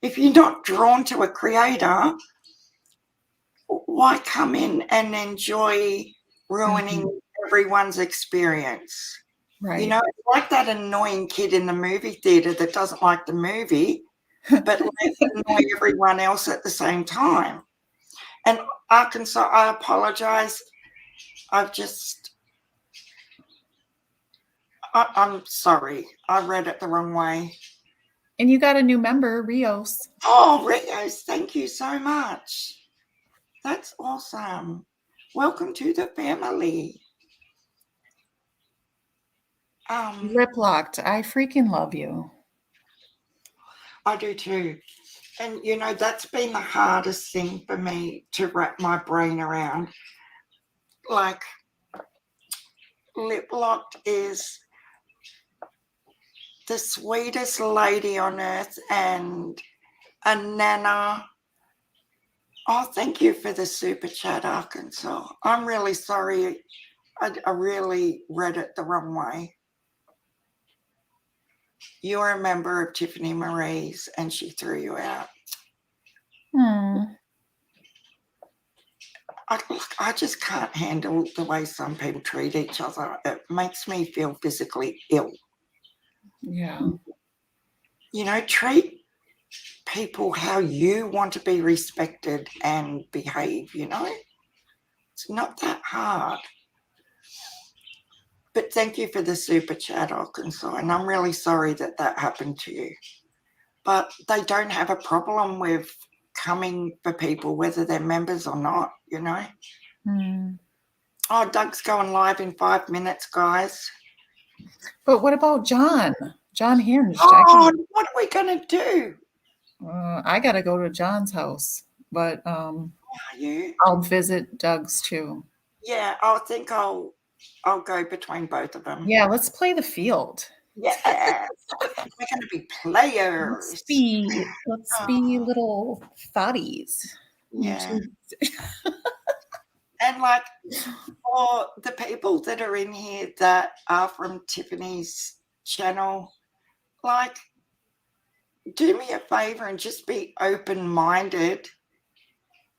[SPEAKER 1] if you're not drawn to a creator, why come in and enjoy ruining everyone's experience?
[SPEAKER 10] Right.
[SPEAKER 1] You know, it's like that annoying kid in the movie theater that doesn't like the movie, but let's annoy everyone else at the same time. And Arkansas, I apologize. I'm sorry. I read it the wrong way.
[SPEAKER 10] And you got a new member, Rios.
[SPEAKER 1] Oh, Rios, thank you so much. That's awesome. Welcome to the family.
[SPEAKER 10] Lip locked. I freaking love you.
[SPEAKER 1] I do too. And, you know, that's been the hardest thing for me to wrap my brain around. Like, Lip Locked is the sweetest lady on earth and a nana. Oh, thank you for the super chat, Arkansas. I'm really sorry. I really read it the wrong way. You're a member of Tiffany Marie's and she threw you out. I just can't handle the way some people treat each other. It makes me feel physically ill.
[SPEAKER 10] Yeah.
[SPEAKER 1] You know, treat people how you want to be respected and behave, you know? It's not that hard. But thank you for the super chat, Arkansas, and I'm really sorry that that happened to you. But they don't have a problem with coming for people, whether they're members or not, you know? Oh, Doug's going live in 5 minutes, guys.
[SPEAKER 10] But what about John? John Hinged.
[SPEAKER 1] Oh, what are we going to do?
[SPEAKER 10] I got to go to John's house, but I'll visit Doug's too.
[SPEAKER 1] Yeah, I think I'll go between both of them.
[SPEAKER 10] Yeah, let's play the field.
[SPEAKER 1] Yes. We're going to be players.
[SPEAKER 10] Let's be little thotties.
[SPEAKER 1] Yeah. And like for the people that are in here that are from Tiffany's channel, like do me a favor and just be open-minded,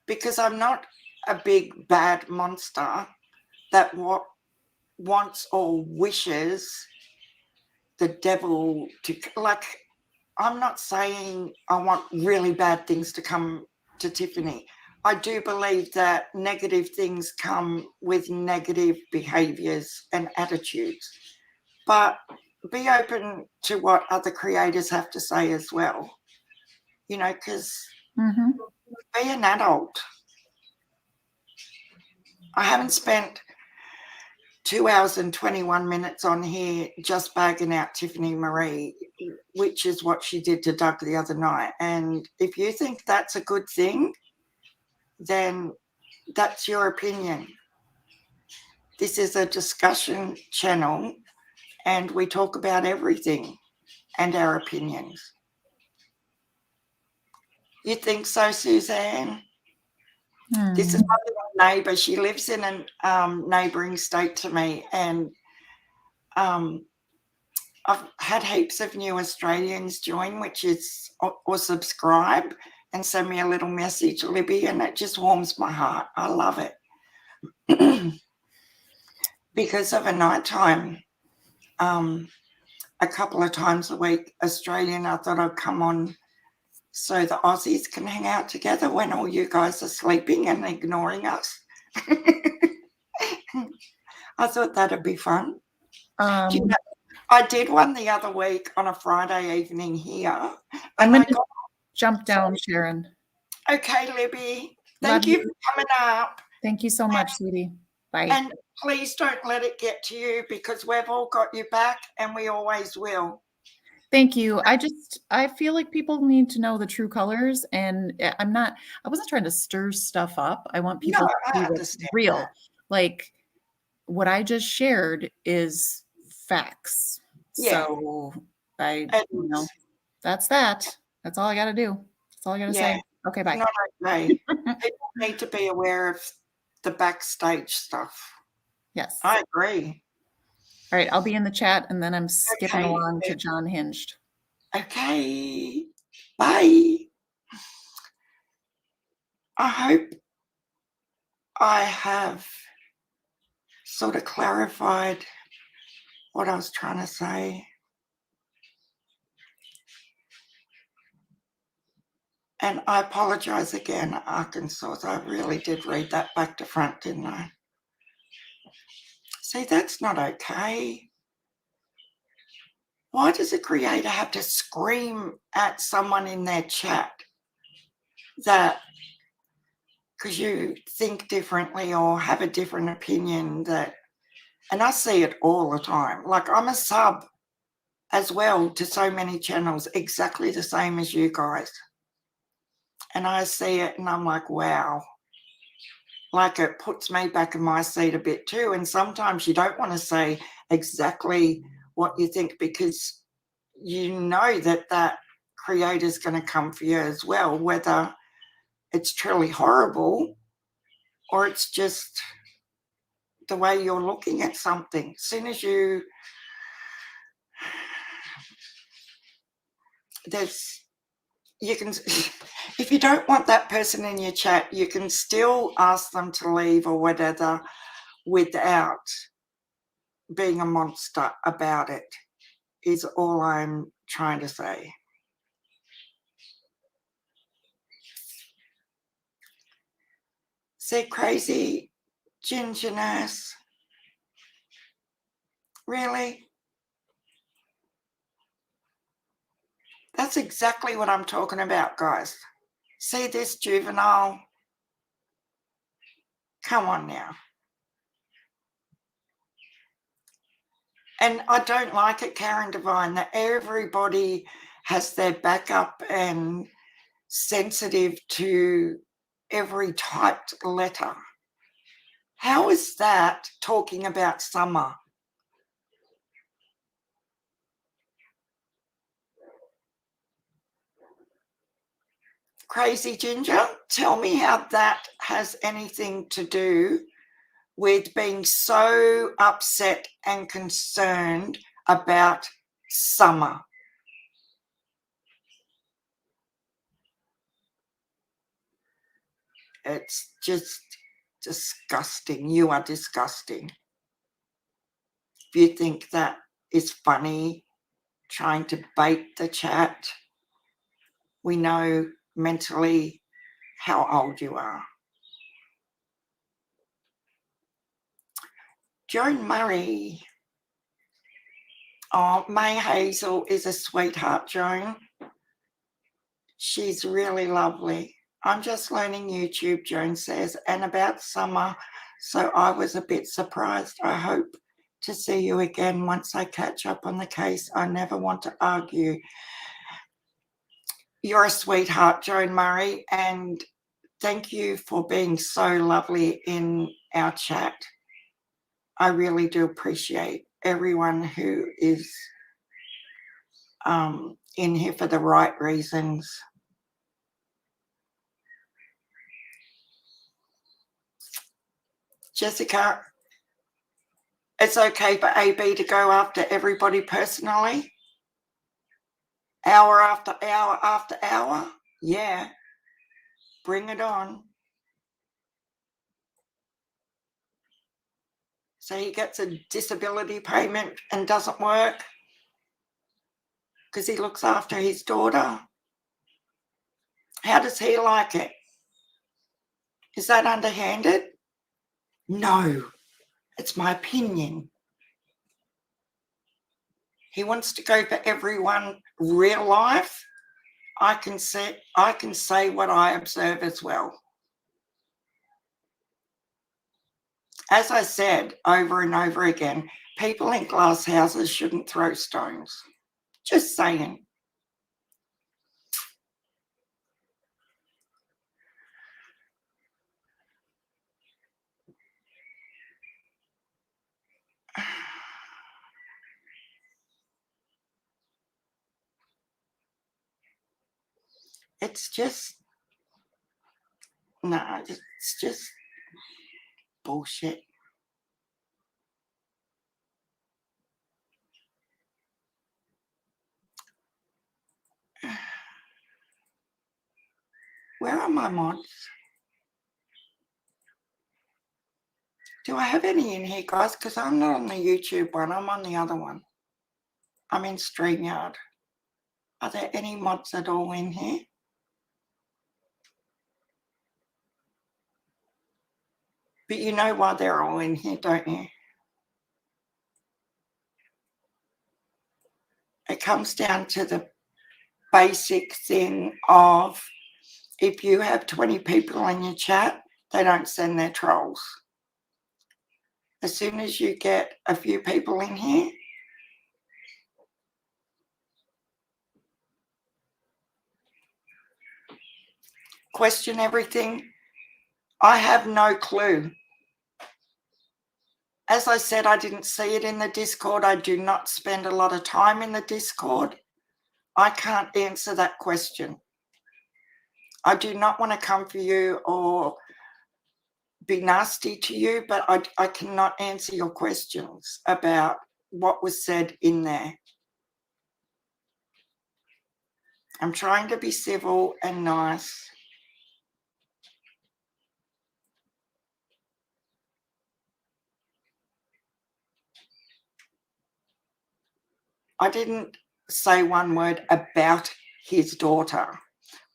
[SPEAKER 1] because I'm not a big bad monster that wants or wishes the devil to, like, I'm not saying I want really bad things to come to Tiffany. I do believe that negative things come with negative behaviors and attitudes, but be open to what other creators have to say as well, you know, because be an adult. I haven't spent 2 hours and 21 minutes on here just bagging out Tiffany Marie, which is what she did to Doug the other night. And if you think that's a good thing, then that's your opinion. This is a discussion channel and we talk about everything and our opinions. You think so, Suzanne? This is my little neighbour. She lives in a neighbouring state to me, and I've had heaps of new Australians join, which is, or subscribe and send me a little message, Libby, and it just warms my heart. I love it. Because of a nighttime, a couple of times a week, Australian, I thought I'd come on so the Aussies can hang out together when all you guys are sleeping and ignoring us. I thought that'd be fun. You know, I did one the other week on a Friday evening here.
[SPEAKER 10] I'm going to jump down, Sharon.
[SPEAKER 1] Okay, Libby. Thank you for coming up.
[SPEAKER 10] Thank you so much, sweetie. Bye.
[SPEAKER 1] And please don't let it get to you, because we've all got you back and we always will.
[SPEAKER 10] Thank you. I feel like people need to know the true colors, and I wasn't trying to stir stuff up. I want people to see what's real. That. Like what I just shared is facts. Yeah. So that's that. That's all I got to do. That's all I got to say. Okay, bye.
[SPEAKER 1] Not okay. People need to be aware of the backstage stuff.
[SPEAKER 10] Yes.
[SPEAKER 1] I agree.
[SPEAKER 10] All right, I'll be in the chat, and then I'm skipping along to John Hinged.
[SPEAKER 1] Okay. Bye. I hope I have sort of clarified what I was trying to say. And I apologize again, Arkansas. I really did read that back to front, didn't I? See, that's not okay. Why does a creator have to scream at someone in their chat that because you think differently or have a different opinion? That, and I see it all the time. Like, I'm a sub as well to so many channels, exactly the same as you guys. And I see it and I'm like, wow. Like, it puts me back in my seat a bit too. And sometimes you don't want to say exactly what you think, because you know that that creator's going to come for you as well, whether it's truly horrible or it's just the way you're looking at something. As soon as you, you can, if you don't want that person in your chat, you can still ask them to leave or whatever without being a monster about it, is all I'm trying to say. See, crazy ginger nurse. Really? That's exactly what I'm talking about, guys. See this juvenile? Come on now. And I don't like it, Karen Devine, that everybody has their backup and sensitive to every typed letter. How is that talking about summer? Crazy Ginger, tell me how that has anything to do with being so upset and concerned about summer. It's just disgusting. You are disgusting. If you think that is funny, trying to bait the chat, we know mentally how old you are. Joan Murray. Oh, May Hazel is a sweetheart, Joan. She's really lovely. I'm just learning YouTube, Joan says, and about summer, so I was a bit surprised. I hope to see you again once I catch up on the case. I never want to argue. You're a sweetheart, Joan Murray, and thank you for being so lovely in our chat. I really do appreciate everyone who is in here for the right reasons. Jessica, it's okay for AB to go after everybody personally? Hour after hour after hour? Yeah. Bring it on. So he gets a disability payment and doesn't work because he looks after his daughter. How does he like it? Is that underhanded? No, it's my opinion. He wants to go for everyone real life. I can say what I observe as well. As I said over and over again, people in glass houses shouldn't throw stones. Just saying. It's just, no, it's just bullshit. Where are my mods? Do I have any in here, guys? Because I'm not on the YouTube one. I'm on the other one. I'm in StreamYard. Are there any mods at all in here? But you know why they're all in here, don't you? It comes down to the basic thing of if you have 20 people in your chat, they don't send their trolls. As soon as you get a few people in here, question everything. I have no clue. As I said, I didn't see it in the Discord. I do not spend a lot of time in the Discord. I can't answer that question. I do not want to come for you or be nasty to you, but I cannot answer your questions about what was said in there. I'm trying to be civil and nice. I didn't say one word about his daughter.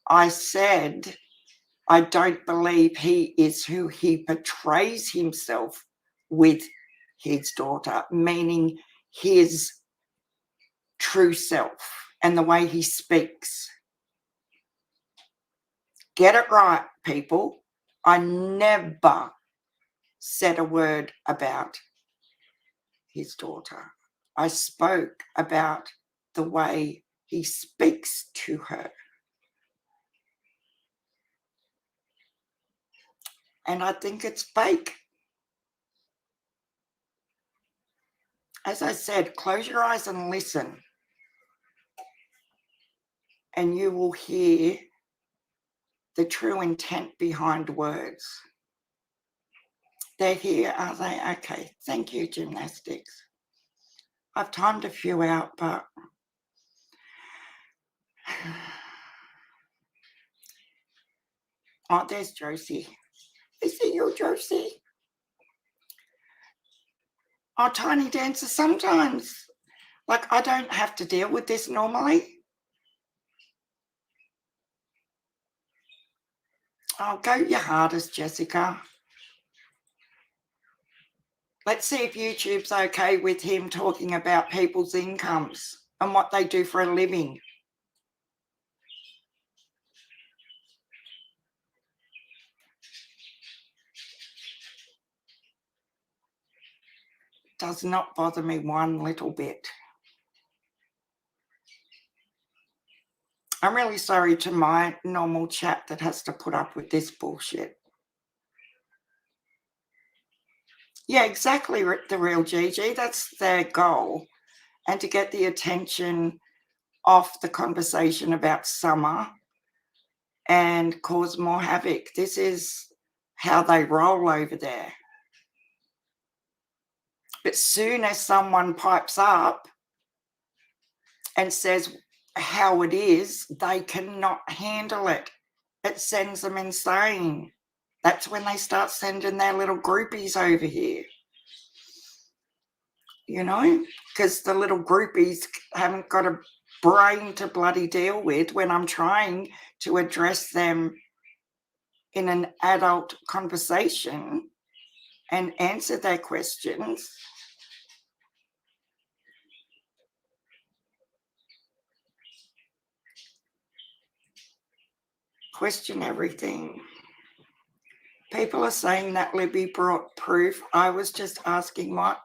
[SPEAKER 1] I said I don't believe he is who he portrays himself with his daughter, meaning his true self and the way he speaks. Get it right, people. I never said a word about his daughter. I spoke about the way he speaks to her. And I think it's fake. As I said, close your eyes and listen. And you will hear the true intent behind words. They're here, are they? Okay, thank you, gymnastics. I've timed a few out, but oh, there's Josie. Is it you, Josie? Oh, Tiny Dancer, sometimes, like, I don't have to deal with this normally. Oh, go your hardest, Jessica. Let's see if YouTube's okay with him talking about people's incomes and what they do for a living. Does not bother me one little bit. I'm really sorry to my normal chat that has to put up with this bullshit. Yeah, exactly, the real Gigi. That's their goal. And to get the attention off the conversation about summer and cause more havoc. This is how they roll over there. But soon as someone pipes up and says how it is, they cannot handle it. It sends them insane. That's when they start sending their little groupies over here. You know, because the little groupies haven't got a brain to bloody deal with when I'm trying to address them in an adult conversation and answer their questions. Question everything. People are saying that Libby brought proof. I was just asking what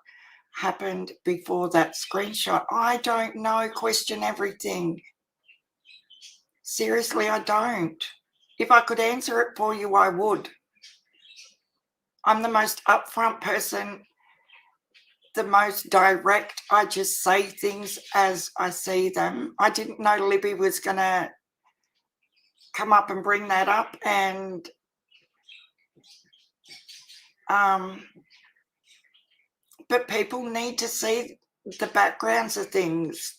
[SPEAKER 1] happened before that screenshot. I don't know. Question everything. Seriously, I don't. If I could answer it for you, I would. I'm the most upfront person, the most direct. I just say things as I see them. I didn't know Libby was going to come up and bring that up, and but people need to see the backgrounds of things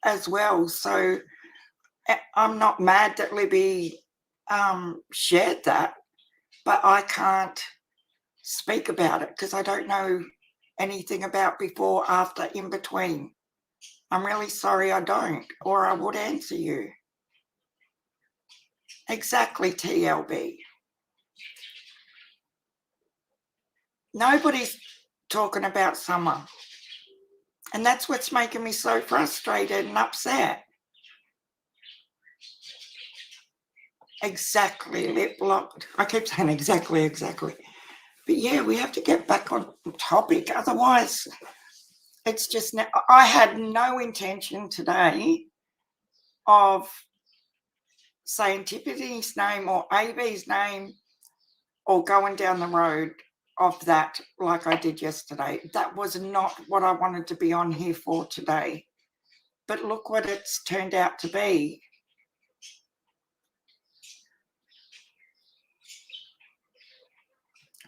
[SPEAKER 1] as well. So I'm not mad that Libby shared that, but I can't speak about it because I don't know anything about before, after, in between. I'm really sorry I don't, or I would answer you. Exactly, TLB. Nobody's talking about summer. And that's what's making me so frustrated and upset. Exactly, lip locked. I keep saying exactly. But yeah, we have to get back on topic. Otherwise, it's just, I had no intention today of saying Tiffany's name or AB's name or going down the road of that like I did yesterday. That was not what I wanted to be on here for today. But look what it's turned out to be.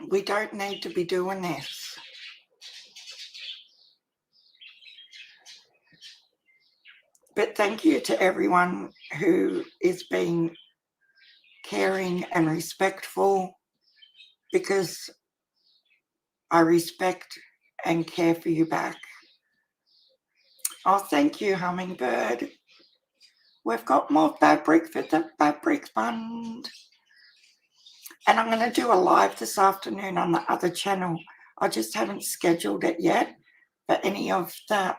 [SPEAKER 1] We don't need to be doing this. But thank you to everyone who is being caring and respectful, because I respect and care for you back. Oh, thank you, Hummingbird. We've got more fabric for the Fabric Fund. And I'm going to do a live this afternoon on the other channel. I just haven't scheduled it yet for any of the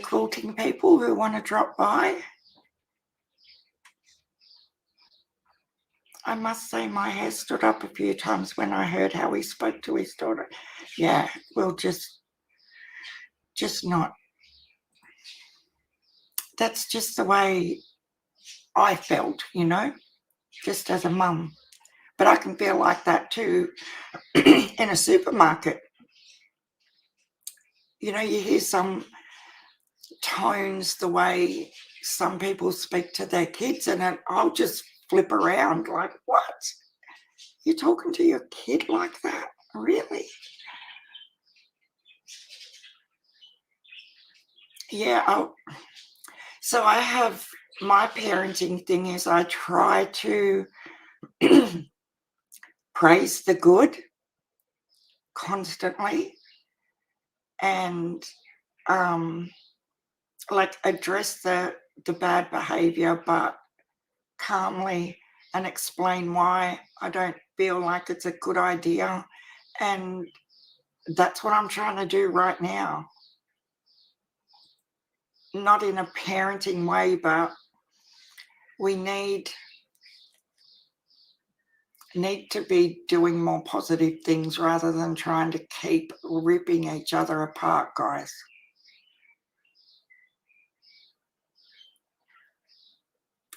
[SPEAKER 1] quilting people who want to drop by. I must say my hair stood up a few times when I heard how he spoke to his daughter. Yeah, we'll just not. That's just the way I felt, you know, just as a mum. But I can feel like that too in a supermarket. You know, you hear some tones the way some people speak to their kids and I'll just flip around like, what? You're talking to your kid like that? Really? Yeah. So I have, my parenting thing is I try to praise the good constantly and like address the bad behavior, but calmly, and explain why I don't feel like it's a good idea. And that's what I'm trying to do right now. Not in a parenting way, but we need to be doing more positive things rather than trying to keep ripping each other apart, guys.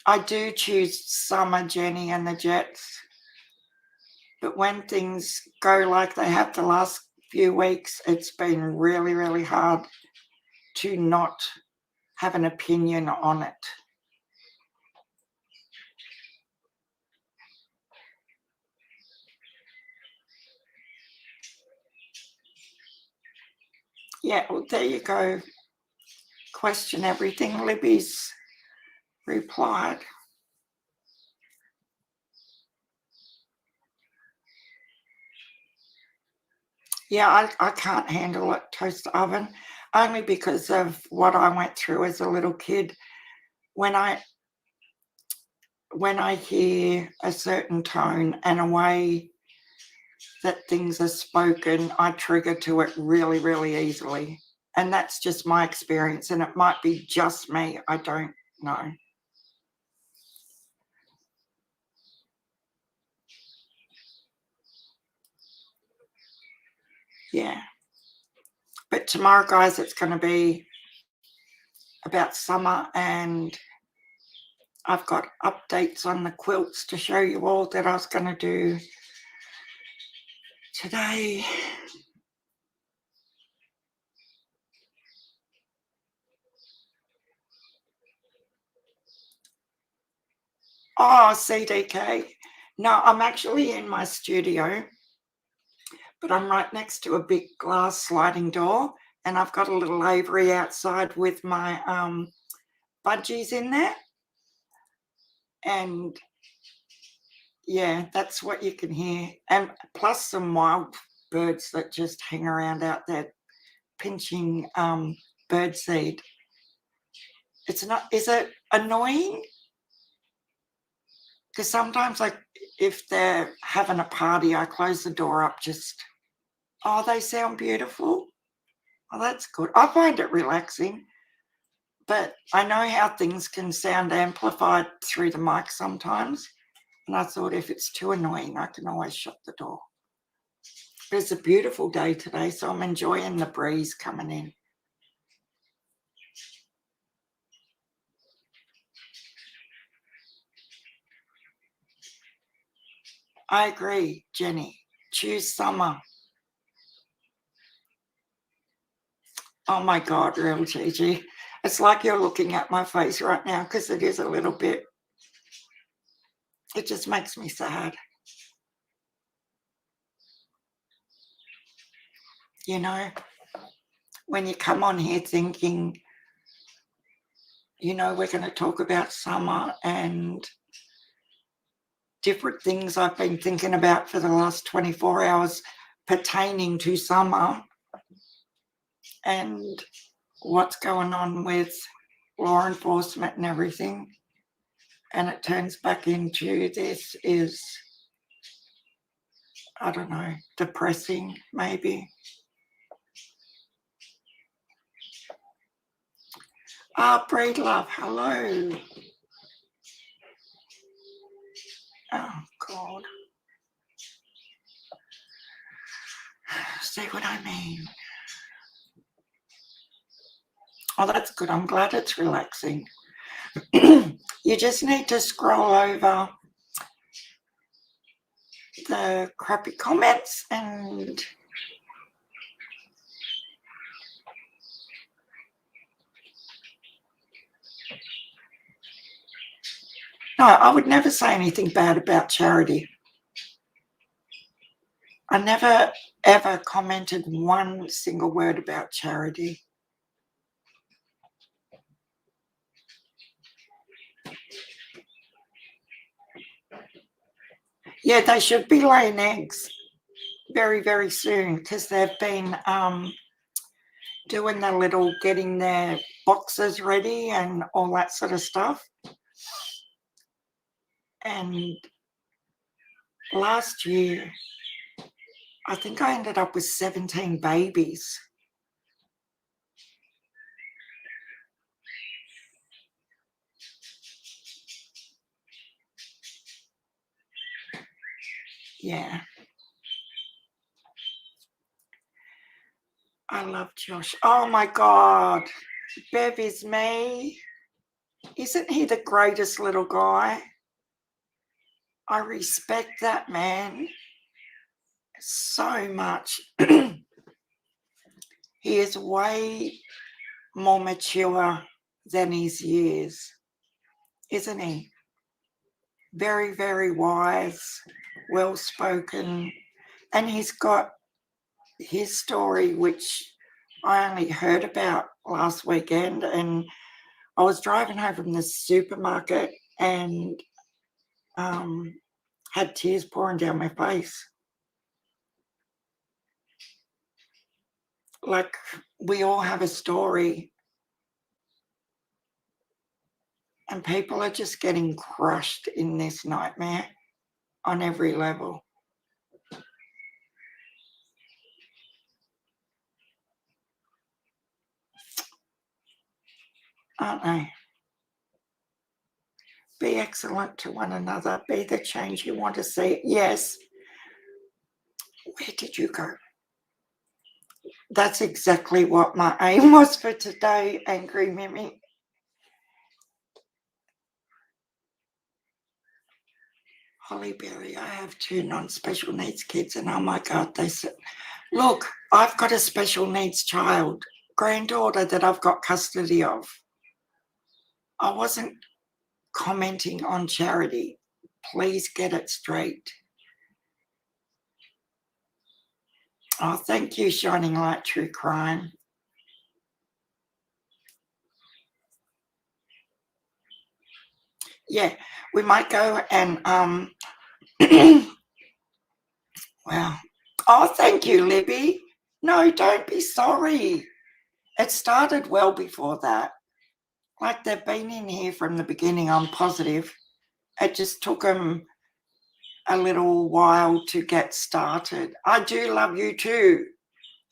[SPEAKER 1] I do choose Summer, Jenny, and the Jets. But when things go like they have the last few weeks, it's been really, really hard to not have an opinion on it. Yeah, well, there you go. Question everything. Libby's replied. Yeah, I can't handle a toaster oven, only because of what I went through as a little kid. When I hear a certain tone and a way that things are spoken, I trigger to it really, really easily. And that's just my experience, and it might be just me. I don't know. Yeah. But tomorrow, guys, it's going to be about summer, and I've got updates on the quilts to show you all that I was going to do today. Oh, CDK. No, I'm actually in my studio, but I'm right next to a big glass sliding door, and I've got a little aviary outside with my budgies in there. And yeah, that's what you can hear. And plus some wild birds that just hang around out there pinching bird seed. It's not, is it annoying? Because sometimes, like, if they're having a party, I close the door up just, oh, they sound beautiful. Oh, that's good. I find it relaxing. But I know how things can sound amplified through the mic sometimes. And I thought if it's too annoying, I can always shut the door. But it's a beautiful day today, so I'm enjoying the breeze coming in. I agree, Jenny. Choose summer. Oh my God, real Gigi. It's like you're looking at my face right now because it is a little bit, it just makes me sad. You know, when you come on here thinking, you know, we're going to talk about summer and different things I've been thinking about for the last 24 hours pertaining to summer and what's going on with law enforcement and everything. And it turns back into this is, I don't know, depressing maybe. Breed Love, hello. Oh, God. See what I mean? Oh, that's good. I'm glad it's relaxing. You just need to scroll over the crappy comments and No, I would never say anything bad about charity. I never, ever commented one single word about charity. Yeah, they should be laying eggs very, very soon because they've been doing the little, getting their boxes ready and all that sort of stuff. And last year, I think I ended up with 17 babies. Yeah. I love Josh. Oh my God. Bev is me. Isn't he the greatest little guy? I respect that man so much. He is way more mature than his years, isn't he? Very, very wise, well-spoken, and he's got his story, which I only heard about last weekend, and I was driving home from the supermarket and had tears pouring down my face. Like, we all have a story, and people are just getting crushed in this nightmare on every level. Aren't they? Be excellent to one another. Be the change you want to see. Yes. Where did you go? That's exactly what my aim was for today, Angry Mimi. Holly Berry, I have 2 non-special needs kids, and oh my God, they said, look, I've got a special needs child, granddaughter that I've got custody of. I wasn't commenting on charity. Please get it straight. Oh, thank you, Shining Light True Crime. Yeah, we might go and wow. Oh, thank you, Libby. No, don't be sorry. It started well before that. Like, they've been in here from the beginning, I'm positive. It just took them a little while to get started. I do love you too.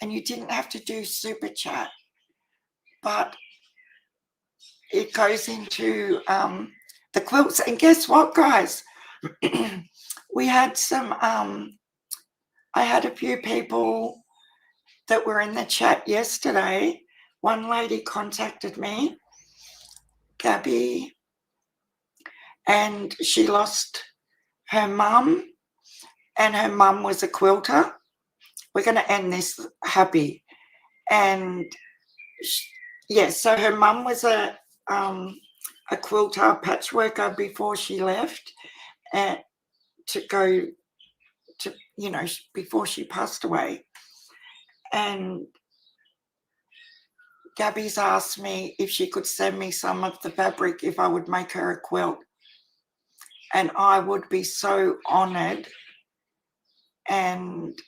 [SPEAKER 1] And you didn't have to do super chat. But it goes into the quilts. And guess what, guys? We had some, I had a few people that were in the chat yesterday. One lady contacted me, Gabby, and she lost her mum, and her mum was a quilter. We're going to end this happy. And yeah, so her mum was a quilter, patchworker before she left, and to go to, you know, before she passed away. And Gabby's asked me if she could send me some of the fabric if I would make her a quilt. And I would be so honoured. And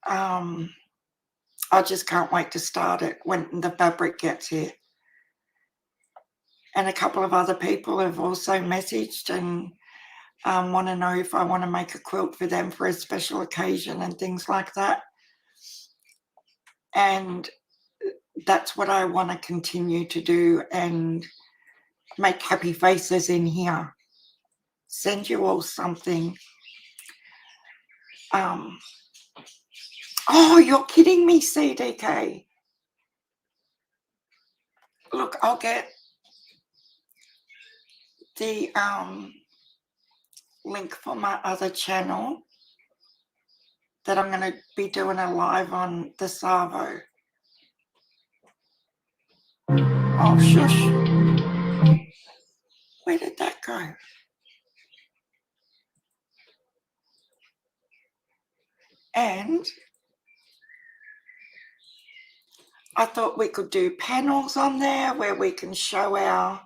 [SPEAKER 1] I just can't wait to start it when the fabric gets here. And a couple of other people have also messaged and want to know if I want to make a quilt for them for a special occasion and things like that. And that's what I want to continue to do, and make happy faces in here. Send you all something. Oh, you're kidding me, CDK. Look, I'll get the link for my other channel that I'm going to be doing a live on the Savo. Oh, shush. Where did that go? And I thought we could do panels on there where we can show our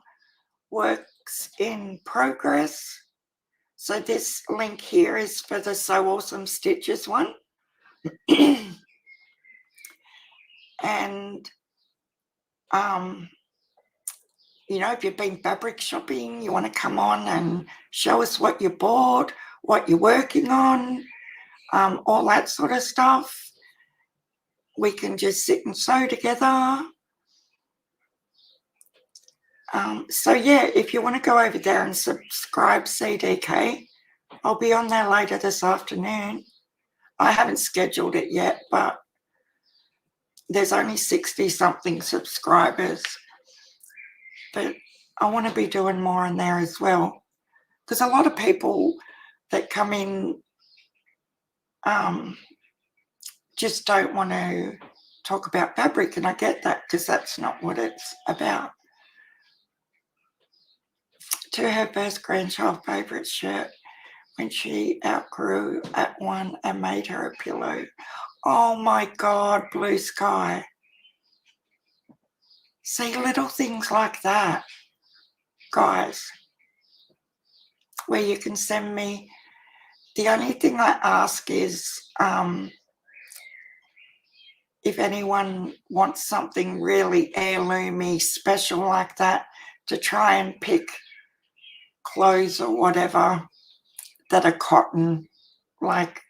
[SPEAKER 1] works in progress. So this link here is for the So Awesome Stitches one. And, you know, if you've been fabric shopping, you want to come on and show us what you bought, what you're working on, all that sort of stuff. We can just sit and sew together. So yeah, if you want to go over there and subscribe CDK, I'll be on there later this afternoon. I haven't scheduled it yet, but there's only 60 something subscribers. But I want to be doing more in there as well, because a lot of people that come in just don't want to talk about fabric, and I get that, because that's not what it's about. To her first grandchild favourite shirt when she outgrew at one and made her a pillow. Oh my God, blue sky. See, little things like that, guys, where you can send me. The only thing I ask is if anyone wants something really heirloomy, special like that, to try and pick clothes or whatever that are cotton, like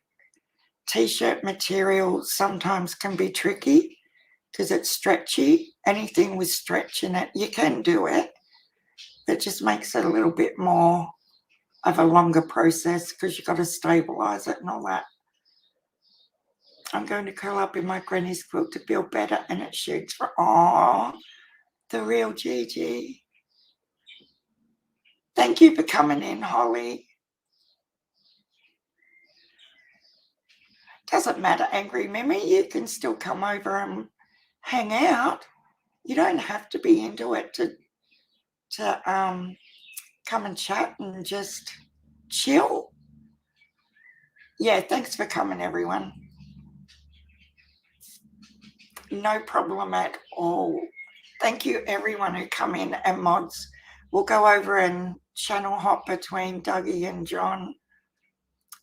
[SPEAKER 1] t-shirt material sometimes can be tricky because it's stretchy. Anything with stretch in it, you can do it. It just makes it a little bit more of a longer process because you've got to stabilize it and all that. I'm going to curl up in my granny's quilt to feel better, and it shoots for, oh, the real Gigi. Thank you for coming in, Holly. Doesn't matter, Angry Mimi, you can still come over and hang out. You don't have to be into it to come and chat and just chill. Yeah, thanks for coming, everyone. No problem at all. Thank you, everyone who come in, and mods. We'll go over and channel hop between Dougie and John.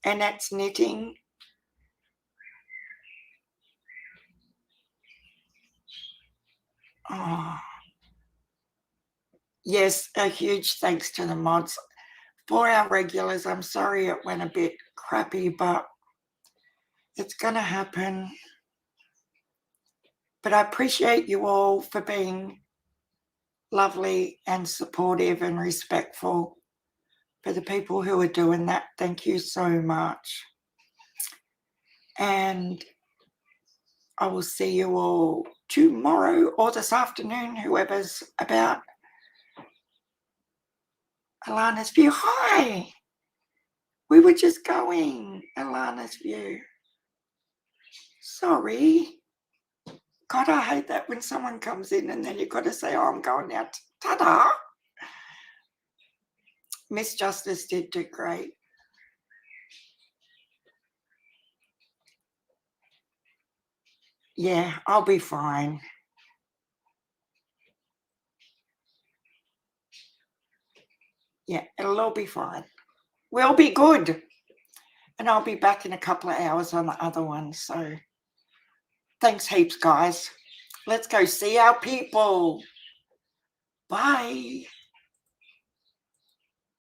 [SPEAKER 1] Annette's knitting. Oh. Yes, a huge thanks to the mods. For our regulars, I'm sorry it went a bit crappy, but it's going to happen. But I appreciate you all for being lovely and supportive and respectful. For the people who are doing that, thank you so much. And I will see you all tomorrow or this afternoon, whoever's about. Alana's View. Hi. We were just going. Alana's View. Sorry. God, I hate that when someone comes in and then you've got to say, oh, I'm going now. Ta-da. Miss Justice did do great. Yeah, I'll be fine. Yeah, it'll all be fine. We'll be good. And I'll be back in a couple of hours on the other one. So thanks heaps, guys. Let's go see our people. Bye.